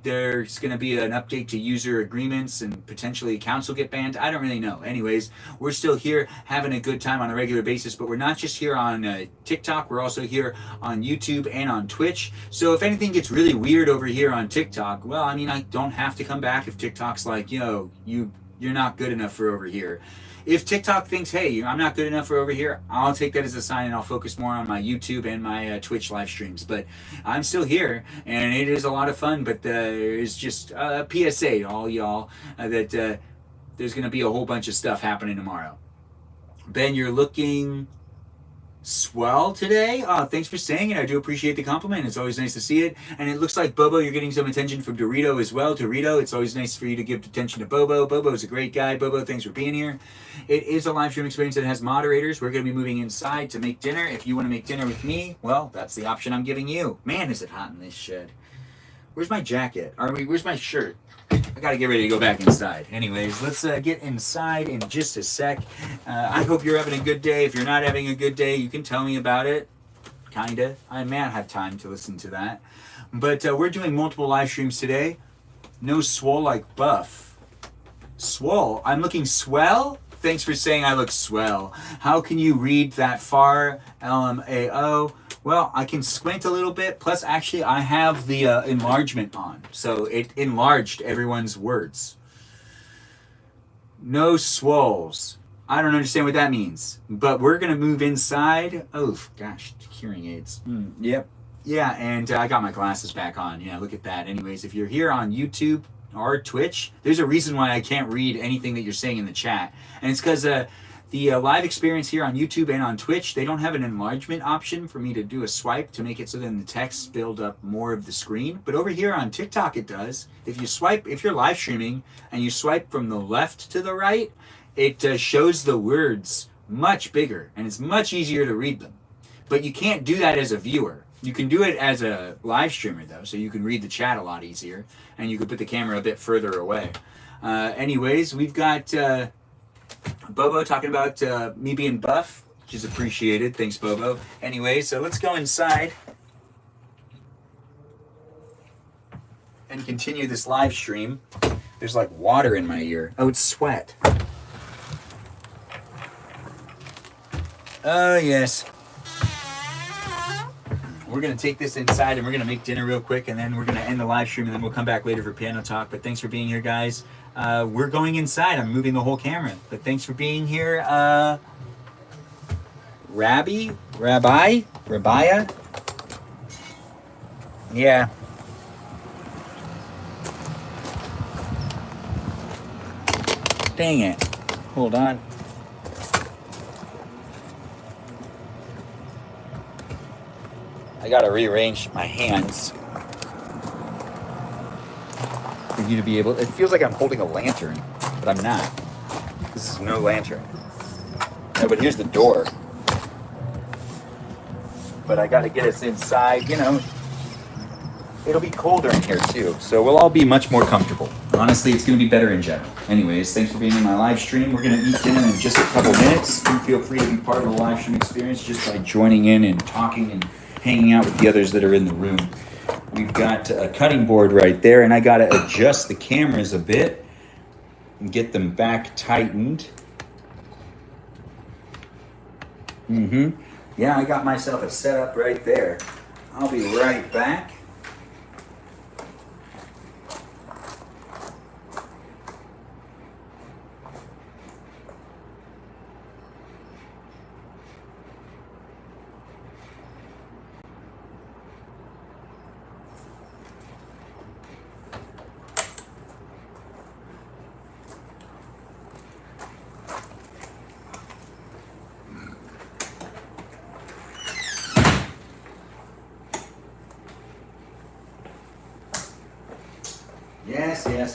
there's going to be an update to user agreements, and potentially accounts will get banned. I don't really know. Anyways, we're still here having a good time on a regular basis, but we're not just here on TikTok. We're also here on YouTube and on Twitch. So if anything gets really weird over here on TikTok, well, I don't have to come back if TikTok's like, you're not good enough for over here. If TikTok thinks, hey, I'm not good enough for over here, I'll take that as a sign, and I'll focus more on my YouTube and my Twitch live streams. But I'm still here, and it is a lot of fun. But it's just a PSA to all y'all that there's going to be a whole bunch of stuff happening tomorrow. Ben, you're looking swell today. Thanks for saying it. I do appreciate the compliment. It's always nice to see it. And it looks like Bobo, you're getting some attention from Dorito as well. Dorito, it's always nice for you to give attention to Bobo. Bobo's a great guy. Bobo, thanks for being here. It is a live stream experience that has moderators. We're going to be moving inside to make dinner. If you want to make dinner with me, well, that's the option I'm giving you. Man, is it hot in this shed. Where's my jacket? Where's my shirt? I gotta get ready to go back inside. Anyways, let's get inside in just a sec. I hope you're having a good day. If you're not having a good day, you can tell me about it. Kinda. I may not have time to listen to that. But we're doing multiple live streams today. No swole like buff. Swole? I'm looking swell? Thanks for saying I look swell. How can you read that far? LMAO. Well, I can squint a little bit. Plus, actually, I have the enlargement on. So it enlarged everyone's words. No swoles. I don't understand what that means. But we're going to move inside. Oh, gosh, hearing aids. Yep. Yeah, and I got my glasses back on. Yeah, look at that. Anyways, if you're here on YouTube or Twitch, there's a reason why I can't read anything that you're saying in the chat. And it's because the live experience here on YouTube and on Twitch, they don't have an enlargement option for me to do a swipe to make it so then the text build up more of the screen. But over here on TikTok, it does. If you're live streaming and you swipe from the left to the right, it shows the words much bigger, and it's much easier to read them. But you can't do that as a viewer. You can do it as a live streamer, though, so you can read the chat a lot easier, and you can put the camera a bit further away. Anyways, we've got Bobo talking about me being buff, which is appreciated. Thanks, Bobo. Anyway, so let's go inside and continue this live stream. There's like water in my ear. Oh, it's sweat. Oh, yes. We're going to take this inside and we're going to make dinner real quick, and then we're going to end the live stream, and then we'll come back later for piano talk. But thanks for being here, guys. We're going inside. I'm moving the whole camera. But thanks for being here. Rabbiah? Yeah. Dang it. Hold on. I gotta rearrange my hands. for you to be able. It feels like I'm holding a lantern, but I'm not. This is no lantern. No, but here's the door. But I got to get us inside. You know, it'll be colder in here too, so we'll all be much more comfortable. Honestly, it's going to be better in general. Anyways, thanks for being in my live stream. We're going to eat dinner in just a couple minutes. You feel free to be part of the live stream experience just by joining in and talking and hanging out with the others that are in the room. We've got a cutting board right there, and I got to adjust the cameras a bit and get them back tightened. Yeah, I got myself a setup right there. I'll be right back.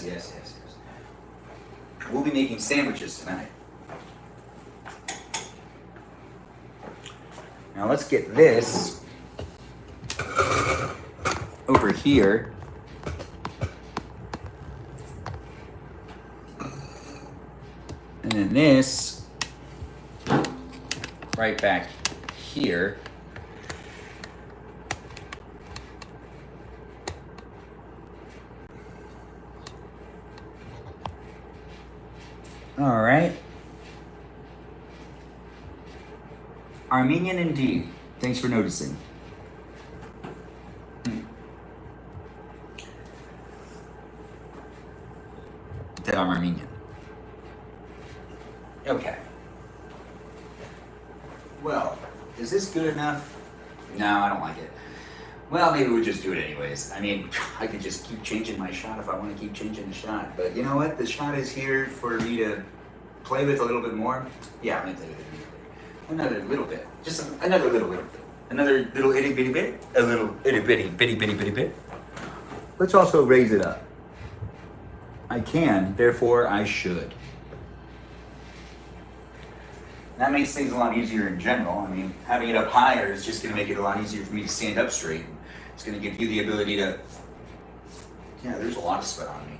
Yes. We'll be making sandwiches tonight. Now let's get this over here. And then this right back here. All right. Armenian indeed. Thanks for noticing. That I'm Armenian. Okay. Well, is this good enough? No, I don't like it. Well, maybe we'll just do it anyways. I mean, I could just keep changing my shot if I want to keep changing the shot. But you know what? The shot is here for me to play with a little bit more. Yeah, I'm going to play with it another little bit. Just another little bit. Another little itty bitty bit. A little itty bitty bit. Let's also raise it up. I can, therefore I should. That makes things a lot easier in general. I mean, having it up higher is just going to make it a lot easier for me to stand up straight. It's going to give you the ability to... Yeah, there's a lot of sweat on me.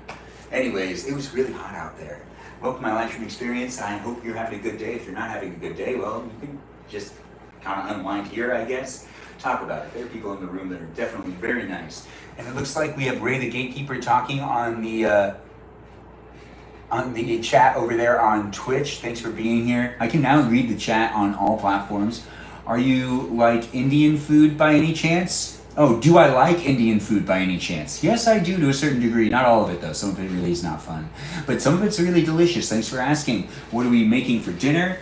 Anyways, it was really hot out there. Welcome to my live stream experience. I hope you're having a good day. If you're not having a good day, well, you can just kind of unwind here, I guess. Talk about it. There are people in the room that are definitely very nice. And it looks like we have Ray the Gatekeeper talking on the chat over there on Twitch. Thanks for being here. I can now read the chat on all platforms. Are you like Indian food by any chance? Oh, do I like Indian food by any chance? Yes, I do to a certain degree. Not all of it though. Some of it really is not fun. But some of it's really delicious. Thanks for asking. What are we making for dinner?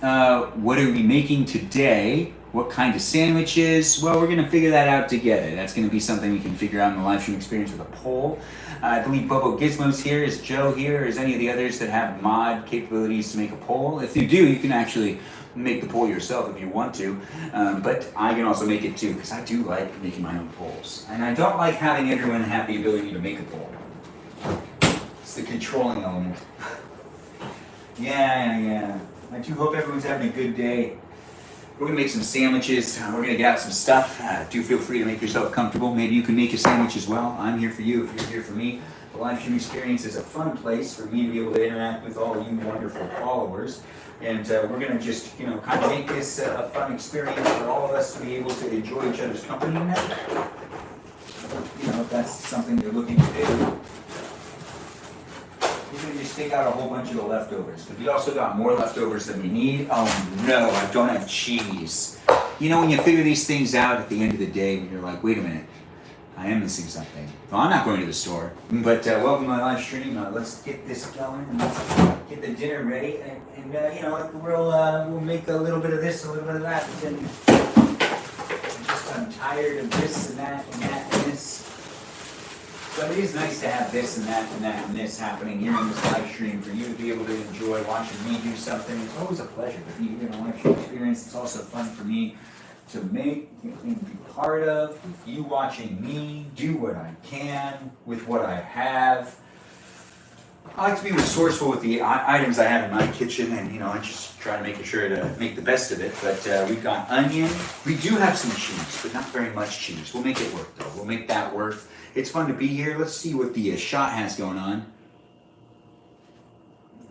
What are we making today? What kind of sandwiches? Well, we're going to figure that out together. That's going to be something we can figure out in the live stream experience with a poll. I believe Bobo Gizmo's here. Is Joe here? Is any of the others that have mod capabilities to make a poll? If you do, you can actually make the poll yourself if you want to. But I can also make it too, because I do like making my own polls. And I don't like having everyone have the ability to make a poll. It's the controlling element. Yeah. I do hope everyone's having a good day. We're going to make some sandwiches. We're going to get out some stuff. Do feel free to make yourself comfortable. Maybe you can make a sandwich as well. I'm here for you if you're here for me. The live stream experience is a fun place for me to be able to interact with all you wonderful followers. And we're going to just, kind of make this a fun experience for all of us to be able to enjoy each other's company now. If that's something you're looking to do. We're going to just take out a whole bunch of the leftovers. Because we also got more leftovers than we need. Oh no, I don't have cheese. When you figure these things out at the end of the day, when you're like, wait a minute, I am missing something. Well, I'm not going to the store. But welcome to my live stream. Let's get this going and let's get the dinner ready. And we'll make a little bit of this, a little bit of that. I'm tired of this and that and that and this. But it is nice to have this and that and that and this happening here in this live stream for you to be able to enjoy watching me do something. It's always a pleasure to be here in a live stream experience. It's also fun for me to make and be part of, with you watching me do what I can with what I have. I like to be resourceful with the items I have in my kitchen, and I just try to make sure to make the best of it. But we've got onion. We do have some cheese, but not very much cheese. We'll make it work though. We'll make that work. It's fun to be here. Let's see what the shot has going on.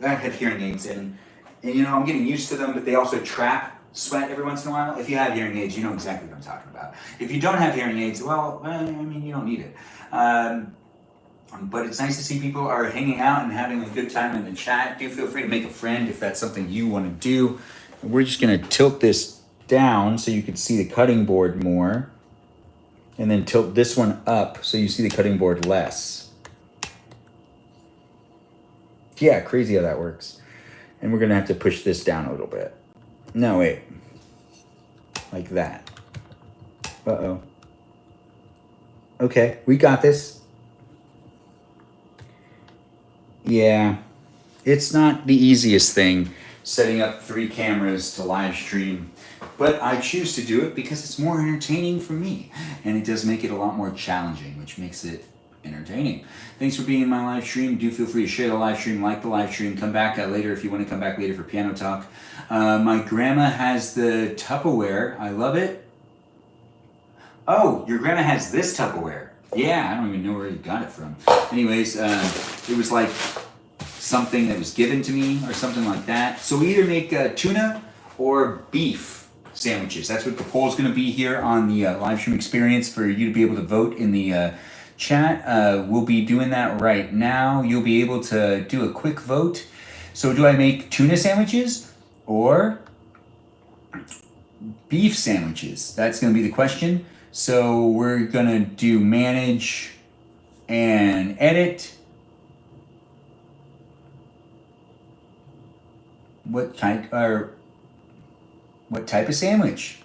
I have hearing aids in, and I'm getting used to them, but they also trap sweat every once in a while. If you have hearing aids, you know exactly what I'm talking about. If you don't have hearing aids, well, you don't need it. But it's nice to see people are hanging out and having a good time in the chat. Do feel free to make a friend if that's something you want to do. We're just going to tilt this down so you can see the cutting board more. And then tilt this one up so you see the cutting board less. Yeah, crazy how that works. And we're going to have to push this down a little bit. No, wait. Like that. Uh-oh. Okay, we got this. Yeah, it's not the easiest thing setting up 3 cameras to live stream, but I choose to do it because it's more entertaining for me, and it does make it a lot more challenging, which makes it entertaining. Thanks for being in my live stream. Do feel free to share the live stream, like the live stream, come back later if you want to come back later for piano talk. My grandma has the Tupperware. I love it. Oh, your grandma has this Tupperware. Yeah, I don't even know where you got it from. Anyways, it was like something that was given to me or something like that. So we either make tuna or beef sandwiches. That's what the poll is going to be here on the live stream experience for you to be able to vote in the chat. We'll be doing that right now. You'll be able to do a quick vote. So do I make tuna sandwiches or beef sandwiches? That's going to be the question. So we're going to do manage and edit. What type of sandwich?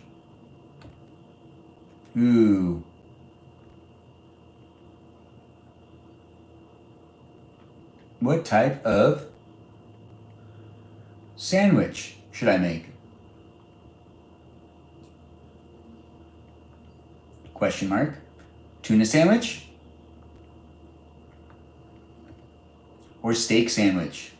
Ooh. What type of sandwich should I make? Question mark. Tuna sandwich? Or steak sandwich?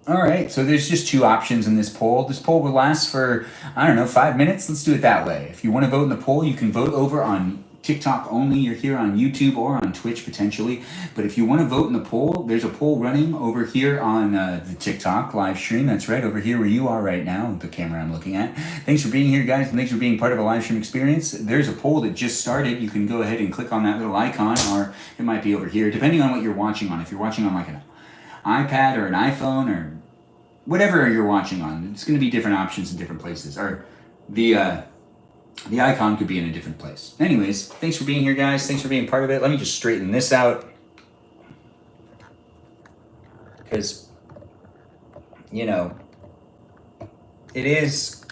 All right, so there's just 2 options in this poll. This poll will last for, 5 minutes. Let's do it that way. If you want to vote in the poll, you can vote over on TikTok only. You're here on YouTube or on Twitch potentially. But if you want to vote in the poll, there's a poll running over here on the TikTok live stream. That's right, over here where you are right now, the camera I'm looking at. Thanks for being here, guys, and thanks for being part of a live stream experience. There's a poll that just started. You can go ahead and click on that little icon, or it might be over here, depending on what you're watching on. If you're watching on like an iPad or an iPhone or whatever you're watching on, it's going to be different options in different places. Or the icon could be in a different place. Anyways, thanks for being here, guys. Thanks for being part of it. Let me just straighten this out. Because, it is...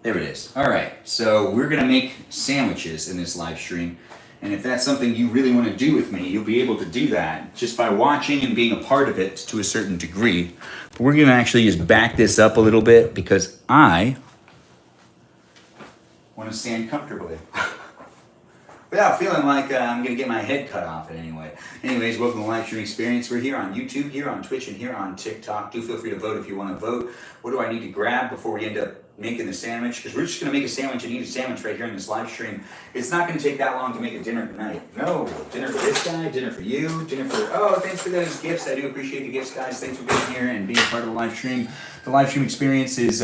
There it is. All right, so we're going to make sandwiches in this live stream. And if that's something you really want to do with me, you'll be able to do that just by watching and being a part of it to a certain degree. But we're going to actually just back this up a little bit because I want to stand comfortably without feeling like I'm going to get my head cut off in any way. Anyways, welcome to the live stream experience. We're here on YouTube, here on Twitch, and here on TikTok. Do feel free to vote if you want to vote. What do I need to grab before we end up making the sandwich? Because we're just going to make a sandwich and eat a sandwich right here in this live stream. It's not going to take that long to make a dinner tonight. No, dinner for this guy, dinner for you, dinner for... Oh, thanks for those gifts. I do appreciate the gifts, guys. Thanks for being here and being part of the live stream. The live stream experience is,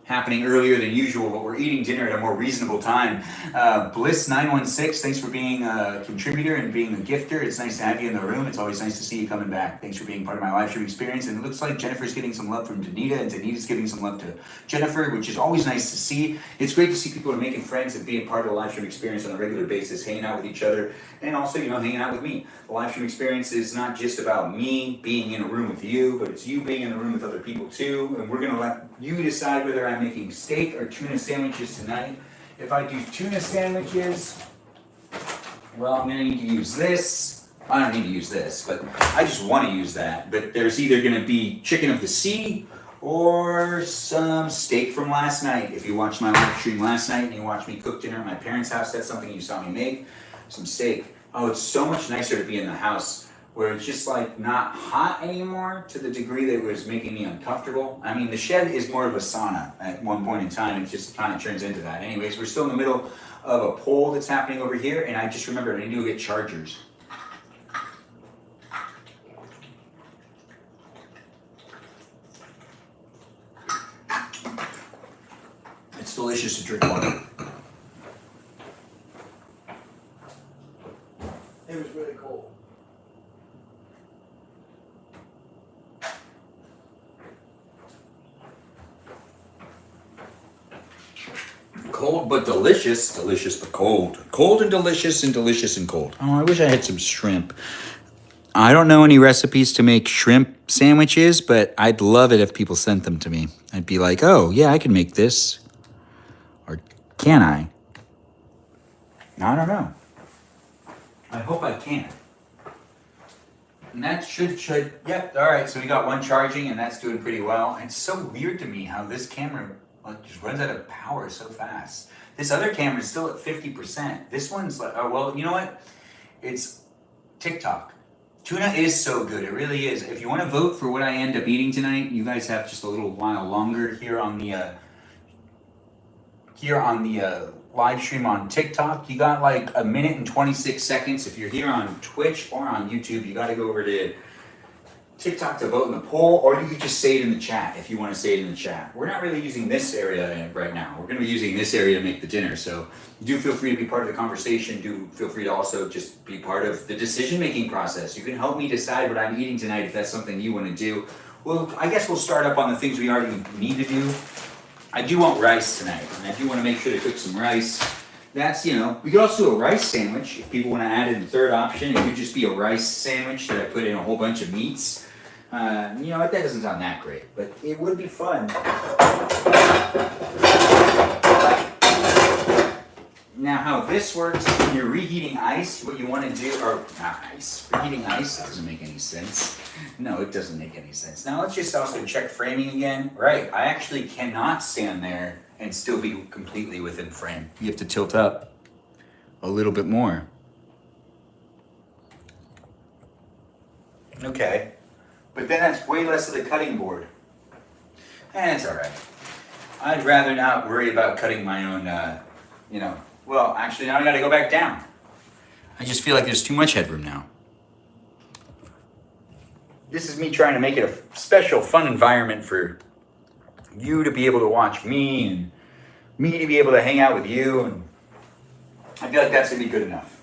happening earlier than usual, but we're eating dinner at a more reasonable time. Bliss916, thanks for being a contributor and being a gifter. It's nice to have you in the room. It's always nice to see you coming back. Thanks for being part of my live stream experience. And it looks like Jennifer's getting some love from Danita, and Danita's giving some love to Jennifer, which is always nice to see. It's great to see people are making friends and being part of the live stream experience on a regular basis, hanging out with each other, and also, hanging out with me. The live stream experience is not just about me being in a room with you, but it's you being in the room with other people too. And we're going to let you decide whether I'm making steak or tuna sandwiches tonight. If I do tuna sandwiches, Well, I'm gonna need to use this. I don't need to use this, but I just want to use that. But there's either gonna be chicken of the sea or some steak from last night. If you watched my live stream last night and you watched me cook dinner at my parents' house, that's something you saw me make. Some steak. Oh, it's so much nicer to be in the house where it's just like not hot anymore to the degree that it was making me uncomfortable. I mean, the shed is more of a sauna at one point in time. It just kind of turns into that. Anyways, we're still in the middle of a poll that's happening over here, and I just remembered I need to go get chargers. It's delicious to drink water. It was really cold. Cold but delicious, delicious but cold. Cold and delicious and cold. Oh, I wish I had some shrimp. I don't know any recipes to make shrimp sandwiches, but I'd love it if people sent them to me. I'd be like, oh, yeah, I can make this. Or can I? I don't know. I hope I can. And that should, yep, all right, so we got one charging and that's doing pretty well. It's so weird to me how this camera just runs out of power so fast. This other camera is still at 50%. This one's like, oh, well, you know what? It's TikTok. Tuna is so good, it really is. If you want to vote for what I end up eating tonight, you guys have just a little while longer here on the live stream on TikTok. You got like 1 minute and 26 seconds. If you're here on Twitch or on YouTube, you got to go over to TikTok to vote in the poll, or you could just say it in the chat if you want to say it in the chat. We're not really using this area right now. We're going to be using this area to make the dinner, so do feel free to be part of the conversation. Do feel free to also just be part of the decision-making process. You can help me decide what I'm eating tonight if that's something you want to do. Well, I guess we'll start up on the things we already need to do. I do want rice tonight, and I do want to make sure to cook some rice. That's, you know, we could also do a rice sandwich. If people want to add in the third option, it could just be a rice sandwich that I put in a whole bunch of meats. You know, that doesn't sound that great, but it would be fun. Now, how this works, when you're reheating ice, what you want to do, or not ice, reheating ice, that doesn't make any sense. No, it doesn't make any sense. Now, let's just also check framing again. Right, I actually cannot stand there and still be completely within frame. You have to tilt up a little bit more. Okay. But then that's way less of the cutting board. And it's all right. I'd rather not worry about cutting my own, you know. Well, actually, now I got to go back down. I just feel like there's too much headroom now. This is me trying to make it a special, fun environment for you to be able to watch me and me to be able to hang out with you. And I feel like that's going to be good enough.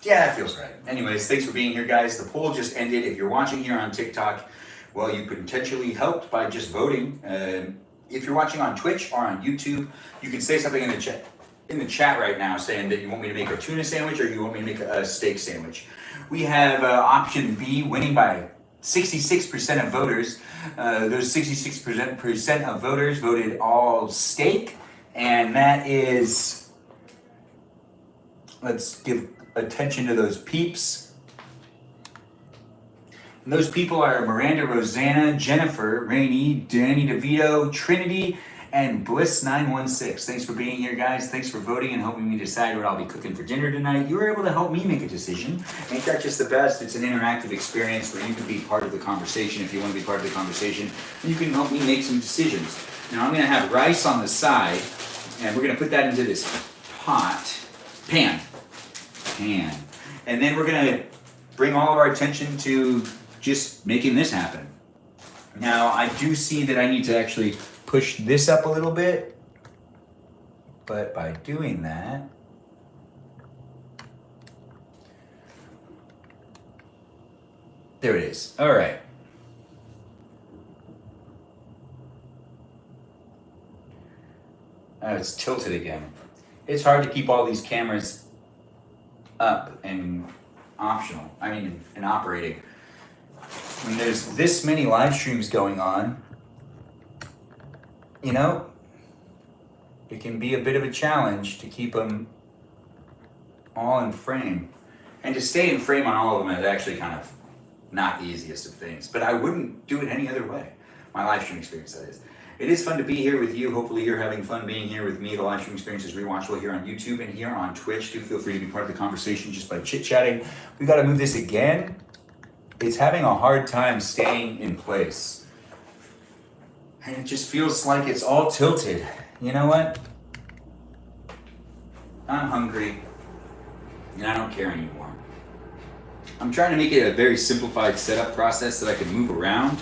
Yeah, that feels right. Anyways, thanks for being here, guys. The poll just ended. If you're watching here on TikTok, well, you potentially helped by just voting. If you're watching on Twitch or on YouTube, you can say something in the chat right now saying that you want me to make a tuna sandwich or you want me to make a steak sandwich. We have option B winning by 66% of voters. Those 66% of voters voted all steak, and that is, let's give attention to those peeps. And those people are Miranda, Rosanna, Jennifer, Rainey, Danny DeVito, Trinity, and Bliss916. Thanks for being here, guys. Thanks for voting and helping me decide what I'll be cooking for dinner tonight. You were able to help me make a decision. Ain't that just the best? It's an interactive experience where you can be part of the conversation if you want to be part of the conversation. And you can help me make some decisions. Now I'm going to have rice on the side, and we're going to put that into this pan. And then we're going to bring all of our attention to just making this happen. Now, I do see that I need to actually push this up a little bit, but by doing that, there it is. All right. Oh, it's tilted again. It's hard to keep all these cameras up and and operating. When there's this many live streams going on, you know, it can be a bit of a challenge to keep them all in frame. And to stay in frame on all of them is actually kind of not the easiest of things, but I wouldn't do it any other way. My live stream experience, that is. It is fun to be here with you. Hopefully you're having fun being here with me. The live stream experience is rewatchable here on YouTube and here on Twitch. Do feel free to be part of the conversation just by chit-chatting. We got to move this again. It's having a hard time staying in place. And it just feels like it's all tilted. You know what? I'm hungry and I don't care anymore. I'm trying to make it a very simplified setup process that I can move around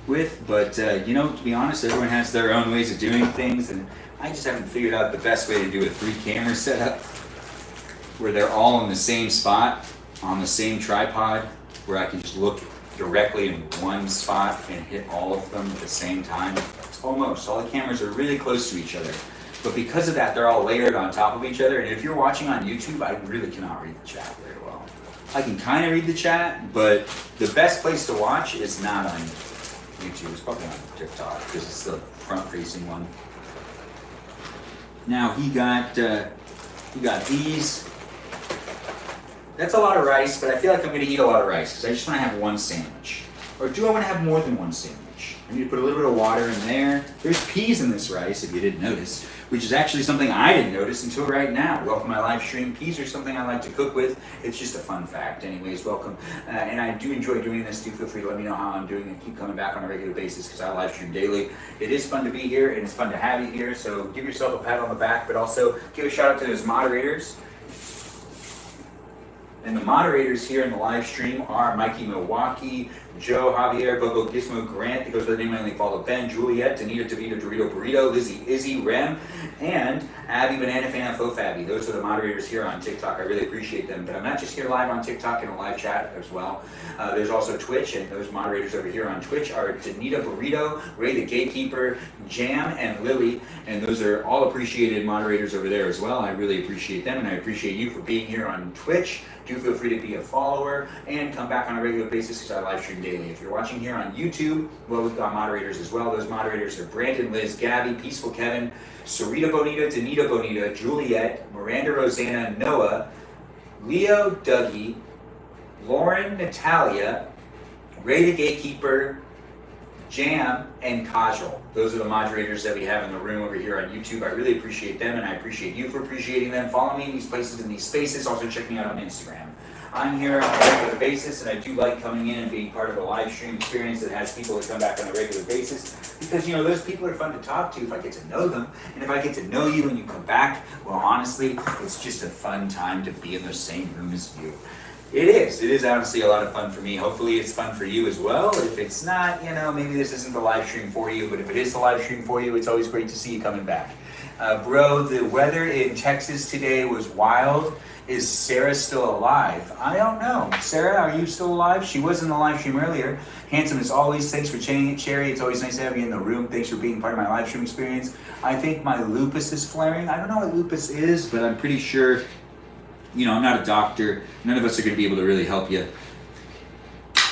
with, but you know, to be honest, everyone has their own ways of doing things, and I just haven't figured out the best way to do a 3-camera setup where they're all in the same spot on the same tripod, where I can just look directly in one spot and hit all of them at the same time. It's almost all the cameras are really close to each other, but because of that, they're all layered on top of each other. And if you're watching on YouTube, I really cannot read the chat very well. I can kind of read the chat, but the best place to watch is not on YouTube. It's probably on TikTok because it's the front-facing one. Now he got these. That's a lot of rice, but I feel like I'm going to eat a lot of rice because I just want to have one sandwich. Or do I want to have more than one sandwich? I need to put a little bit of water in there. There's peas in this rice, if you didn't notice, which is actually something I didn't notice until right now. Welcome to my live stream. Peas are something I like to cook with. It's just a fun fact. Anyways, welcome. And I do enjoy doing this. Do feel free to let me know how I'm doing and keep coming back on a regular basis because I live stream daily. It is fun to be here and it's fun to have you here. So give yourself a pat on the back, but also give a shout out to those moderators. And the moderators here in the live stream are Mikey Milwaukee, Joe, Javier, Bobo, Gizmo, Grant, that goes by the name I only follow, Ben, Juliet, Danita, DeVito, Dorito, Burrito, Lizzie, Izzy, Rem, and Abby, Banana Fan, Fo Fabby. Those are the moderators here on TikTok. I really appreciate them. But I'm not just here live on TikTok in a live chat as well. There's also Twitch, and those moderators over here on Twitch are Danita, Burrito, Ray the Gatekeeper, Jam, and Lily. And those are all appreciated moderators over there as well. I really appreciate them, and I appreciate you for being here on Twitch. Do feel free to be a follower and come back on a regular basis because I live stream daily. If you're watching here on YouTube, well, we've got moderators as well. Those moderators are Brandon, Liz, Gabby, Peaceful Kevin, Sarita Bonita, Danita Bonita, Juliet, Miranda Rosanna, Noah, Leo, Dougie, Lauren, Natalia, Ray the Gatekeeper, Jam, and Kajal. Those are the moderators that we have in the room over here on YouTube. I really appreciate them, and I appreciate you for appreciating them. Follow me in these places, in these spaces. Also check me out on Instagram. I'm here on a regular basis, and I do like coming in and being part of a live stream experience that has people that come back on a regular basis because, you know, those people are fun to talk to if I get to know them. And if I get to know you and you come back, well, honestly, it's just a fun time to be in the same room as you. It is honestly a lot of fun for me. Hopefully it's fun for you as well. If it's not, you know, maybe this isn't the live stream for you, but if it is the live stream for you, it's always great to see you coming back. Bro, the weather in Texas today was wild. Is Sarah still alive? I don't know. Sarah, are you still alive? She was in the live stream earlier. Handsome as always. Thanks for changing it, Cherry. It's always nice to have you in the room. Thanks for being part of my live stream experience. I think my lupus is flaring. I don't know what lupus is, but I'm pretty sure, you know, I'm not a doctor. None of us are going to be able to really help you.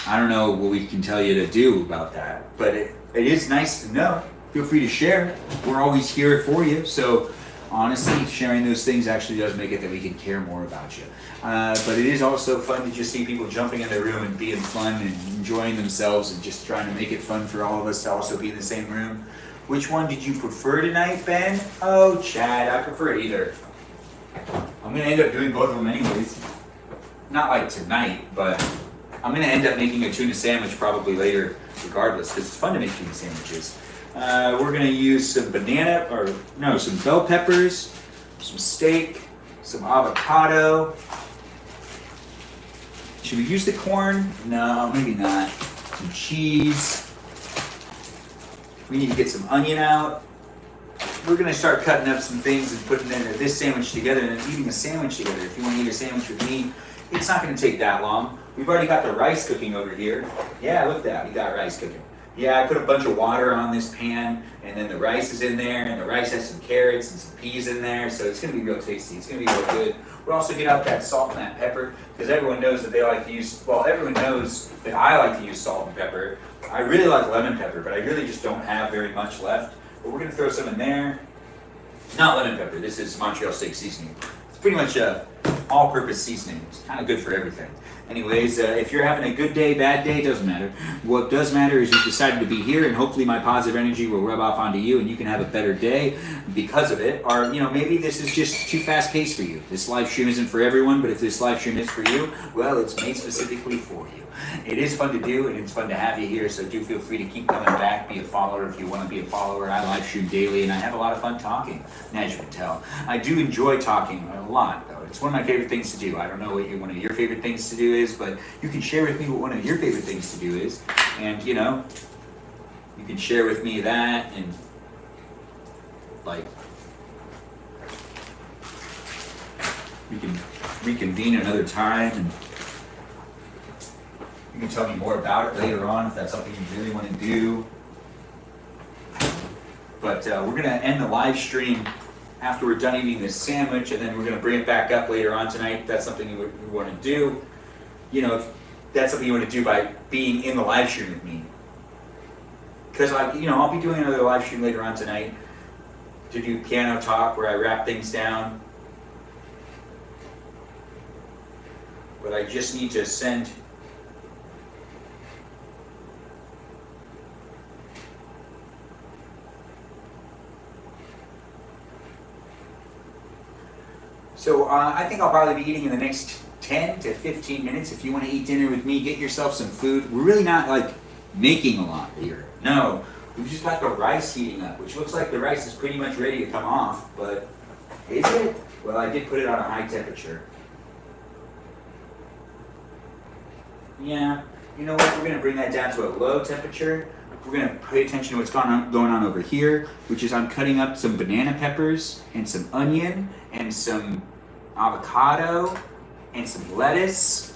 I don't know what we can tell you to do about that, but it is nice to know. Feel free to share. We're always here for you. So honestly, sharing those things actually does make it that we can care more about you. But it is also fun to just see people jumping in their room and being fun and enjoying themselves and just trying to make it fun for all of us to also be in the same room. Which one did you prefer tonight, Ben? Oh, Chad, I prefer either. I'm going to end up doing both of them anyways. Not like tonight, but I'm going to end up making a tuna sandwich probably later regardless because it's fun to make tuna sandwiches. We're going to use some some bell peppers, some steak, some avocado. Should we use the corn? No, maybe not. Some cheese. We need to get some onion out. We're going to start cutting up some things and putting this sandwich together and eating a sandwich together. If you want to eat a sandwich with me, it's not going to take that long. We've already got the rice cooking over here. Yeah, look at that. We got rice cooking. Yeah, I put a bunch of water on this pan, and then the rice is in there, and the rice has some carrots and some peas in there, so it's going to be real tasty. It's going to be real good. We'll also get out that salt and that pepper, because everyone knows that they like to use, well, everyone knows that I like to use salt and pepper. I really like lemon pepper, but I really just don't have very much left. But we're going to throw some in there. Not lemon pepper. This is Montreal steak seasoning. It's pretty much all-purpose seasoning. It's kind of good for everything. Anyways, if you're having a good day, bad day, doesn't matter. What does matter is you've decided to be here, and hopefully my positive energy will rub off onto you and you can have a better day because of it. Or, maybe this is just too fast-paced for you. This live stream isn't for everyone, but if this live stream is for you, well, it's made specifically for you. It is fun to do, and it's fun to have you here, so do feel free to keep coming back. Be a follower if you want to be a follower. I live stream daily, and I have a lot of fun talking, as you can tell. I do enjoy talking a lot, though. It's one of my favorite things to do. I don't know what one of your favorite things to do is, but you can share with me what one of your favorite things to do is. And, you can share with me that, and, we can reconvene another time, and you can tell me more about it later on if that's something you really want to do. But we're going to end the live stream after we're done eating this sandwich, and then we're going to bring it back up later on tonight if that's something you want to do. If that's something you want to do by being in the live stream with me. Because, I'll be doing another live stream later on tonight to do piano talk where I wrap things down. But I just need to send... So I think I'll probably be eating in the next 10 to 15 minutes. If you want to eat dinner with me, get yourself some food. We're really not making a lot here. No, we've just got the rice heating up, which looks like the rice is pretty much ready to come off, but is it? Well, I did put it on a high temperature. Yeah, you know what? We're going to bring that down to a low temperature. We're going to pay attention to what's going on over here, which is I'm cutting up some banana peppers and some onion and some avocado and some lettuce.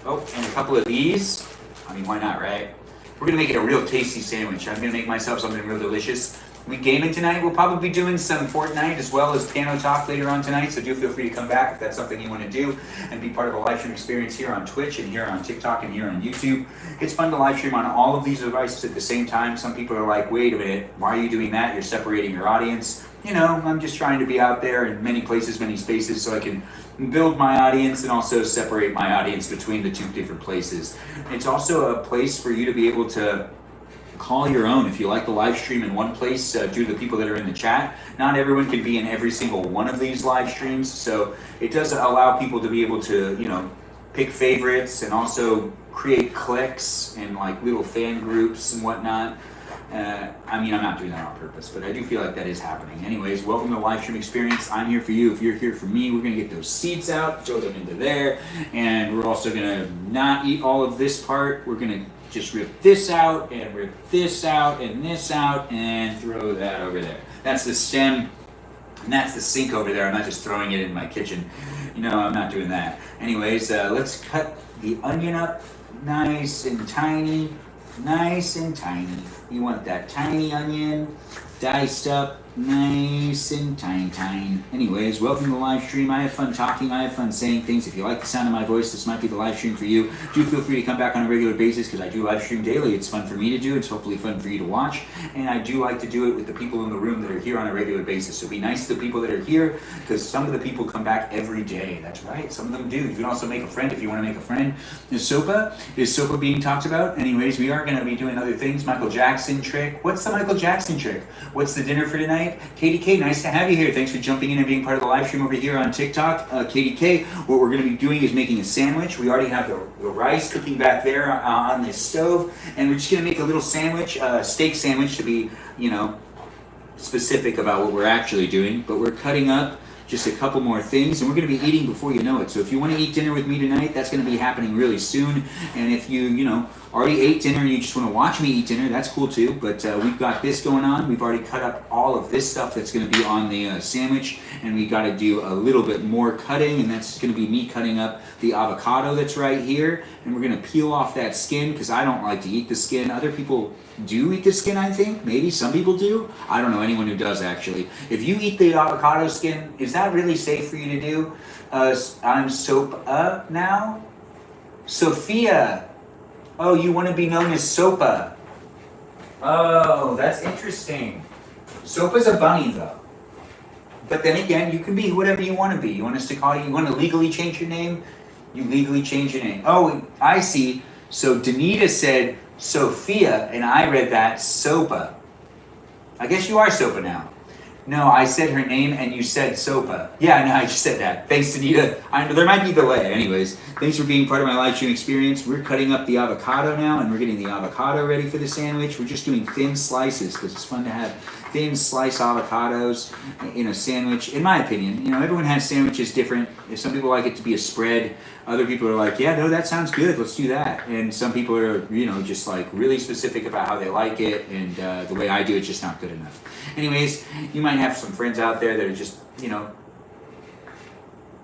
Oh, and a couple of these. I mean, why not, right? We're going to make it a real tasty sandwich. I'm going to make myself something real delicious. We gaming tonight. We'll probably be doing some Fortnite as well as piano talk later on tonight, so do feel free to come back if that's something you want to do and be part of a live stream experience here on Twitch and here on TikTok and here on YouTube. It's fun to live stream on all of these devices at the same time. Some people are like, wait a minute, why are you doing that? You're separating your audience. I'm just trying to be out there in many places, many spaces, so I can build my audience and also separate my audience between the two different places. It's also a place for you to be able to call your own. If you like the live stream in one place, due to the people that are in the chat, not everyone can be in every single one of these live streams, so it does allow people to be able to, pick favorites and also create cliques and little fan groups and whatnot. I'm not doing that on purpose, but I do feel like that is happening. Anyways, welcome to the live stream experience. I'm here for you. If you're here for me, we're going to get those seeds out, throw them into there, and we're also going to not eat all of this part. We're going to just rip this out, and rip this out, and this out, and throw that over there. That's the stem, and that's the sink over there. I'm not just throwing it in my kitchen. I'm not doing that. Anyways, let's cut the onion up nice and tiny. Nice and tiny. You want that tiny onion diced up nice and tiny. Anyways, welcome to the live stream. I have fun talking. I have fun saying things. If you like the sound of my voice, this might be the live stream for you. Do feel free to come back on a regular basis because I do live stream daily. It's fun for me to do. It's hopefully fun for you to watch. And I do like to do it with the people in the room that are here on a regular basis. So be nice to the people that are here because some of the people come back every day. That's right. Some of them do. You can also make a friend if you want to make a friend. Is SOPA being talked about? Anyways, we are going to be doing other things. Michael Jackson trick. What's the Michael Jackson trick? What's the dinner for tonight? KDK, nice to have you here. Thanks for jumping in and being part of the live stream over here on TikTok. KDK, what we're going to be doing is making a sandwich. We already have the rice cooking back there on this stove, and we're just going to make a little sandwich, steak sandwich to be, specific about what we're actually doing. But we're cutting up just a couple more things, and we're going to be eating before you know it. So if you want to eat dinner with me tonight, that's going to be happening really soon. And if you, already ate dinner and you just want to watch me eat dinner, that's cool too. But we've got this going on. We've already cut up all of this stuff that's going to be on the sandwich, and we got to do a little bit more cutting, and that's going to be me cutting up the avocado that's right here. And we're going to peel off that skin because I don't like to eat the skin. Other people do eat the skin, I think. Maybe some people do. I don't know anyone who does, actually. If you eat the avocado skin, is that really safe for you to do? I'm Sopa now. Sophia. Oh, you want to be known as Sopa. Oh, that's interesting. Sopa's a bunny, though. But then again, you can be whatever you want to be. You want us to call you, you want to legally change your name? You legally change your name. Oh, I see. So Danita said Sophia, and I read that Sopa. I guess you are Sopa now. No, I said her name and you said Sopa. Yeah, no, I just said that. Thanks, Anita. I know there might be a delay. Anyways, thanks for being part of my live stream experience. We're cutting up the avocado now and we're getting the avocado ready for the sandwich. We're just doing thin slices because it's fun to have thin sliced avocados in a sandwich. In my opinion, you know, everyone has sandwiches different. Some people like it to be a spread. Other people are like, yeah, no, that sounds good. Let's do that. And some people are, you know, just like really specific about how they like it. And the way I do it's just not good enough. Anyways, you might have some friends out there that are just, you know,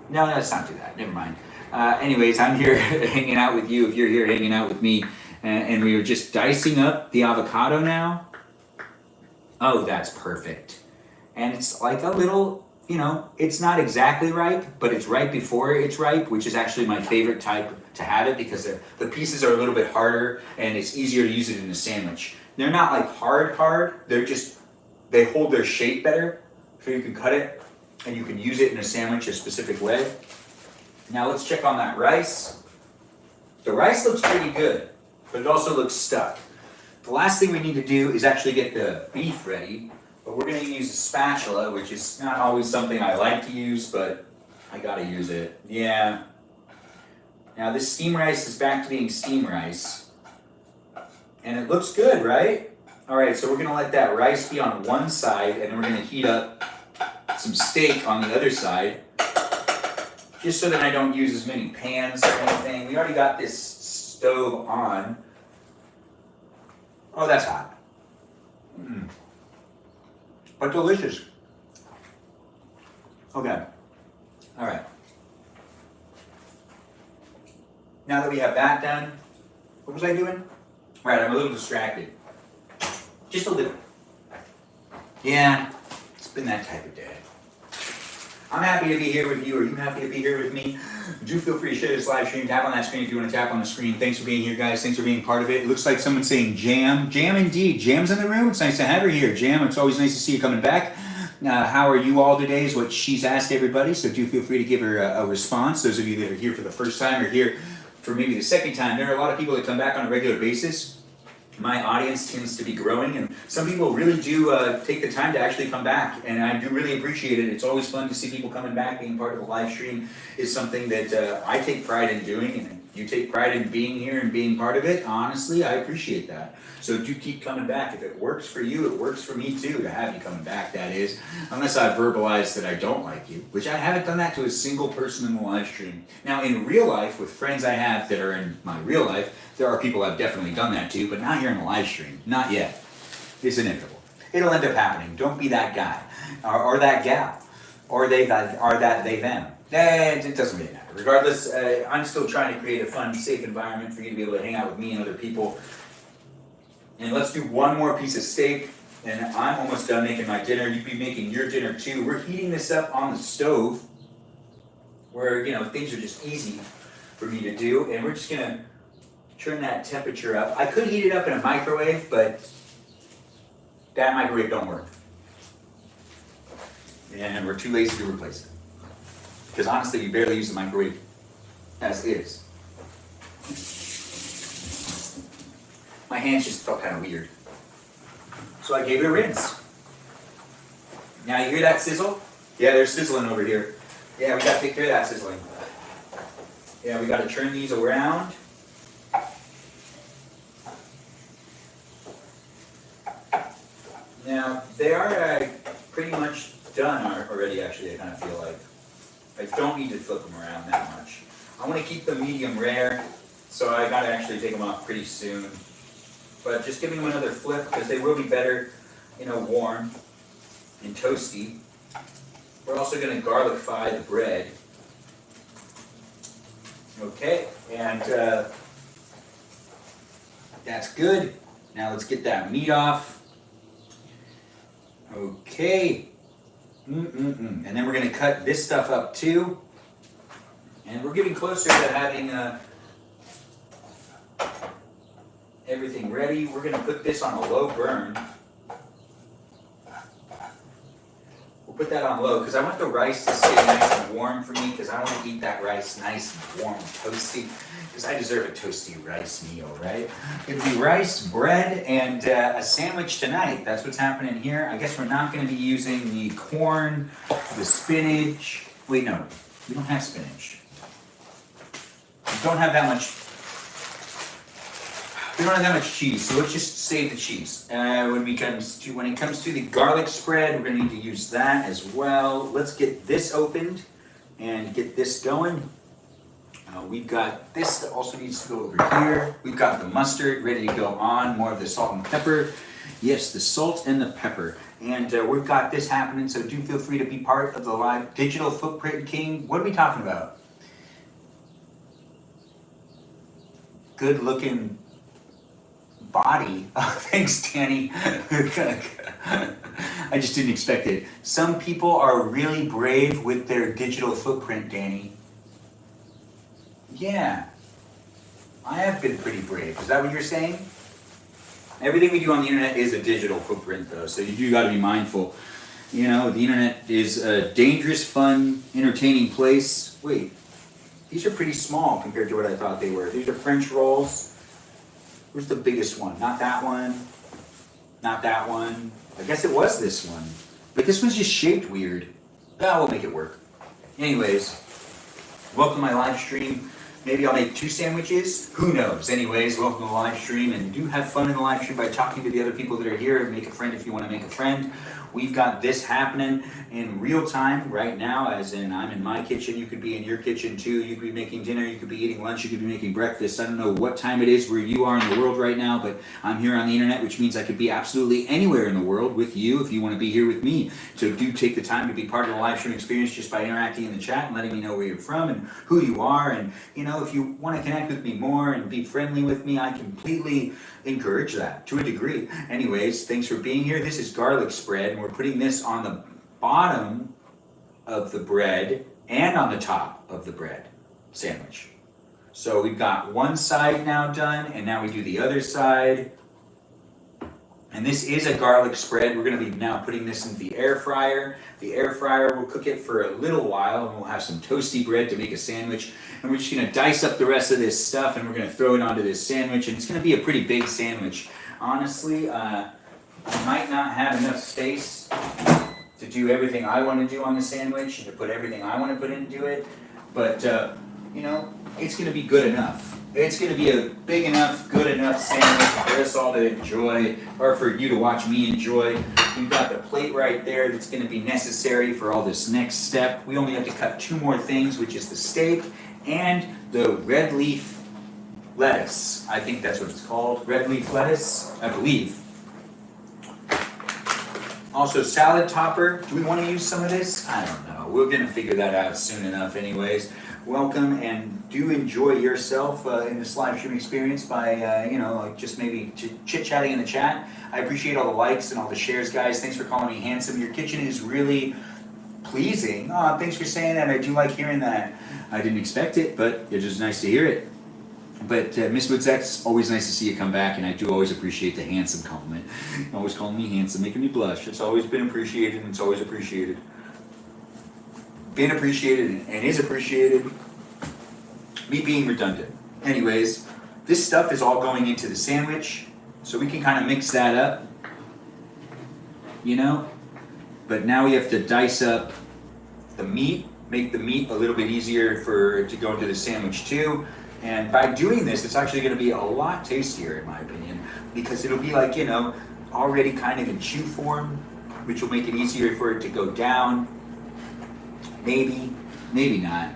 no, let's not do that. Never mind. Anyways, I'm here hanging out with you if you're here hanging out with me. And we were just dicing up the avocado now. Oh, that's perfect. And it's like a little, you know, it's not exactly ripe, but it's right before it's ripe, which is actually my favorite type to have it because the pieces are a little bit harder and it's easier to use it in a sandwich. They're not like hard. They're just, they hold their shape better, so you can cut it and you can use it in a sandwich a specific way. Now let's check on that rice. The rice looks pretty good, but it also looks stuck. The last thing we need to do is actually get the beef ready, but we're going to use a spatula, which is not always something I like to use, but I gotta use it. Yeah. Now this steam rice is back to being steam rice, and it looks good, right? All right, so we're gonna let that rice be on one side, and then we're gonna heat up some steak on the other side, just so that I don't use as many pans or anything. We already got this stove on. Oh, that's hot. But delicious. Okay. All right. Now that we have that done, what was I doing? All right, I'm a little distracted. Just a little. Yeah, it's been that type of day. I'm happy to be here with you. Are you happy to be here with me? Do feel free to share this live stream. Tap on that screen if you want to tap on the screen. Thanks for being here, guys. Thanks for being part of it. It looks like someone's saying Jam. Jam indeed. Jam's in the room. It's nice to have her here. Jam, it's always nice to see you coming back. How are you all today is what she's asked everybody, so do feel free to give her a response. Those of you that are here for the first time or here for maybe the second time, there are a lot of people that come back on a regular basis. My audience tends to be growing, and some people really do take the time to actually come back, and I do really appreciate it. It's always fun to see people coming back. Being part of the live stream is something that I take pride in doing, and you take pride in being here and being part of it. Honestly, I appreciate that. So do keep coming back. If it works for you, it works for me too, to have you coming back, that is. Unless I verbalize that I don't like you, which I haven't done that to a single person in the live stream. Now, in real life, with friends I have that are in my real life, there are people I've definitely done that to, but not here in the live stream. Not yet. It's inevitable. It'll end up happening. Don't be that guy, or that gal, or they, or that they, them. It doesn't really matter. Regardless, I'm still trying to create a fun, safe environment for you to be able to hang out with me and other people. And let's do one more piece of steak, and I'm almost done making my dinner. You be making your dinner too. We're heating this up on the stove, where, you know, things are just easy for me to do, and we're just gonna turn that temperature up. I could heat it up in a microwave, but that microwave don't work. And we're too lazy to replace it. Because honestly, we barely use the microwave as is. My hands just felt kind of weird. So I gave it a rinse. Now you hear that sizzle? Yeah, there's sizzling over here. Yeah, we gotta take care of that sizzling. Yeah, we gotta turn these around. Now, they are pretty much done already, actually, I kind of feel like. I don't need to flip them around that much. I want to keep them medium rare, so I gotta actually take them off pretty soon. But just giving them another flip, because they will be better, you know, warm and toasty. We're also gonna garlic fry the bread. Okay, and that's good. Now let's get that meat off. Okay. And then we're going to cut this stuff up too. And we're getting closer to having everything ready. We're going to put this on a low burn. We'll put that on low because I want the rice to stay nice and warm for me because I want to eat that rice nice and warm and toasty because I deserve a toasty rice meal, right? It'll be rice, bread, and a sandwich tonight. That's what's happening here. I guess we're not going to be using the corn, the spinach. Wait, no, we don't have spinach. We don't have that much. We don't have that much cheese, so let's just save the cheese. When it comes to the garlic spread, we're going to need to use that as well. Let's get this opened and get this going. We've got this that also needs to go over here. We've got the mustard ready to go on, more of the salt and pepper. Yes, the salt and the pepper. And we've got this happening, so do feel free to be part of the live Digital Footprint King. What are we talking about? Good looking body. Oh, thanks, Danny. I just didn't expect it. Some people are really brave with their digital footprint, Danny. Yeah. I have been pretty brave. Is that what you're saying? Everything we do on the internet is a digital footprint, though, so you do got to be mindful. You know, the internet is a dangerous, fun, entertaining place. Wait, these are pretty small compared to what I thought they were. These are French rolls. Where's the biggest one? Not that one. Not that one. I guess it was this one. But this one's just shaped weird. Ah, we'll make it work. Anyways, welcome to my live stream. Maybe I'll make 2 sandwiches. Who knows? Anyways, welcome to the live stream. And do have fun in the live stream by talking to the other people that are here. Make a friend if you want to make a friend. We've got this happening in real time right now, as in I'm in my kitchen. You could be in your kitchen too. You could be making dinner. You could be eating lunch. You could be making breakfast. I don't know what time it is where you are in the world right now, but I'm here on the internet, which means I could be absolutely anywhere in the world with you if you want to be here with me. So do take the time to be part of the live stream experience just by interacting in the chat and letting me know where you're from and who you are. And, you know, if you want to connect with me more and be friendly with me, I completely encourage that to a degree. Anyways, thanks for being here. This is garlic spread, and we're putting this on the bottom of the bread and on the top of the bread sandwich. So we've got one side now done, and now we do the other side. And this is a garlic spread. We're going to be now putting this into the air fryer. The air fryer will cook it for a little while, and we'll have some toasty bread to make a sandwich. And we're just going to dice up the rest of this stuff, and we're going to throw it onto this sandwich. And it's going to be a pretty big sandwich. Honestly, I might not have enough space to do everything I want to do on the sandwich and to put everything I want to put into it. But, you know, it's going to be good enough. It's going to be a big enough, good enough sandwich for us all to enjoy, or for you to watch me enjoy. We've got the plate right there that's going to be necessary for all this next step. We only have to cut 2 more things, which is the steak and the red leaf lettuce. I think that's what it's called. Red leaf lettuce, I believe. Also, salad topper. Do we want to use some of this? I don't know. We're going to figure that out soon enough anyways. Welcome, and do enjoy yourself in this live stream experience by, you know, like just maybe chit-chatting in the chat. I appreciate all the likes and all the shares, guys. Thanks for calling me handsome. Your kitchen is really pleasing. Oh, thanks for saying that. I do like hearing that. I didn't expect it, but it's just nice to hear it. But Miss Woodsack, it's always nice to see you come back, and I do always appreciate the handsome compliment. Always calling me handsome, making me blush. It's always been appreciated, and it's always appreciated. Been appreciated and is appreciated. Me being redundant. Anyways, this stuff is all going into the sandwich, so we can kind of mix that up, you know? But now we have to dice up the meat, make the meat a little bit easier for it to go into the sandwich too. And by doing this, it's actually going to be a lot tastier, in my opinion, because it'll be like, you know, already kind of in chew form, which will make it easier for it to go down. Maybe, maybe not.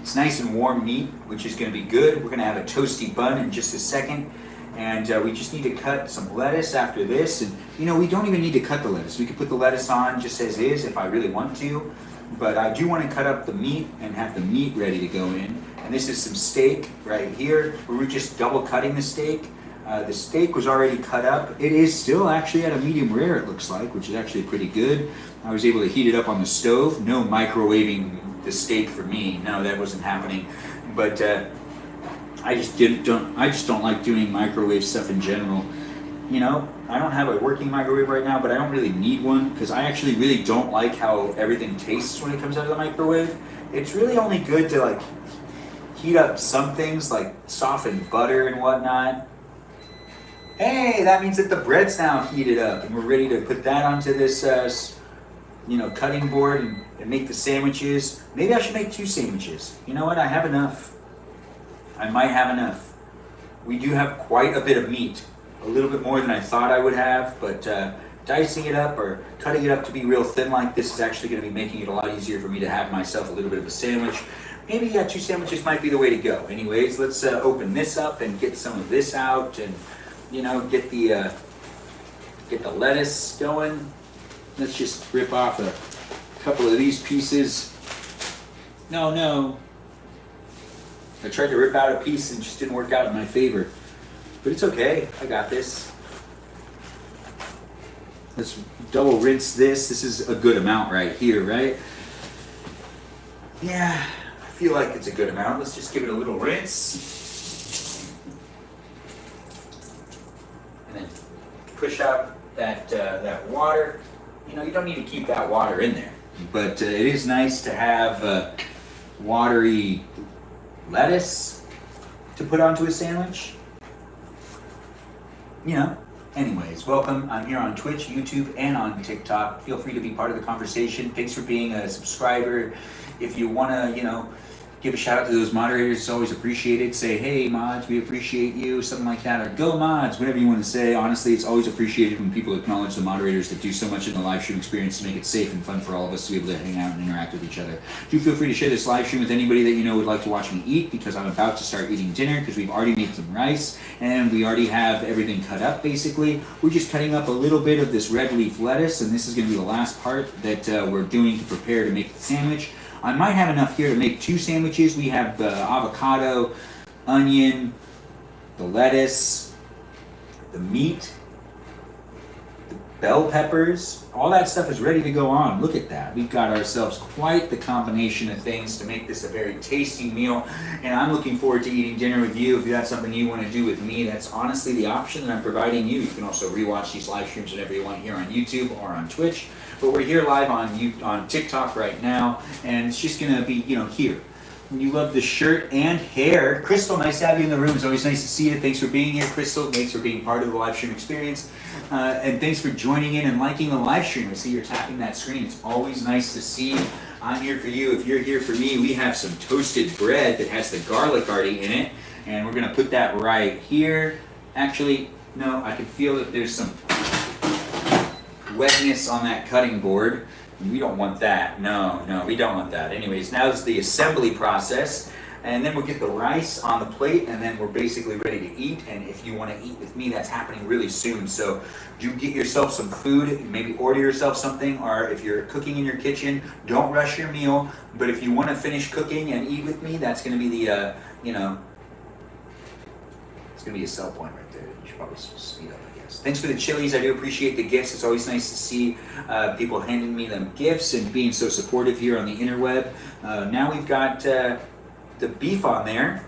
It's nice and warm meat, which is going to be good. We're going to have a toasty bun in just a second. And we just need to cut some lettuce after this. And, you know, we don't even need to cut the lettuce. We could put the lettuce on just as is if I really want to. But I do want to cut up the meat and have the meat ready to go in. And this is some steak right here. We're just double cutting the steak. The steak was already cut up. It is still actually at a medium rare, it looks like, which is actually pretty good. I was able to heat it up on the stove. No microwaving the steak for me. No, that wasn't happening. But I just don't like doing microwave stuff in general. You know, I don't have a working microwave right now, but I don't really need one because I actually really don't like how everything tastes when it comes out of the microwave. It's really only good to like heat up some things like soften butter and whatnot. Hey, that means that the bread's now heated up and we're ready to put that onto this cutting board and make the sandwiches. Maybe I should make 2 sandwiches. You know what? I have enough. I might have enough. We do have quite a bit of meat. A little bit more than I thought I would have, but dicing it up or cutting it up to be real thin like this is actually going to be making it a lot easier for me to have myself a little bit of a sandwich. Maybe 2 sandwiches might be the way to go. Anyways, let's open this up and get some of this out and get the lettuce going. Let's just rip off a couple of these pieces. No. I tried to rip out a piece and it just didn't work out in my favor. But it's okay, I got this. Let's double rinse this. This is a good amount right here, right? Yeah, I feel like it's a good amount. Let's just give it a little rinse. And then push out that water. You don't need to keep that water in there. But it is nice to have watery lettuce to put onto a sandwich. Anyways, welcome. I'm here on Twitch, YouTube, and on TikTok. Feel free to be part of the conversation. Thanks for being a subscriber. If you want to, give a shout out to those moderators, it's always appreciated. Say, hey, mods, we appreciate you, something like that, or go mods, whatever you want to say. Honestly, it's always appreciated when people acknowledge the moderators that do so much in the live stream experience to make it safe and fun for all of us to be able to hang out and interact with each other. Do feel free to share this live stream with anybody that would like to watch me eat, because I'm about to start eating dinner because we've already made some rice and we already have everything cut up basically. We're just cutting up a little bit of this red leaf lettuce, and this is going to be the last part that we're doing to prepare to make the sandwich. I might have enough here to make 2 sandwiches. We have the avocado, onion, the lettuce, the meat, the bell peppers. All that stuff is ready to go on. Look at that. We've got ourselves quite the combination of things to make this a very tasty meal. And I'm looking forward to eating dinner with you. If that's something you want to do with me, that's honestly the option that I'm providing you. You can also rewatch these live streams whenever you want here on YouTube or on Twitch. But we're here live on TikTok right now, and it's just gonna be, here. You love the shirt and hair. Crystal, nice to have you in the room. It's always nice to see you. Thanks for being here, Crystal. Thanks for being part of the live stream experience. And thanks for joining in and liking the live stream. I see you're tapping that screen. It's always nice to see. I'm here for you. If you're here for me, we have some toasted bread that has the garlic already in it. And we're gonna put that right here. Actually, no, I can feel that there's some wetness on that cutting board. We don't want that. No, we don't want that. Anyways, now it's the assembly process, and then we'll get the rice on the plate, and then we're basically ready to eat. And if you want to eat with me, that's happening really soon. So do get yourself some food, maybe order yourself something, or if you're cooking in your kitchen, don't rush your meal. But if you want to finish cooking and eat with me, that's going to be the, it's going to be a sell point right there. You should probably speed up. Thanks for the chilies. I do appreciate the gifts. It's always nice to see people handing me them gifts and being so supportive here on the interweb. Now we've got the beef on there,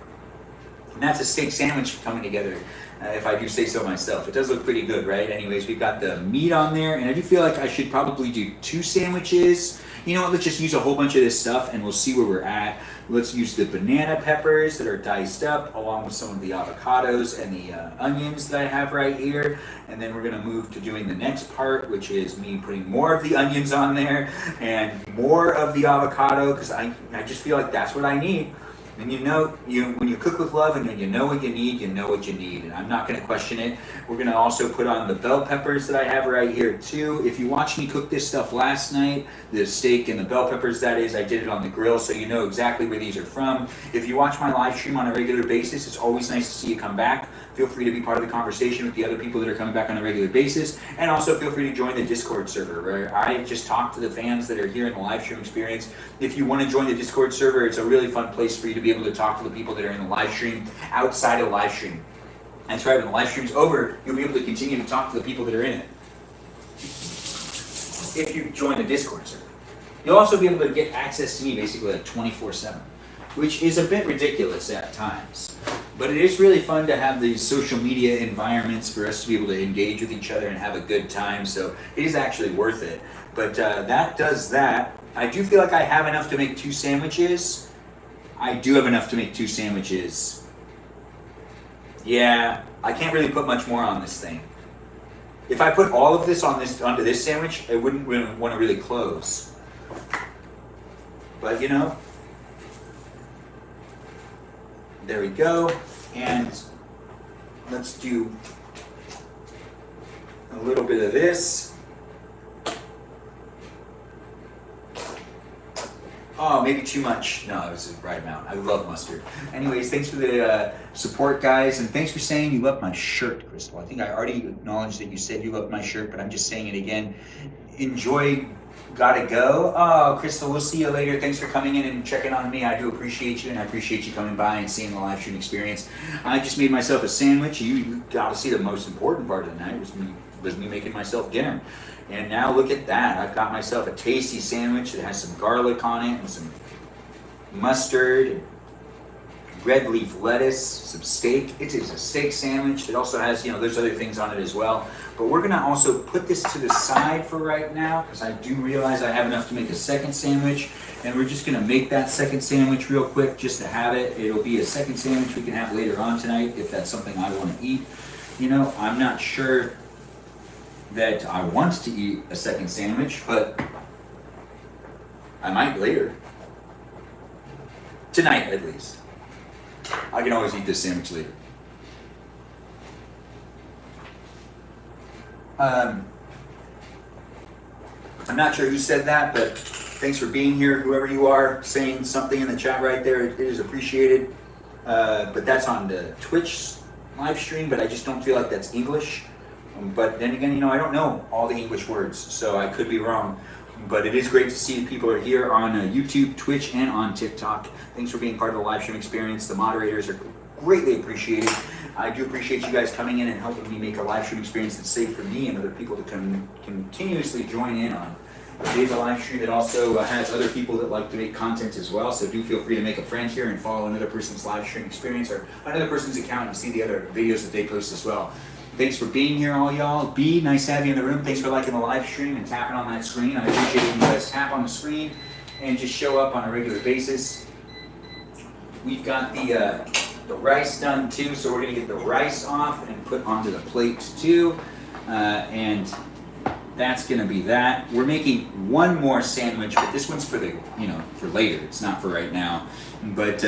and that's a steak sandwich coming together, if I do say so myself. It does look pretty good, right? Anyways, we've got the meat on there, and I do feel like I should probably do 2 sandwiches. You know what, let's just use a whole bunch of this stuff and we'll see where we're at. Let's use the banana peppers that are diced up along with some of the avocados and the onions that I have right here. And then we're gonna move to doing the next part, which is me putting more of the onions on there and more of the avocado, because I just feel like that's what I need. And when you cook with love and you know what you need, you know what you need. And I'm not going to question it. We're going to also put on the bell peppers that I have right here too. If you watched me cook this stuff last night, the steak and the bell peppers, that is, I did it on the grill, so you know exactly where these are from. If you watch my live stream on a regular basis, it's always nice to see you come back. Feel free to be part of the conversation with the other people that are coming back on a regular basis. And also feel free to join the Discord server, where I just talk to the fans that are here in the live stream experience. If you want to join the Discord server, it's a really fun place for you to be able to talk to the people that are in the live stream outside of the live stream. That's right, when the live stream's over, you'll be able to continue to talk to the people that are in it if you join the Discord server. You'll also be able to get access to me basically like 24/7, which is a bit ridiculous at times. But it is really fun to have these social media environments for us to be able to engage with each other and have a good time. So it is actually worth it. But that does that. I do feel like I have enough to make 2 sandwiches. I do have enough to make 2 sandwiches. Yeah, I can't really put much more on this thing. If I put all of this onto this sandwich, it wouldn't want to really close. But you know, there we go. And let's do a little bit of this. Oh, maybe too much. No, it was the right amount. I love mustard. Anyways, thanks for the support, guys, and thanks for saying you love my shirt, Crystal. I think I already acknowledged that you said you loved my shirt, but I'm just saying it again. Enjoy. Gotta go. Oh, Crystal, we'll see you later. Thanks for coming in and checking on me. I do appreciate you, and I appreciate you coming by and seeing the live stream experience. I just made myself a sandwich. You got to see the most important part of the night was me making myself dinner. And now look at that. I've got myself a tasty sandwich that has some garlic on it and some mustard, red leaf lettuce, some steak. It is a steak sandwich. It also has, there's other things on it as well. But we're gonna also put this to the side for right now because I do realize I have enough to make a second sandwich. And we're just gonna make that second sandwich real quick just to have it. It'll be a second sandwich we can have later on tonight if that's something I wanna eat. I'm not sure that I want to eat a second sandwich, but I might later. Tonight, at least. I can always eat this sandwich later. I'm not sure who said that, but thanks for being here, whoever you are, saying something in the chat right there. It is appreciated. But that's on the Twitch live stream, but I just don't feel like that's English. But then again, I don't know all the English words, so I could be wrong. But it is great to see people are here on YouTube, Twitch, and on TikTok. Thanks for being part of the live stream experience. The moderators are greatly appreciated. I do appreciate you guys coming in and helping me make a live stream experience that's safe for me and other people to continuously join in on. It is a live stream that also has other people that like to make content as well, so do feel free to make a friend here and follow another person's live stream experience or another person's account and see the other videos that they post as well. Thanks for being here, all y'all. B, nice to have you in the room. Thanks for liking the live stream and tapping on that screen. I appreciate it when you guys tap on the screen and just show up on a regular basis. We've got the rice done too, so we're gonna get the rice off and put onto the plate too. And that's gonna be that. We're making one more sandwich, but this one's for for later. It's not for right now. But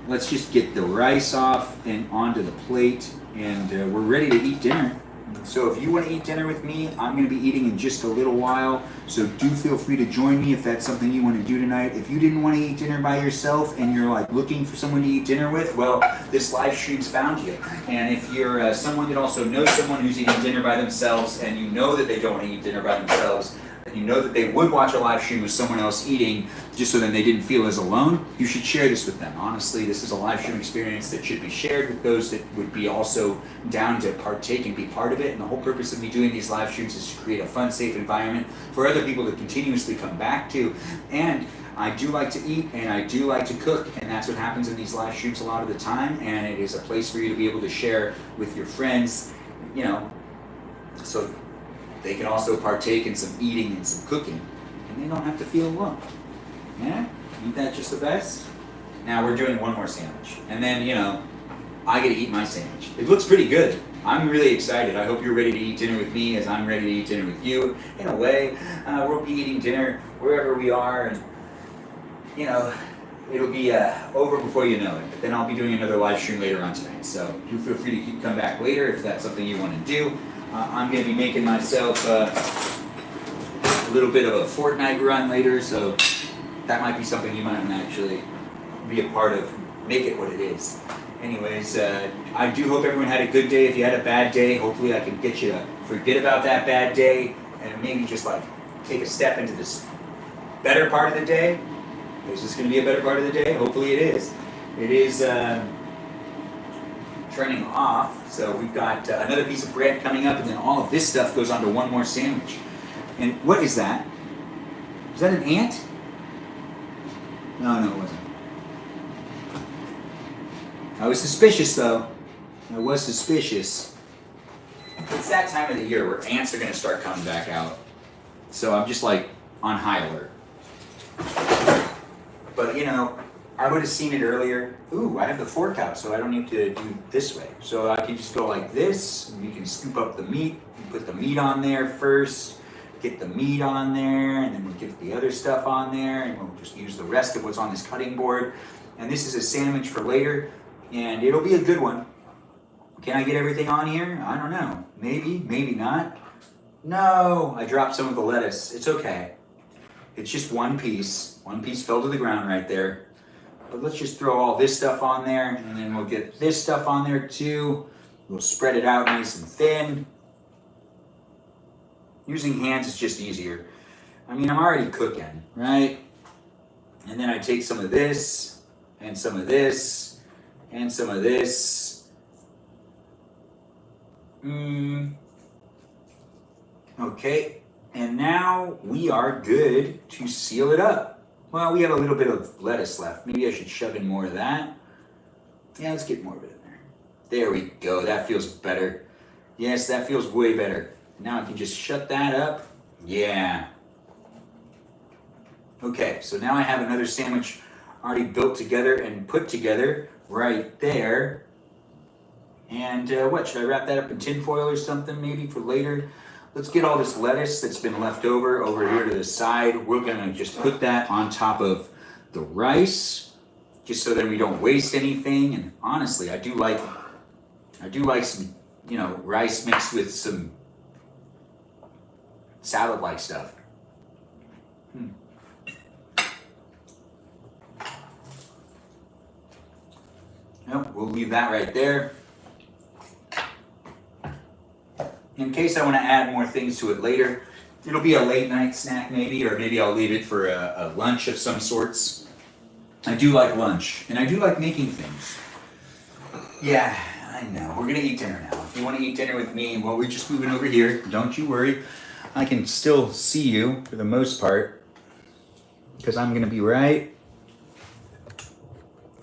let's just get the rice off and onto the plate. And we're ready to eat dinner. So if you want to eat dinner with me, I'm going to be eating in just a little while. So do feel free to join me if that's something you want to do tonight. If you didn't want to eat dinner by yourself and you're looking for someone to eat dinner with, well, this live stream's found you. And if you're someone that also knows someone who's eating dinner by themselves and you know that they don't want to eat dinner by themselves, and you know that they would watch a live stream with someone else eating just so then they didn't feel as alone, you should share this with them. Honestly, this is a live stream experience that should be shared with those that would be also down to partake and be part of it. And the whole purpose of me doing these live streams is to create a fun, safe environment for other people to continuously come back to. And I do like to eat and I do like to cook, and that's what happens in these live streams a lot of the time. And it is a place for you to be able to share with your friends, so they can also partake in some eating and some cooking, and they don't have to feel alone. Yeah? Ain't that just the best? Now we're doing one more sandwich, and then, I get to eat my sandwich. It looks pretty good. I'm really excited. I hope you're ready to eat dinner with me as I'm ready to eat dinner with you. In a way, we'll be eating dinner wherever we are, and, it'll be over before you know it. But then I'll be doing another live stream later on tonight, so do feel free to come back later if that's something you want to do. I'm going to be making myself a little bit of a Fortnite run later, so that might be something you might actually be a part of. Make it what it is. Anyways, I do hope everyone had a good day. If you had a bad day, hopefully I can get you to forget about that bad day and maybe just take a step into this better part of the day. Is this going to be a better part of the day? Hopefully it is. It is turning off, so we've got another piece of bread coming up, and then all of this stuff goes onto one more sandwich. And what is that? Is that an ant? No, it wasn't. I was suspicious though. I was suspicious. It's that time of the year where ants are going to start coming back out. So I'm just like on high alert. But you know, I would have seen it earlier. Ooh, I have the fork out, so I don't need to do this way. So I can just go like this. And you can scoop up the meat. You put the meat on there first. Get the meat on there, and then we'll get the other stuff on there, and we'll just use the rest of what's on this cutting board. And this is a sandwich for later, and it'll be a good one. Can I get everything on here? I don't know. Maybe, maybe not. No, I dropped some of the lettuce. It's okay. It's just one piece. One piece fell to the ground right there. But let's just throw all this stuff on there, and then we'll get this stuff on there too. We'll spread it out nice and thin. Using hands is just easier. I mean, I'm already cooking, right? And then I take some of this, and some of this, and some of this. Okay, and now we are good to seal it up. Well, we have a little bit of lettuce left. Maybe I should shove in more of that. Yeah, let's get more of it in there. There we go, that feels better. Yes, that feels way better. Now I can just shut that up. Yeah. Okay, so now I have another sandwich already built together and put together right there. And what, should I wrap that up in tin foil or something maybe for later? Let's get all this lettuce that's been left over here to the side. We're gonna just put that on top of the rice, just so that we don't waste anything. And honestly, I do like some, you know, rice mixed with some salad-like stuff. Nope, we'll leave that right there. In case I want to add more things to it later, it'll be a late night snack maybe, or maybe I'll leave it for a lunch of some sorts. I do like lunch, and I do like making things. Yeah, I know. We're gonna eat dinner now. If you want to eat dinner with me, well, we're just moving over here. Don't you worry. I can still see you for the most part, because I'm gonna be right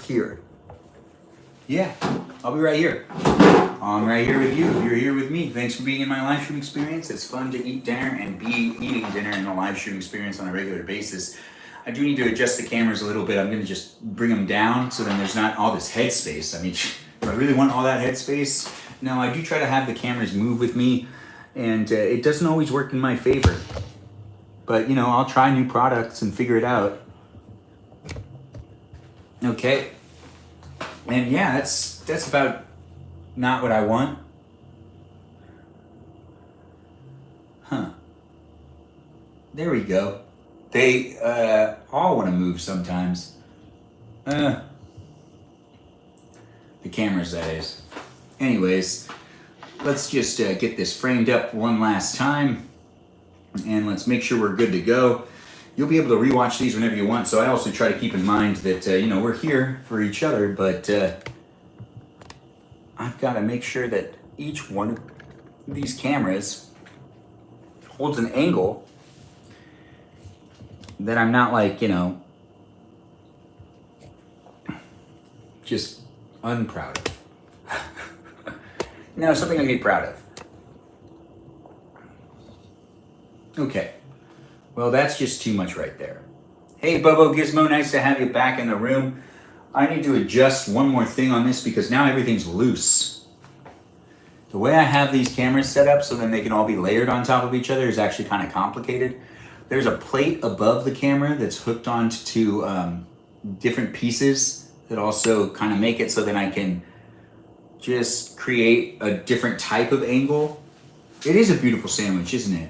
here. Yeah, I'll be right here. I'm right here with you. You're here with me. Thanks for being in my live stream experience. It's fun to eat dinner and be eating dinner in a live stream experience on a regular basis. I do need to adjust the cameras a little bit. I'm going to just bring them down so then there's not all this head space. I mean, do I really want all that head space? No, I do try to have the cameras move with me, and it doesn't always work in my favor. But, you know, I'll try new products and figure it out. Okay. And yeah, that's about not what I want. Huh. There we go. They all want to move sometimes. The cameras, that is. Anyways, let's just get this framed up one last time. And let's make sure we're good to go. You'll be able to rewatch these whenever you want. So I also try to keep in mind that, you know, we're here for each other, but I've got to make sure that each one of these cameras holds an angle that I'm not like, you know, just unproud of. No, something I can be proud of. Okay. Well, that's just too much right there. Hey, Bobo Gizmo, nice to have you back in the room. I need to adjust one more thing on this because now everything's loose. The way I have these cameras set up so then they can all be layered on top of each other is actually kind of complicated. There's a plate above the camera that's hooked onto different pieces that also kind of make it so that I can just create a different type of angle. It is a beautiful sandwich, isn't it?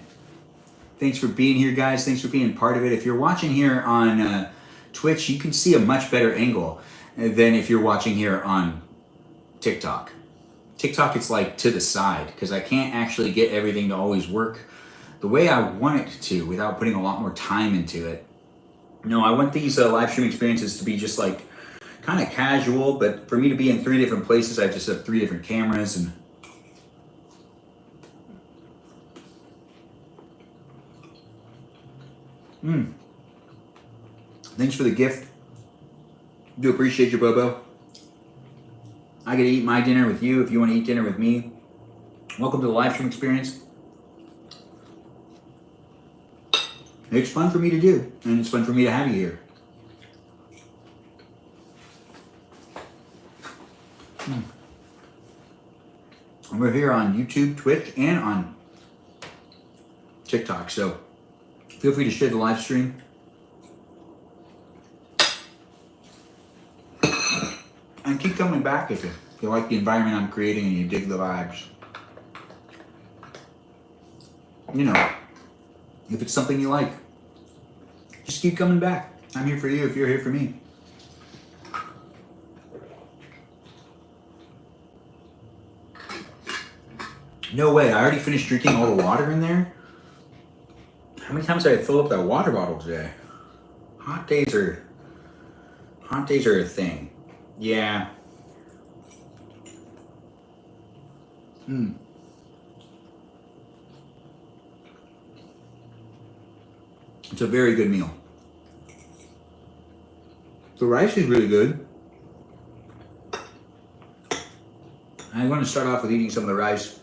Thanks for being here, guys. Thanks for being part of it. If you're watching here on Twitch, you can see a much better angle than if you're watching here on TikTok. TikTok, it's like to the side because I can't actually get everything to always work the way I want it to without putting a lot more time into it. No, I want these live stream experiences to be just like kind of casual, but for me to be in 3 different places, I just have 3 different cameras and Thanks for the gift. Do appreciate you, Bobo. I get to eat my dinner with you if you want to eat dinner with me. Welcome to the live stream experience. It's fun for me to do, and it's fun for me to have you here. And we're here on YouTube, Twitch, and on TikTok, so feel free to share the live stream. And keep coming back if you like the environment I'm creating and you dig the vibes. You know, if it's something you like, just keep coming back. I'm here for you if you're here for me. No way, I already finished drinking all the water in there? How many times did I fill up that water bottle today? Hot days are a thing. Yeah. It's a very good meal. The rice is really good. I want to start off with eating some of the rice.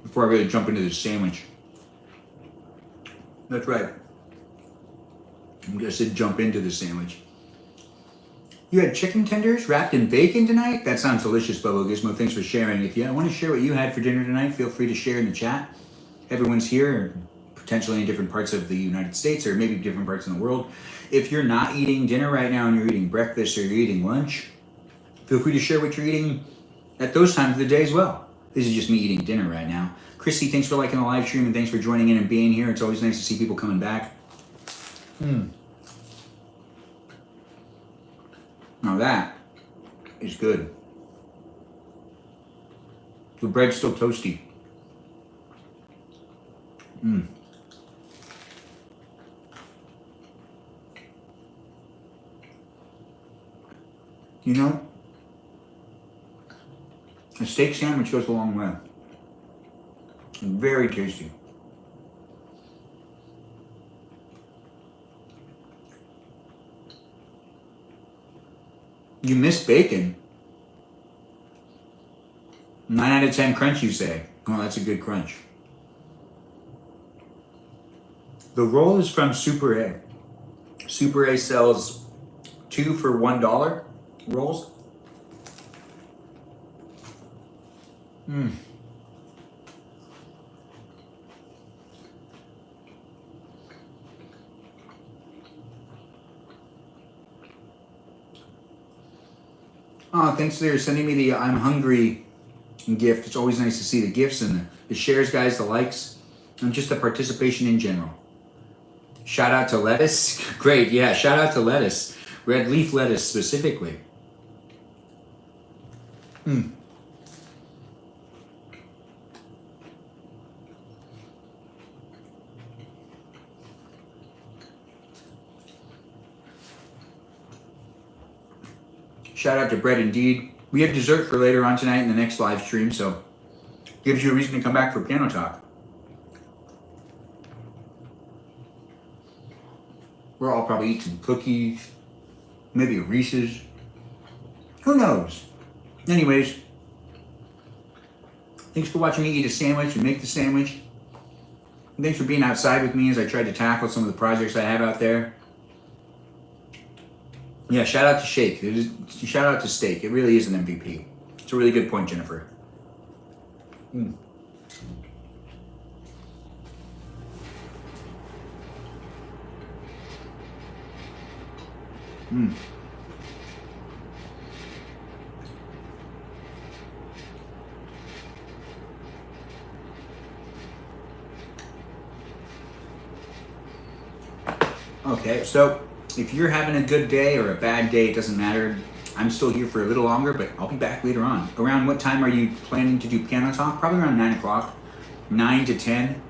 Before I really jump into this sandwich. That's right. I'm gonna say jump into the sandwich. You had chicken tenders wrapped in bacon tonight? That sounds delicious, Bubba Gizmo. Thanks for sharing. If you want to share what you had for dinner tonight, feel free to share in the chat. Everyone's here, potentially in different parts of the United States or maybe different parts in the world. If you're not eating dinner right now and you're eating breakfast or you're eating lunch, feel free to share what you're eating at those times of the day as well. This is just me eating dinner right now. Christy, thanks for liking the live stream and thanks for joining in and being here. It's always nice to see people coming back. Now that is good. The bread's still toasty. You know, a steak sandwich goes a long way. Very tasty. You miss bacon. 9 out of 10 crunch, you say. Oh, that's a good crunch. The roll is from Super A. Super A sells 2 for $1 rolls. Oh, thanks for sending me the I'm hungry gift. It's always nice to see the gifts and the shares, guys, the likes, and just the participation in general. Shout out to lettuce. Great, yeah, shout out to lettuce. Red leaf lettuce specifically. Shout out to Bread Indeed. We have dessert for later on tonight in the next live stream, so gives you a reason to come back for Piano Talk. We'll all probably eat some cookies, maybe a Reese's. Who knows? Anyways, thanks for watching me eat a sandwich and make the sandwich. And thanks for being outside with me as I tried to tackle some of the projects I have out there. Yeah, shout out to Shake. Shout out to Steak. It really is an MVP. It's a really good point, Jennifer. Okay, so if you're having a good day or a bad day, it doesn't matter. I'm still here for a little longer, but I'll be back later on. Around what time are you planning to do Piano Talk? Probably around 9 o'clock, 9 to 10.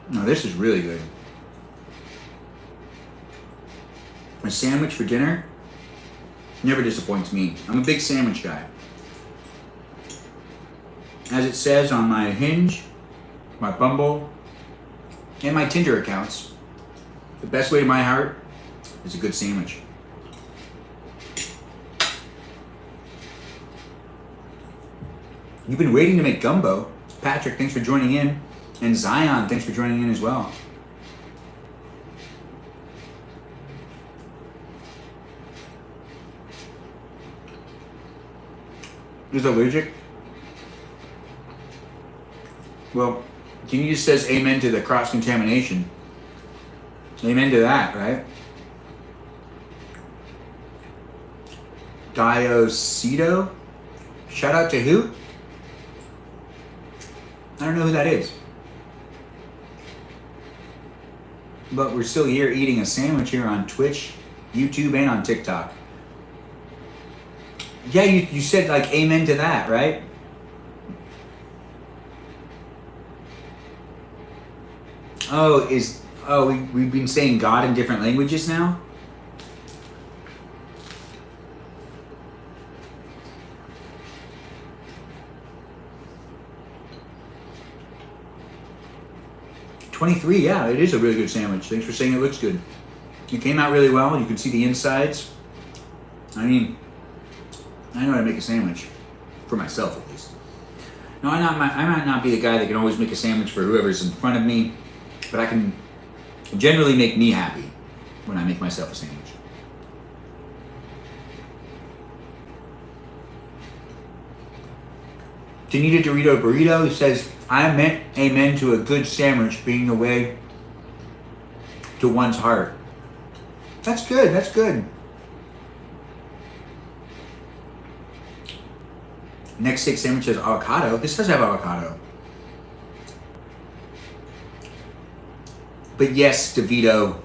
No, this is really good. A sandwich for dinner never disappoints me. I'm a big sandwich guy. As it says on my Hinge, my Bumble, and my Tinder accounts, the best way to my heart is a good sandwich. You've been waiting to make gumbo. Patrick, thanks for joining in. And Zion, thanks for joining in as well. Is allergic? Well, Jeannie just says amen to the cross-contamination. Amen to that, right? Diosito? Shout out to who? I don't know who that is. But we're still here eating a sandwich here on Twitch, YouTube, and on TikTok. Yeah, you said like amen to that, right? We've been saying God in different languages now? $23, yeah, it is a really good sandwich. Thanks for saying it looks good. It came out really well. You can see the insides. I mean, I know how to make a sandwich. For myself, at least. No, I might not be the guy that can always make a sandwich for whoever's in front of me, but I can generally make me happy when I make myself a sandwich. Janita Dorito Burrito says, I meant amen to a good sandwich being the way to one's heart. That's good, that's good. Next steak sandwich has avocado. This does have avocado. But yes, DeVito,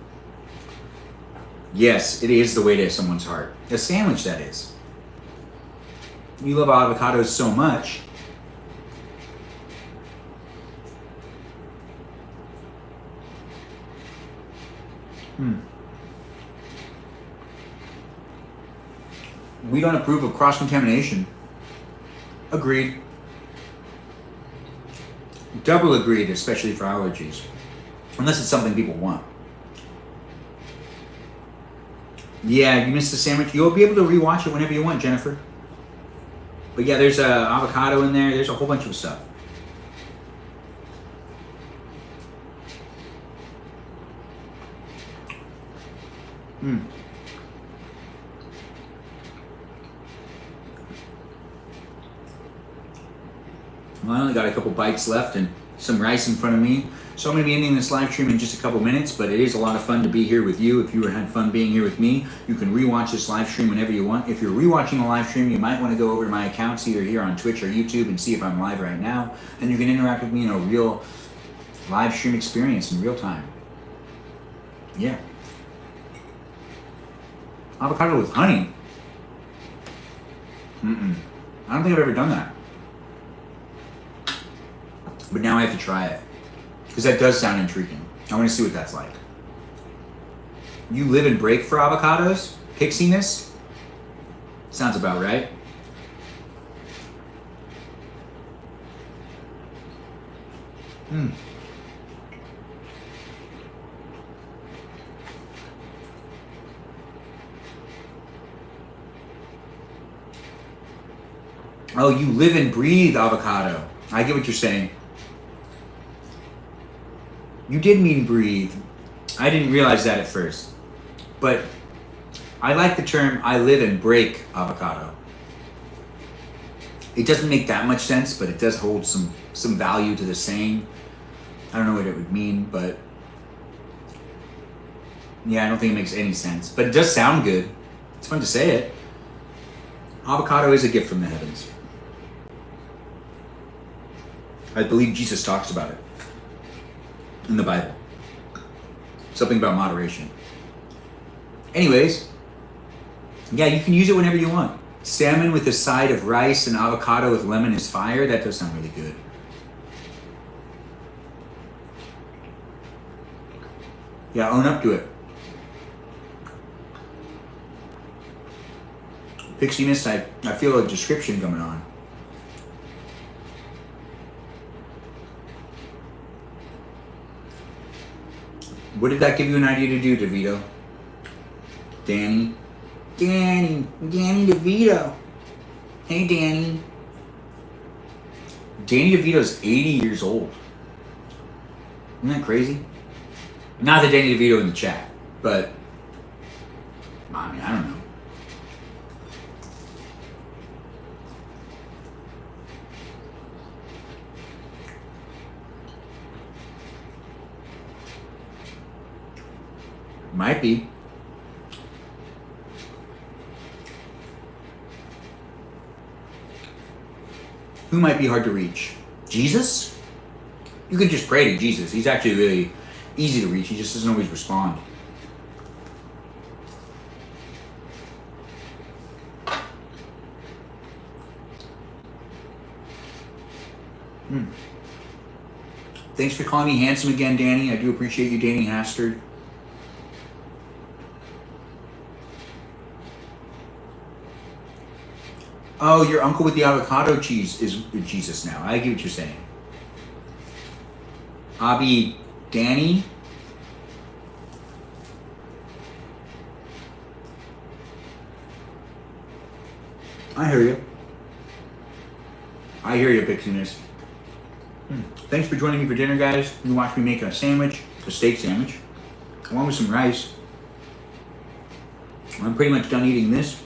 yes, it is the way to someone's heart. A sandwich, that is. You love avocados so much. We don't approve of cross-contamination. Agreed. Double agreed, especially for allergies. Unless it's something people want. Yeah, you missed the sandwich. You'll be able to rewatch it whenever you want, Jennifer. But yeah, there's avocado in there. There's a whole bunch of stuff. Well, I only got a couple bites left and some rice in front of me. So I'm going to be ending this live stream in just a couple minutes, but it is a lot of fun to be here with you. If you had fun being here with me, you can rewatch this live stream whenever you want. If you're rewatching a live stream, you might want to go over to my accounts either here on Twitch or YouTube and see if I'm live right now. And you can interact with me in a real live stream experience in real time. Yeah. Avocado with honey. I don't think I've ever done that. But now I have to try it. Because that does sound intriguing. I want to see what that's like. You live and break for avocados? Pixiness? Sounds about right. Oh, you live and breathe avocado. I get what you're saying. You did mean breathe. I didn't realize that at first. But I like the term I live and break avocado. It doesn't make that much sense, but it does hold some value to the saying. I don't know what it would mean, but yeah, I don't think it makes any sense. But it does sound good. It's fun to say it. Avocado is a gift from the heavens. I believe Jesus talks about it in the Bible. Something about moderation. Anyways, yeah, you can use it whenever you want. Salmon with a side of rice and avocado with lemon is fire. That does sound really good. Yeah, own up to it. Pixiness, I feel a description coming on. What did that give you an idea to do, DeVito? Danny DeVito. Hey, Danny. Danny DeVito's 80 years old. Isn't that crazy? Not the Danny DeVito in the chat, but I mean, I don't know. Might be. Who might be hard to reach? Jesus? You can just pray to Jesus. He's actually really easy to reach. He just doesn't always respond. Thanks for calling me handsome again, Danny. I do appreciate you, Danny Hastard. Oh, your uncle with the avocado cheese is Jesus now. I get what you're saying. Abby, Danny. I hear you. I hear you, Pixiness. Thanks for joining me for dinner, guys. You watch me make a sandwich, a steak sandwich, along with some rice. I'm pretty much done eating this.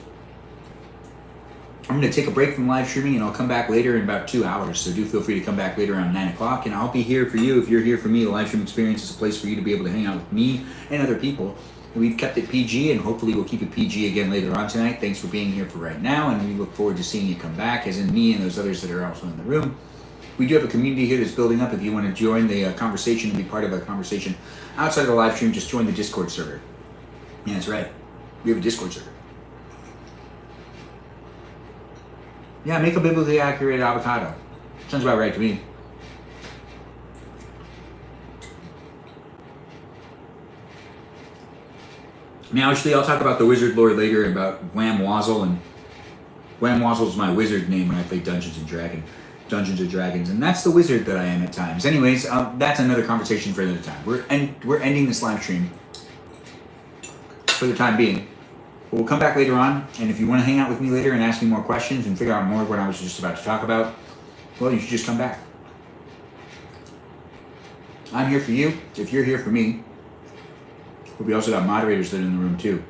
I'm going to take a break from live streaming and I'll come back later in about 2 hours. So do feel free to come back later around 9 o'clock and I'll be here for you. If you're here for me, the live stream experience is a place for you to be able to hang out with me and other people. And we've kept it PG and hopefully we'll keep it PG again later on tonight. Thanks for being here for right now and we look forward to seeing you come back, as in me and those others that are also in the room. We do have a community here that's building up. If you want to join the conversation and be part of a conversation outside of the live stream, just join the Discord server. Yeah, that's right. We have a Discord server. Yeah, make a biblically accurate avocado. Sounds about right to me. Now, actually, I'll talk about the Wizard Lore later and about Wham Wazzle. And Wham Wazzle is my wizard name when I play Dungeons and Dragons, and that's the wizard that I am at times. Anyways, that's another conversation for another time. We're ending this live stream for the time being. But we'll come back later on, and if you want to hang out with me later and ask me more questions and figure out more of what I was just about to talk about, well, you should just come back. I'm here for you. If you're here for me, we also got moderators that are in the room too.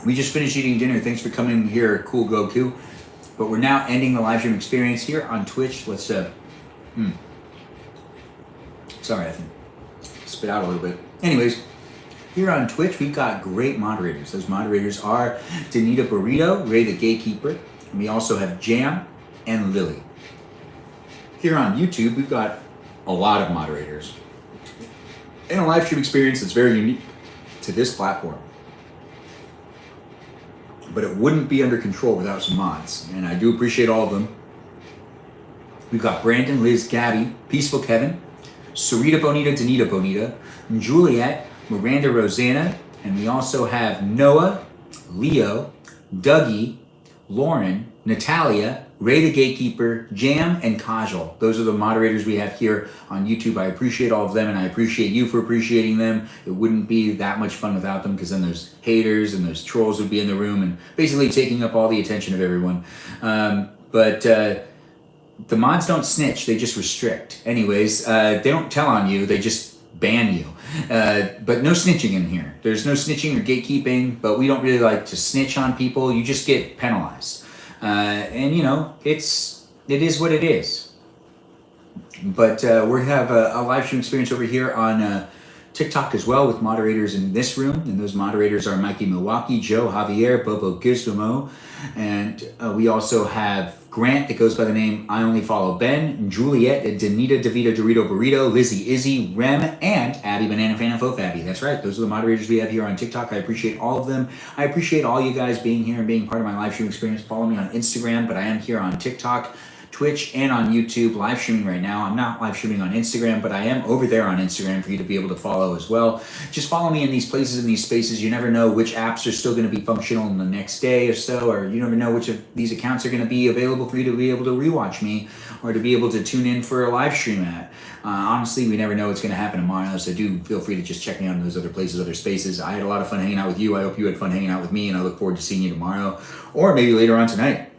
We just finished eating dinner. Thanks for coming here, Cool Goku. But we're now ending the live stream experience here on Twitch. Let's, sorry, I think spit out a little bit. Anyways, here on Twitch, we've got great moderators. Those moderators are Danita Burrito, Ray the Gatekeeper, and we also have Jam and Lily. Here on YouTube, we've got a lot of moderators. And a live stream experience that's very unique to this platform. But it wouldn't be under control without some mods, and I do appreciate all of them. We've got Brandon, Liz, Gabby, Peaceful Kevin, Sarita Bonita, Danita Bonita, Juliet, Miranda Rosanna, and we also have Noah, Leo, Dougie, Lauren, Natalia, Ray the Gatekeeper, Jam, and Kajal. Those are the moderators we have here on YouTube. I appreciate all of them, and I appreciate you for appreciating them. It wouldn't be that much fun without them, because then those haters and those trolls would be in the room and basically taking up all the attention of everyone. But the mods don't snitch, they just restrict. Anyways, they don't tell on you, they just ban you. But no snitching in here. There's no snitching or gatekeeping, but we don't really like to snitch on people. You just get penalized. And you know, it is what it is. But we have a live stream experience over here on TikTok as well with moderators in this room. And those moderators are Mikey Milwaukee, Joe Javier, Bobo Gizmo. And we also have Grant that goes by the name I Only Follow Ben, Juliet, Danita, Davita, Dorito, Burrito, Lizzie, Izzy, Rem, and Abby, Banana Fan, and Faux Abby. That's right. Those are the moderators we have here on TikTok. I appreciate all of them. I appreciate all you guys being here and being part of my live stream experience. Follow me on Instagram, but I am here on TikTok, Twitch and on YouTube, live streaming right now. I'm not live streaming on Instagram, but I am over there on Instagram for you to be able to follow as well. Just follow me in these places, in these spaces. You never know which apps are still going to be functional in the next day or so, or you never know which of these accounts are going to be available for you to be able to rewatch me or to be able to tune in for a live stream at. Honestly, we never know what's going to happen tomorrow, so do feel free to just check me out in those other places, other spaces. I had a lot of fun hanging out with you. I hope you had fun hanging out with me, and I look forward to seeing you tomorrow or maybe later on tonight.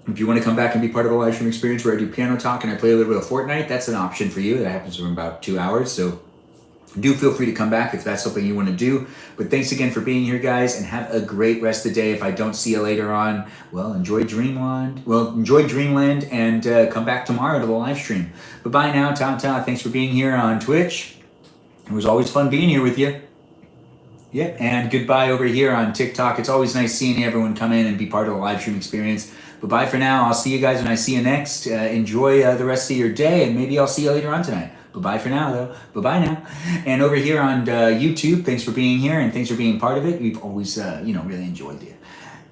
If you want to come back and be part of a live stream experience where I do piano talk and I play a little bit of Fortnite, that's an option for you. That happens in about 2 hours, so do feel free to come back if that's something you want to do. But thanks again for being here, guys, and have a great rest of the day. If I don't see you later on, well, enjoy Dreamland. Well, enjoy Dreamland and come back tomorrow to the live stream. Bye-bye now, ta-ta. Thanks for being here on Twitch. It was always fun being here with you. Yeah, and goodbye over here on TikTok. It's always nice seeing everyone come in and be part of the live stream experience. Bye-bye for now. I'll see you guys when I see you next. Enjoy the rest of your day, and maybe I'll see you later on tonight. Bye-bye for now, though. Bye-bye now. And over here on YouTube, thanks for being here, and thanks for being part of it. We've always, really enjoyed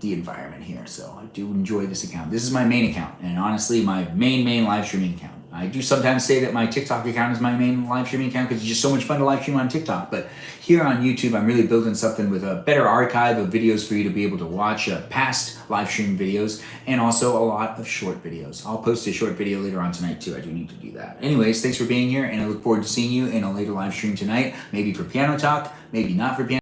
the environment here, so I do enjoy this account. This is my main account, and honestly, my main live streaming account. I do sometimes say that my TikTok account is my main live streaming account because it's just so much fun to live stream on TikTok. But here on YouTube, I'm really building something with a better archive of videos for you to be able to watch past live stream videos and also a lot of short videos. I'll post a short video later on tonight too. I do need to do that. Anyways, thanks for being here, and I look forward to seeing you in a later live stream tonight, maybe for piano talk, maybe not for piano